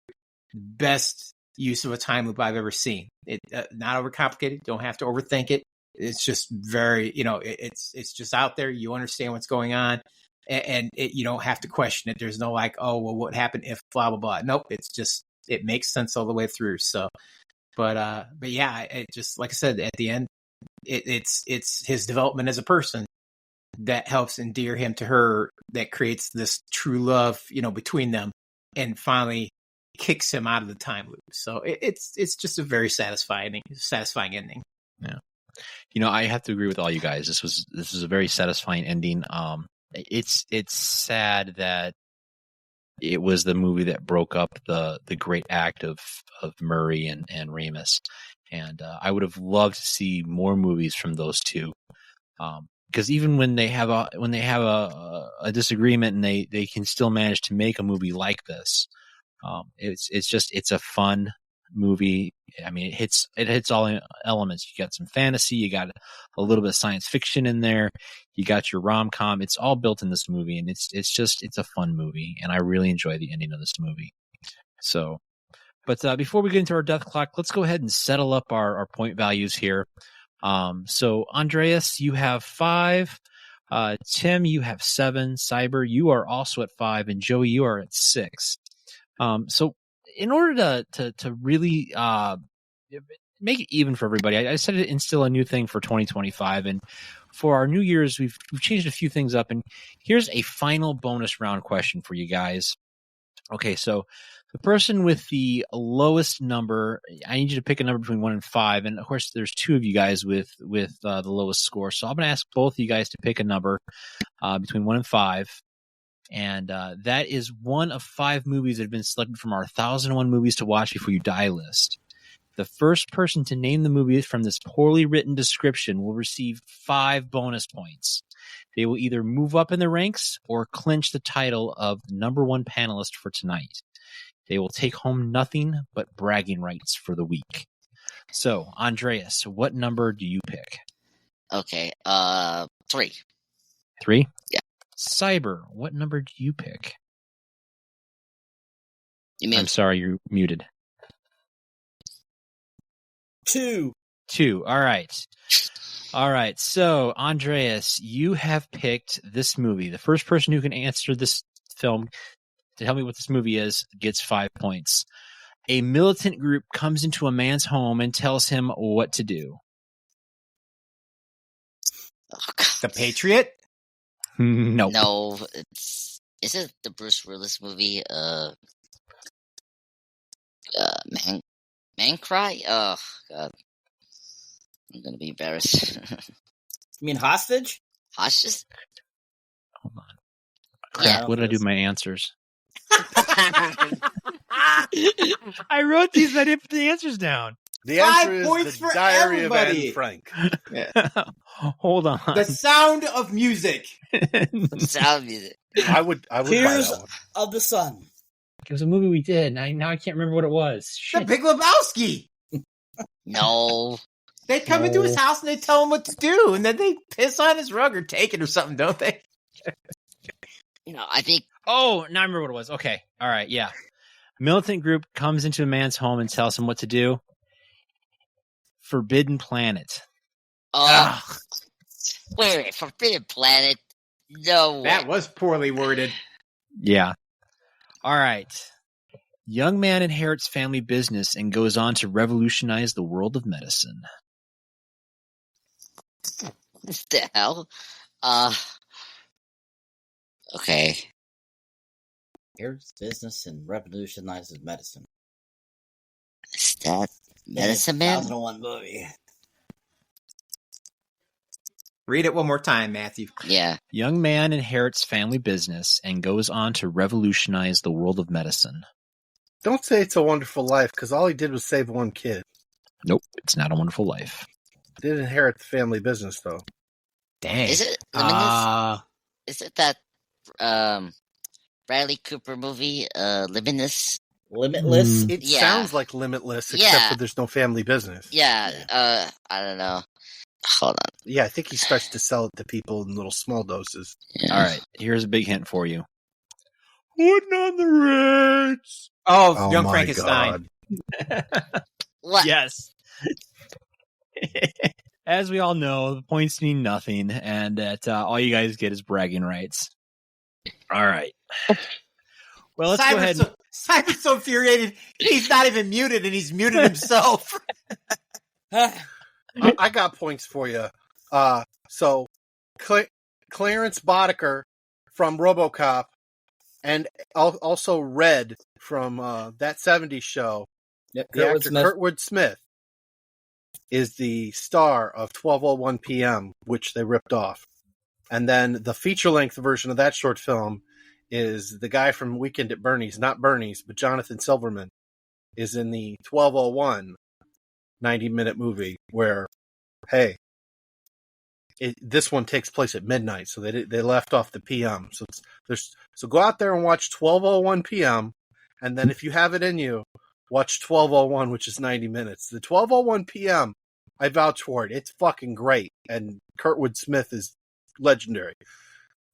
best use of a time loop I've ever seen. It not overcomplicated. Don't have to overthink it. It's just very, it's just out there. You understand what's going on, and you don't have to question it. There's no like, oh, well, what happened if blah, blah, blah. Nope. It's just, it makes sense all the way through. So, but yeah, it just, like I said, at the end, it's his development as a person that helps endear him to her, that creates this true love, between them, and finally kicks him out of the time loop. So it's just a very satisfying ending. Yeah. I have to agree with all you guys. This was a very satisfying ending. It's sad that it was the movie that broke up the great act of Murray and Ramis. And I would have loved to see more movies from those two. Because even when they have a disagreement and they can still manage to make a movie like this, it's a fun movie. I mean, it hits all elements. You got some fantasy, you got a little bit of science fiction in there, you got your rom-com. It's all built in this movie, and it's a fun movie, and I really enjoy the ending of this movie. So, but before we get into our death clock, let's go ahead and settle up our point values here. So Andreas, you have 5. Tim, you have 7. Cyber, you are also at 5, and Joey, you are at 6. So in order to really make it even for everybody, I decided to instill a new thing for 2025, and for our New Year's, we've changed a few things up, and here's a final bonus round question for you guys. Okay, so the person with the lowest number, I need you to pick a number between 1 and 5, and of course, there's 2 of you guys with the lowest score. So I'm going to ask both of you guys to pick a number between 1 and 5. And that is one of 5 movies that have been selected from our 1,001 movies to watch before you die list. The first person to name the movie from this poorly written description will receive 5 bonus points. They will either move up in the ranks or clinch the title of number 1 panelist for tonight. They will take home nothing but bragging rights for the week. So, Andreas, what number do you pick? Okay, 3. 3? Yeah. Cyber, what number do you pick? You mean? I'm sorry, you're muted. 2. 2. All right. So, Andreas, you have picked this movie. The first person who can answer this film to tell me what this movie is gets 5 points. A militant group comes into a man's home and tells him what to do. Oh, God. The Patriot? No. No, is it the Bruce Willis movie? Man Cry? Oh, God. I'm gonna be embarrassed. You mean Hostage? Hostage? Hold on. Yeah. What did I do with my answers? I wrote these, but I didn't put the answers down. The 5 answer points is for the Diary everybody. of Anne Frank. Hold on. The Sound of Music. Sound music. I would buy Tears that one. of the Sun. It was a movie we did. Now I can't remember what it was. The Shit. Big Lebowski. No. They come into his house and they tell him what to do, and then they piss on his rug or take it or something, don't they? I think. Oh, now I remember what it was. Okay. All right. Yeah. Militant group comes into a man's home and tells him what to do. Forbidden Planet. Wait, Forbidden Planet? No way. That was poorly worded. Yeah. All right. Young man inherits family business and goes on to revolutionize the world of medicine. What the hell? Okay. Here's business and revolutionizes medicine. Is that Medicine Man? 2001 movie. Read it one more time, Matthew. Yeah. Young man inherits family business and goes on to revolutionize the world of medicine. Don't say It's a Wonderful Life, because all he did was save one kid. Nope, it's Not a Wonderful Life. Did inherit the family business, though. Dang. Is it Limitless? Is it that Bradley Cooper movie, Limitless? Limitless? It Yeah. sounds like Limitless, except Yeah. that there's no family business. Yeah, I don't know. Hold on. Yeah, I think he starts to sell it to people in little small doses. Yeah. All right, here's a big hint for you. Putting on the Reds. Oh, Young my Frankenstein. God. What? Yes. As we all know, the points mean nothing, and that all you guys get is bragging rights. All right. Well, let's go ahead. Cyber's so infuriated, he's not even muted, and he's muted himself. I got points for you. So, Clarence Boddicker from RoboCop, and also Red from That 70s Show. Yep, The actor Kurtwood Smith is the star of 12:01 p.m., which they ripped off. And then the feature-length version of that short film is the guy from Weekend at Bernie's, not Bernie's, but Jonathan Silverman, is in the 1201 90-minute movie where, hey, this one takes place at midnight, so they left off the PM. So go out there and watch 1201 PM, and then if you have it in you, watch 1201, which is 90 minutes. The 1201 PM, I vouch for it. It's fucking great, and Kurtwood Smith is legendary.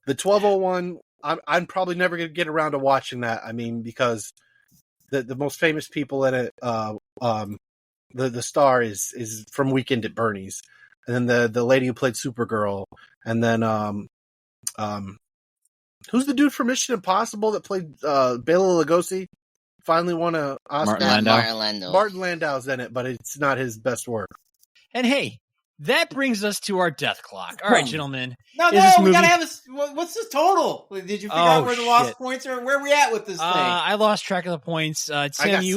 The 1201, I'm probably never going to get around to watching that. I mean, because the most famous people in it, the star is from Weekend at Bernie's, and then the lady who played Supergirl, and then who's the dude from Mission Impossible that played Bela Lugosi? Finally won a Oscar. Martin Landau's in it, but it's not his best work. And hey, that brings us to our death clock. All right, gentlemen. No, we gotta have this. What's this total? Did you figure out where the lost points are? Where are we at with this thing? I lost track of the points. Tim, you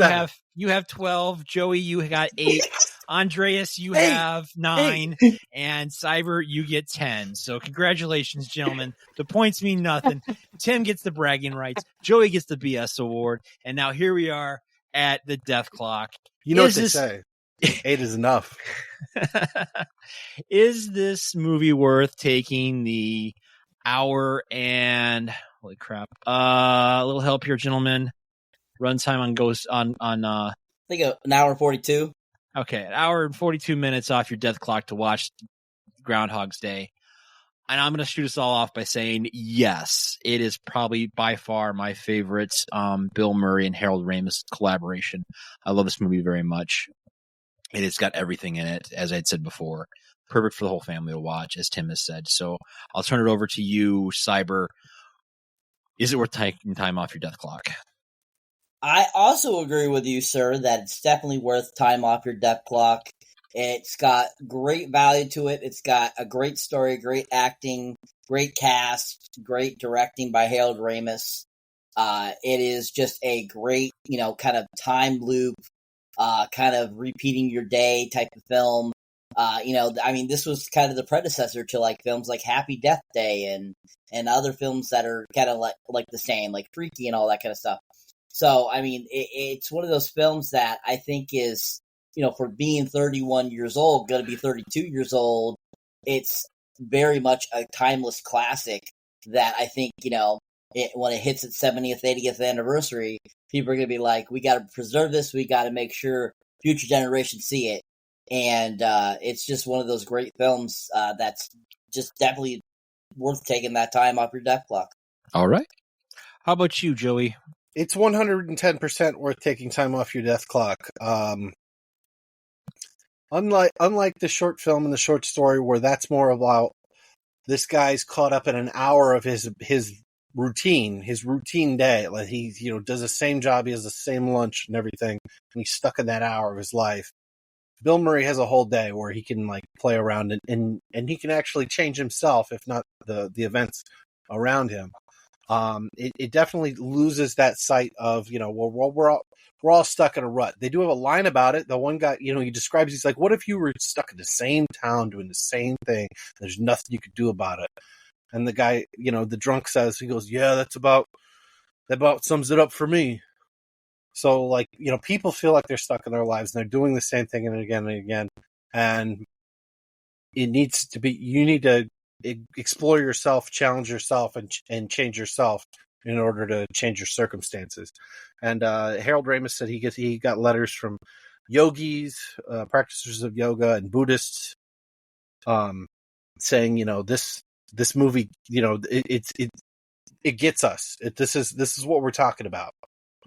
have 12. Joey, you got 8. Andreas, you have 9. And Cyber, you get 10. So congratulations, gentlemen. The points mean nothing. Tim gets the bragging rights. Joey gets the BS award. And now here we are at the death clock. You know what they say. 8 is enough. Is this movie worth taking the hour and holy crap? A little help here, gentlemen. Runtime on I think an hour and 42. Okay, an hour and 42 minutes off your death clock to watch Groundhog's Day. And I'm going to shoot us all off by saying, yes, it is probably by far my favorite Bill Murray and Harold Ramis collaboration. I love this movie very much. It has got everything in it, as I had said before. Perfect for the whole family to watch, as Tim has said. So I'll turn it over to you, Cyber. Is it worth taking time off your death clock? I also agree with you, sir, that it's definitely worth time off your death clock. It's got great value to it. It's got a great story, great acting, great cast, great directing by Harold Ramis. It is just a great, kind of time loop, kind of repeating your day type of film. This was kind of the predecessor to like films like Happy Death Day and other films that are kind of like the same, like Freaky and all that kind of stuff. So, it's one of those films that I think is, for being 31 years old, going to be 32 years old, it's very much a timeless classic that I think, when it hits its 70th, 80th anniversary, people are going to be like, we got to preserve this. We got to make sure future generations see it. And it's just one of those great films that's just definitely worth taking that time off your death clock. All right. How about you, Joey? It's 110% worth taking time off your death clock. Unlike the short film and the short story, where that's more about this guy's caught up in an hour of his routine day. Like he does the same job, he has the same lunch and everything, and he's stuck in that hour of his life. Bill Murray has a whole day where he can like play around and he can actually change himself, if not the events around him. It definitely loses that sight of, we're all stuck in a rut. They do have a line about it. The one guy, he describes, he's like, what if you were stuck in the same town doing the same thing? There's nothing you could do about it. And the guy, the drunk says, he goes, yeah, that about sums it up for me. So like, people feel like they're stuck in their lives and they're doing the same thing again and again. And it needs to be, you need to explore yourself, challenge yourself, and change yourself in order to change your circumstances. And Harold Ramis said he got letters from yogis, practitioners of yoga, and Buddhists, saying, this movie, it gets us. This is what we're talking about.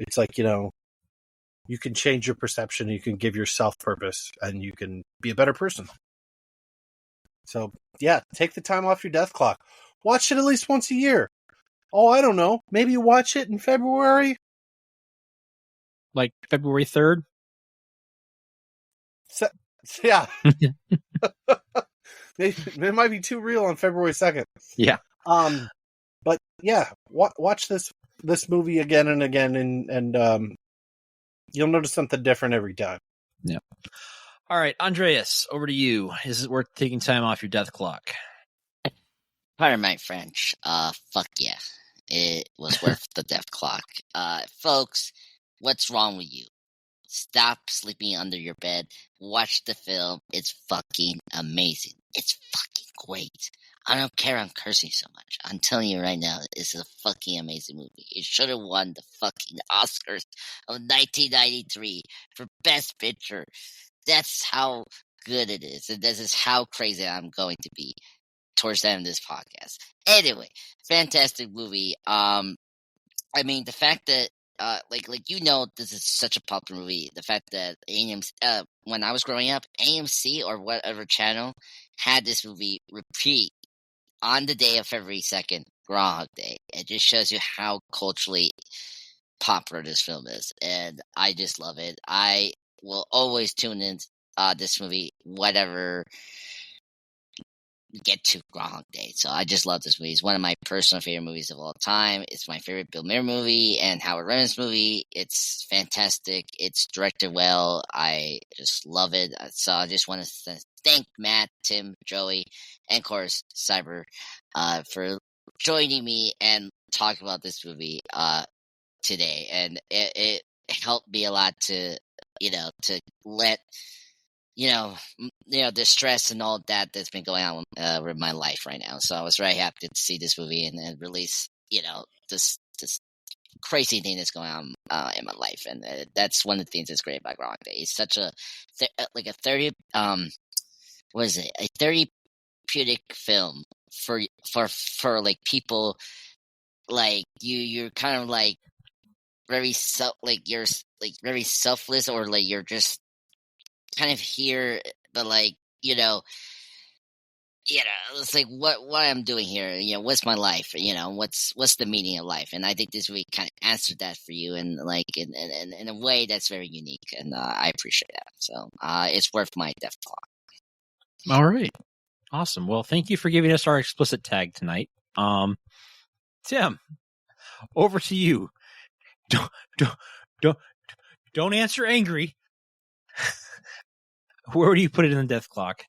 It's like, you can change your perception, you can give yourself purpose, and you can be a better person. So, yeah, take the time off your death clock. Watch it at least once a year. Oh, I don't know. Maybe watch it in February. Like February 3rd? Yeah. It might be too real on February 2nd. Yeah. But, yeah, watch this movie again and again, and you'll notice something different every time. Yeah. All right, Andreas, over to you. Is it worth taking time off your death clock? Pardon my French. Fuck yeah. it was worth the death clock. Folks, what's wrong with you? Stop sleeping under your bed. Watch the film. It's fucking amazing. It's fucking great. I don't care I'm cursing so much. I'm telling you right now, it's a fucking amazing movie. It should have won the fucking Oscars of 1993 for Best Picture. That's how good it is. And this is how crazy I'm going to be towards the end of this podcast. Anyway, fantastic movie. I mean, the fact that this is such a popular movie. The fact that AMC, when I was growing up, AMC or whatever channel had this movie repeat on the day of February 2nd, Groundhog Day. It just shows you how culturally popular this film is, and I just love it. I will always tune in this movie, whatever get to Groundhog Day. So I just love this movie. It's one of my personal favorite movies of all time. It's my favorite Bill Maher movie and Howard Reynolds movie. It's fantastic. It's directed well. I just love it. So I just want to thank Matt, Tim, Joey, and of course Cyber for joining me and talking about this movie today. And it helped me a lot to let the stress and all that's been going on with my life right now. So I was very happy to see this movie and release, this crazy thing that's going on in my life. And that's one of the things that's great about Groundhog Day. It's such a therapeutic film for like people like you're kind of like very you're like very selfless, or like you're just kind of here, but like it's like what I'm doing here, what's my life, what's the meaning of life? And I think this really kind of answered that for you, and like in a way that's very unique, and I appreciate that. So it's worth my death clock. All right, awesome. Well, thank you for giving us our explicit tag tonight. Tim, over to you. Don't answer angry. Where do you put it in the death clock?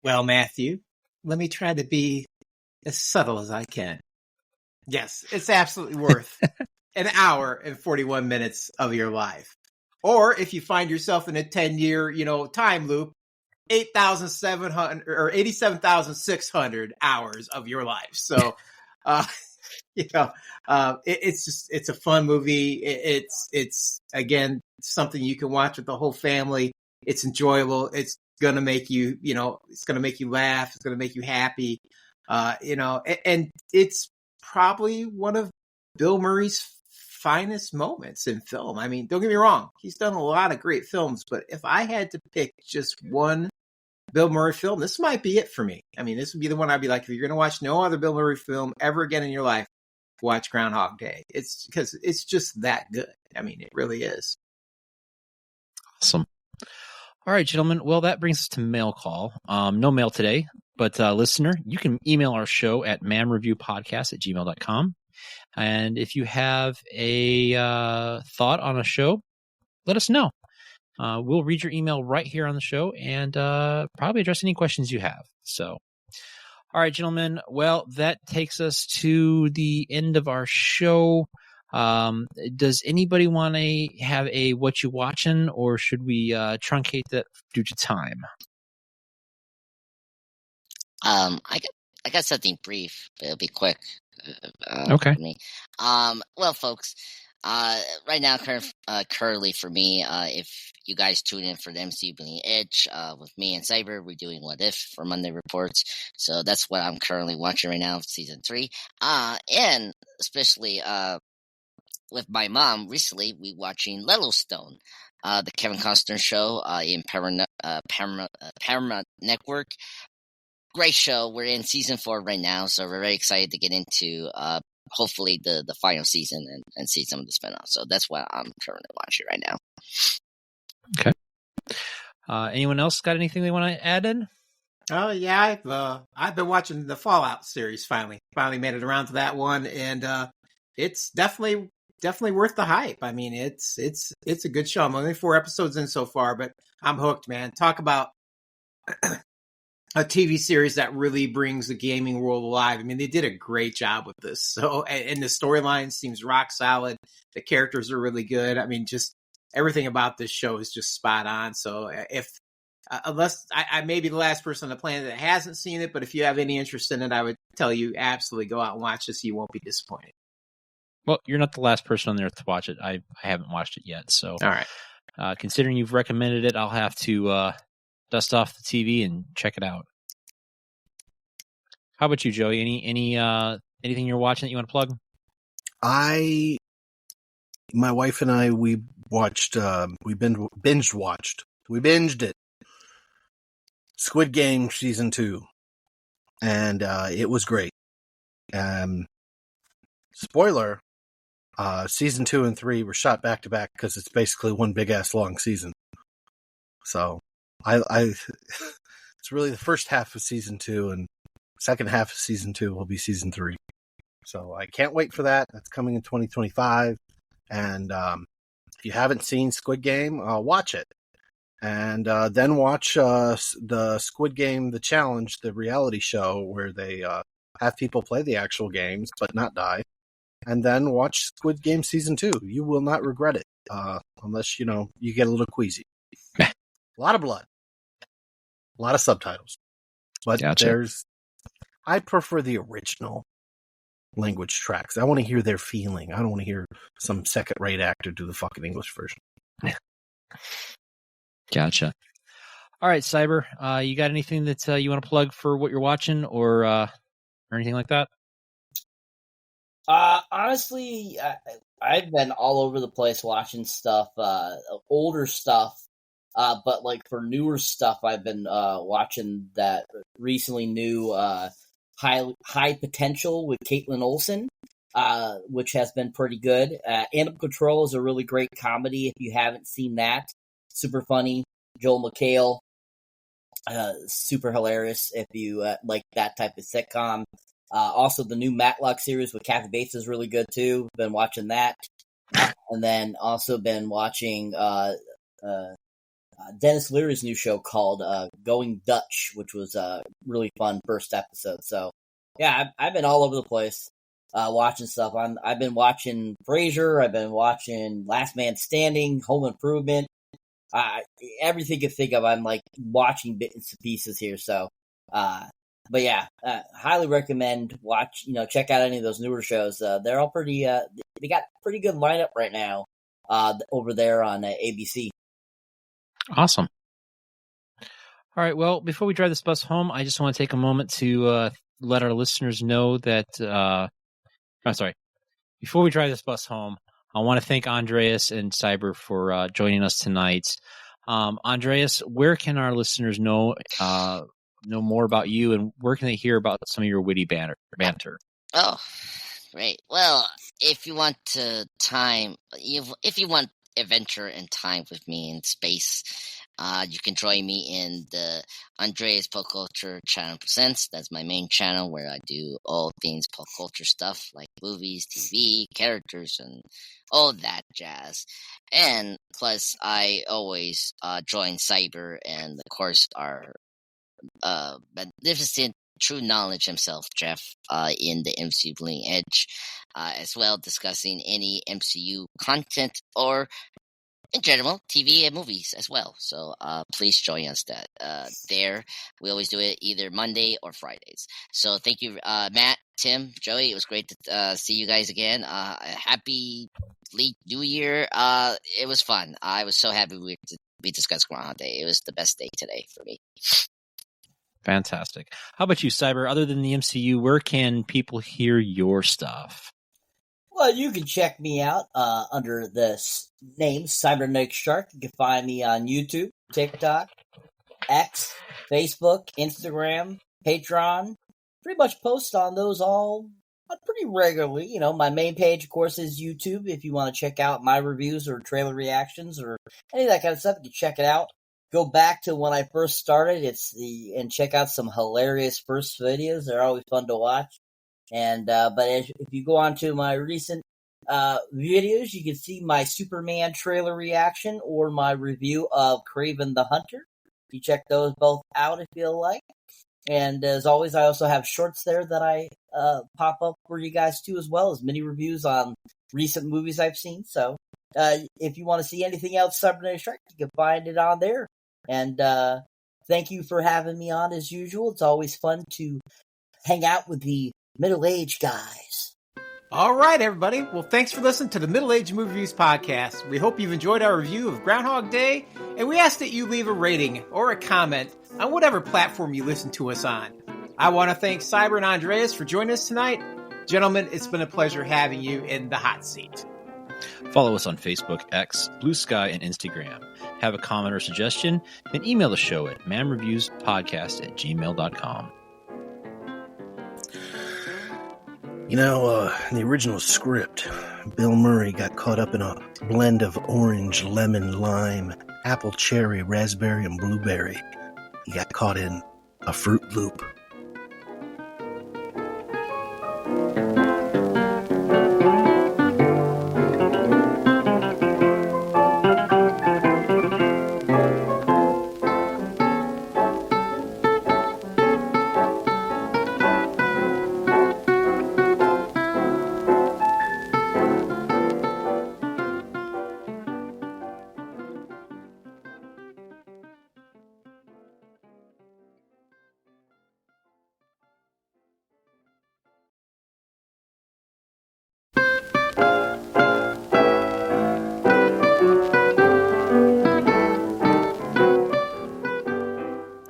Well, Matthew, let me try to be as subtle as I can. Yes, it's absolutely worth an hour and 41 minutes of your life. Or if you find yourself in a 10-year, time loop, 8,700 or 87,600 hours of your life. So, it's a fun movie. It's again, something you can watch with the whole family. It's enjoyable. It's going to make you, it's going to make you laugh. It's going to make you happy. And it's probably one of Bill Murray's finest moments in film. I mean, don't get me wrong. He's done a lot of great films, but if I had to pick just one Bill Murray film, this might be it for me. I mean, this would be the one I'd be like, if you're going to watch no other Bill Murray film ever again in your life, watch Groundhog Day. It's because it's just that good. I mean, it really is. Awesome. All right, gentlemen. Well, that brings us to mail call. No mail today, but listener, you can email our show at manreviewpodcast@gmail.com. And if you have a thought on a show, let us know. We'll read your email right here on the show and probably address any questions you have. So, all right, gentlemen. Well, that takes us to the end of our show. Does anybody want to have a what you watching, or should we truncate that due to time? I got something brief, but it'll be quick. Okay. For me. Well, folks, right now, currently for me, if you guys tune in for the MCU Bleeding Edge, with me and Cyber, we're doing What If for Monday Reports. So that's what I'm currently watching right now, season 3. And especially, with my mom, recently we watching Yellowstone, the Kevin Costner show, in Paramount Network. Great show. We're in season 4 right now, so we're very excited to get into hopefully the final season and see some of the spinoffs. So that's what I'm currently watching right now. Okay. Anyone else got anything they want to add in? Oh yeah, I've been watching the Fallout series. Finally made it around to that one, and it's definitely worth the hype. I mean, it's a good show. I'm only 4 episodes in so far, but I'm hooked, man. Talk about a TV series that really brings the gaming world alive. I mean, they did a great job with this. So, and the storyline seems rock solid. The characters are really good. I mean, just everything about this show is just spot on. So if, unless I may be the last person on the planet that hasn't seen it, but if you have any interest in it, I would tell you absolutely go out and watch this. You won't be disappointed. Well, you're not the last person on there to watch it. I haven't watched it yet. So, all right. Considering you've recommended it, I'll have to dust off the TV and check it out. How about you, Joey? Anything you're watching that you want to plug? My wife and I, we watched, we binged it. Squid Game Season 2. And it was great. Spoiler, Season 2 and 3 were shot back to back because it's basically one big ass long season. So, it's really the first half of Season 2, and second half of Season 2 will be Season 3. So I can't wait for that. That's coming in 2025. And if you haven't seen Squid Game, watch it. And then watch the Squid Game, The Challenge, the reality show where they have people play the actual games but not die. And then watch Squid Game Season 2. You will not regret it, unless, you get a little queasy. A lot of blood. A lot of subtitles. But Gotcha. I prefer the original language tracks. I want to hear their feeling. I don't want to hear some second-rate actor do the fucking English version. Gotcha. All right, Cyber, you got anything that you want to plug for what you're watching or anything like that? Honestly, I've been all over the place watching stuff, older stuff. But like for newer stuff, I've been watching that recently new High Potential with Caitlin Olsen, which has been pretty good. Animal Control is a really great comedy. If you haven't seen that, super funny. Joel McHale, super hilarious if you like that type of sitcom. Also, the new Matlock series with Kathy Bates is really good too. Been watching that, and then also been watching Dennis Leary's new show called Going Dutch, which was a really fun first episode. So, yeah, I've been all over the place watching stuff. I've been watching Frasier. I've been watching Last Man Standing, Home Improvement. Everything you think of, I'm like watching bits and pieces here. So, but yeah, highly recommend check out any of those newer shows. They're all pretty. They got pretty good lineup right now over there on ABC. Awesome. All right. Well, before we drive this bus home, I just want to take a moment to let our listeners know that. Before we drive this bus home, I want to thank Andreas and Cyber for joining us tonight. Andreas, where can our listeners know more about you, and where can they hear about some of your witty banter? Oh, great. Well, if you want adventure and time with me in space, you can join me in the Andreas Pop Culture Channel Presents. That's my main channel where I do all things pop culture stuff like movies, TV, characters, and all that jazz. And plus, I always join Cyber and, of course, our magnificent True Knowledge himself, Jeff, in the MCU Bleeding Edge, as well discussing any MCU content or, in general, TV and movies as well. So please join us there. We always do it either Monday or Fridays. So thank you, Matt, Tim, Joey. It was great to see you guys again. Happy late New Year. It was fun. I was so happy we discussed Groundhog Day. It was the best day today for me. Fantastic. How about you, Cyber? Other than the MCU, where can people hear your stuff? Well, you can check me out under the name CyberneticShark. You can find me on YouTube, TikTok, X, Facebook, Instagram, Patreon. Pretty much post on those all pretty regularly. My main page, of course, is YouTube. If you want to check out my reviews or trailer reactions or any of that kind of stuff, you can check it out. Go back to when I first started. And check out some hilarious first videos. They're always fun to watch. And but if you go on to my recent videos, you can see my Superman trailer reaction or my review of Kraven the Hunter. You check those both out if you like. And as always, I also have shorts there that I pop up for you guys too, as well as mini reviews on recent movies I've seen. So if you want to see anything else CyberneticShark, you can find it on there. And thank you for having me on as usual. It's always fun to hang out with the middle-aged guys. All right, everybody. Well, thanks for listening to the Middle Age Movie Reviews podcast. We hope you've enjoyed our review of Groundhog Day, and we ask that you leave a rating or a comment on whatever platform you listen to us on. I want to thank Cyber and Andreas for joining us tonight. Gentlemen, it's been a pleasure having you in the hot seat. Follow us on Facebook, X, Blue Sky, and Instagram. Have a comment or suggestion? Then email the show at manreviewspodcast@gmail.com. You know, in the original script, Bill Murray got caught up in a blend of orange, lemon, lime, apple, cherry, raspberry, and blueberry. He got caught in a Fruit Loop.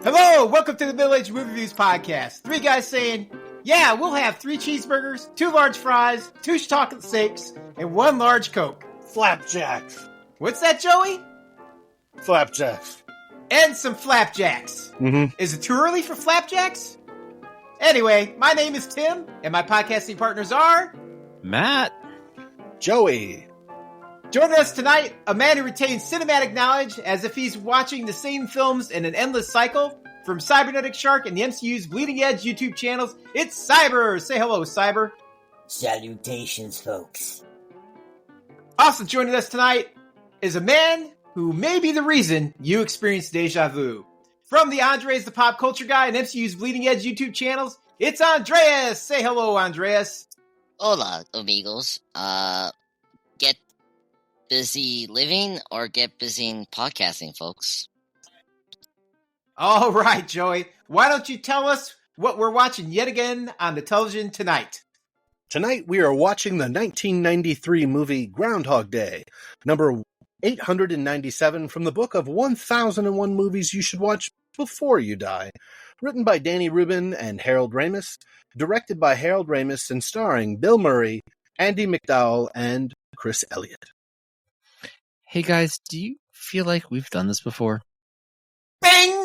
Hello, welcome to the Middle Age Movie Reviews podcast. Three guys saying, yeah, we'll have 3 cheeseburgers, 2 large fries, 2 chocolate steaks, and 1 large Coke. Flapjacks. What's that, Joey? Flapjacks. And some flapjacks. Mm-hmm. Is it too early for flapjacks? Anyway, my name is Tim, and my podcasting partners are... Matt. Joey. Joining us tonight, a man who retains cinematic knowledge as if he's watching the same films in an endless cycle. From CyberneticShark and the MCU's Bleeding Edge YouTube channels, it's Cyber! Say hello, Cyber. Salutations, folks. Also joining us tonight is a man who may be the reason you experienced Deja Vu. From the Andreas the Pop Culture Guy and MCU's Bleeding Edge YouTube channels, it's Andreas! Say hello, Andreas. Hola, amigos. Get busy living or get busy in podcasting, folks. All right, Joey. Why don't you tell us what we're watching yet again on the television tonight? Tonight we are watching the 1993 movie Groundhog Day, number 897 from the book of 1001 Movies You Should Watch Before You Die, written by Danny Rubin and Harold Ramis, directed by Harold Ramis, and starring Bill Murray, Andie MacDowell, and Chris Elliot. Hey guys, do you feel like we've done this before? Bing!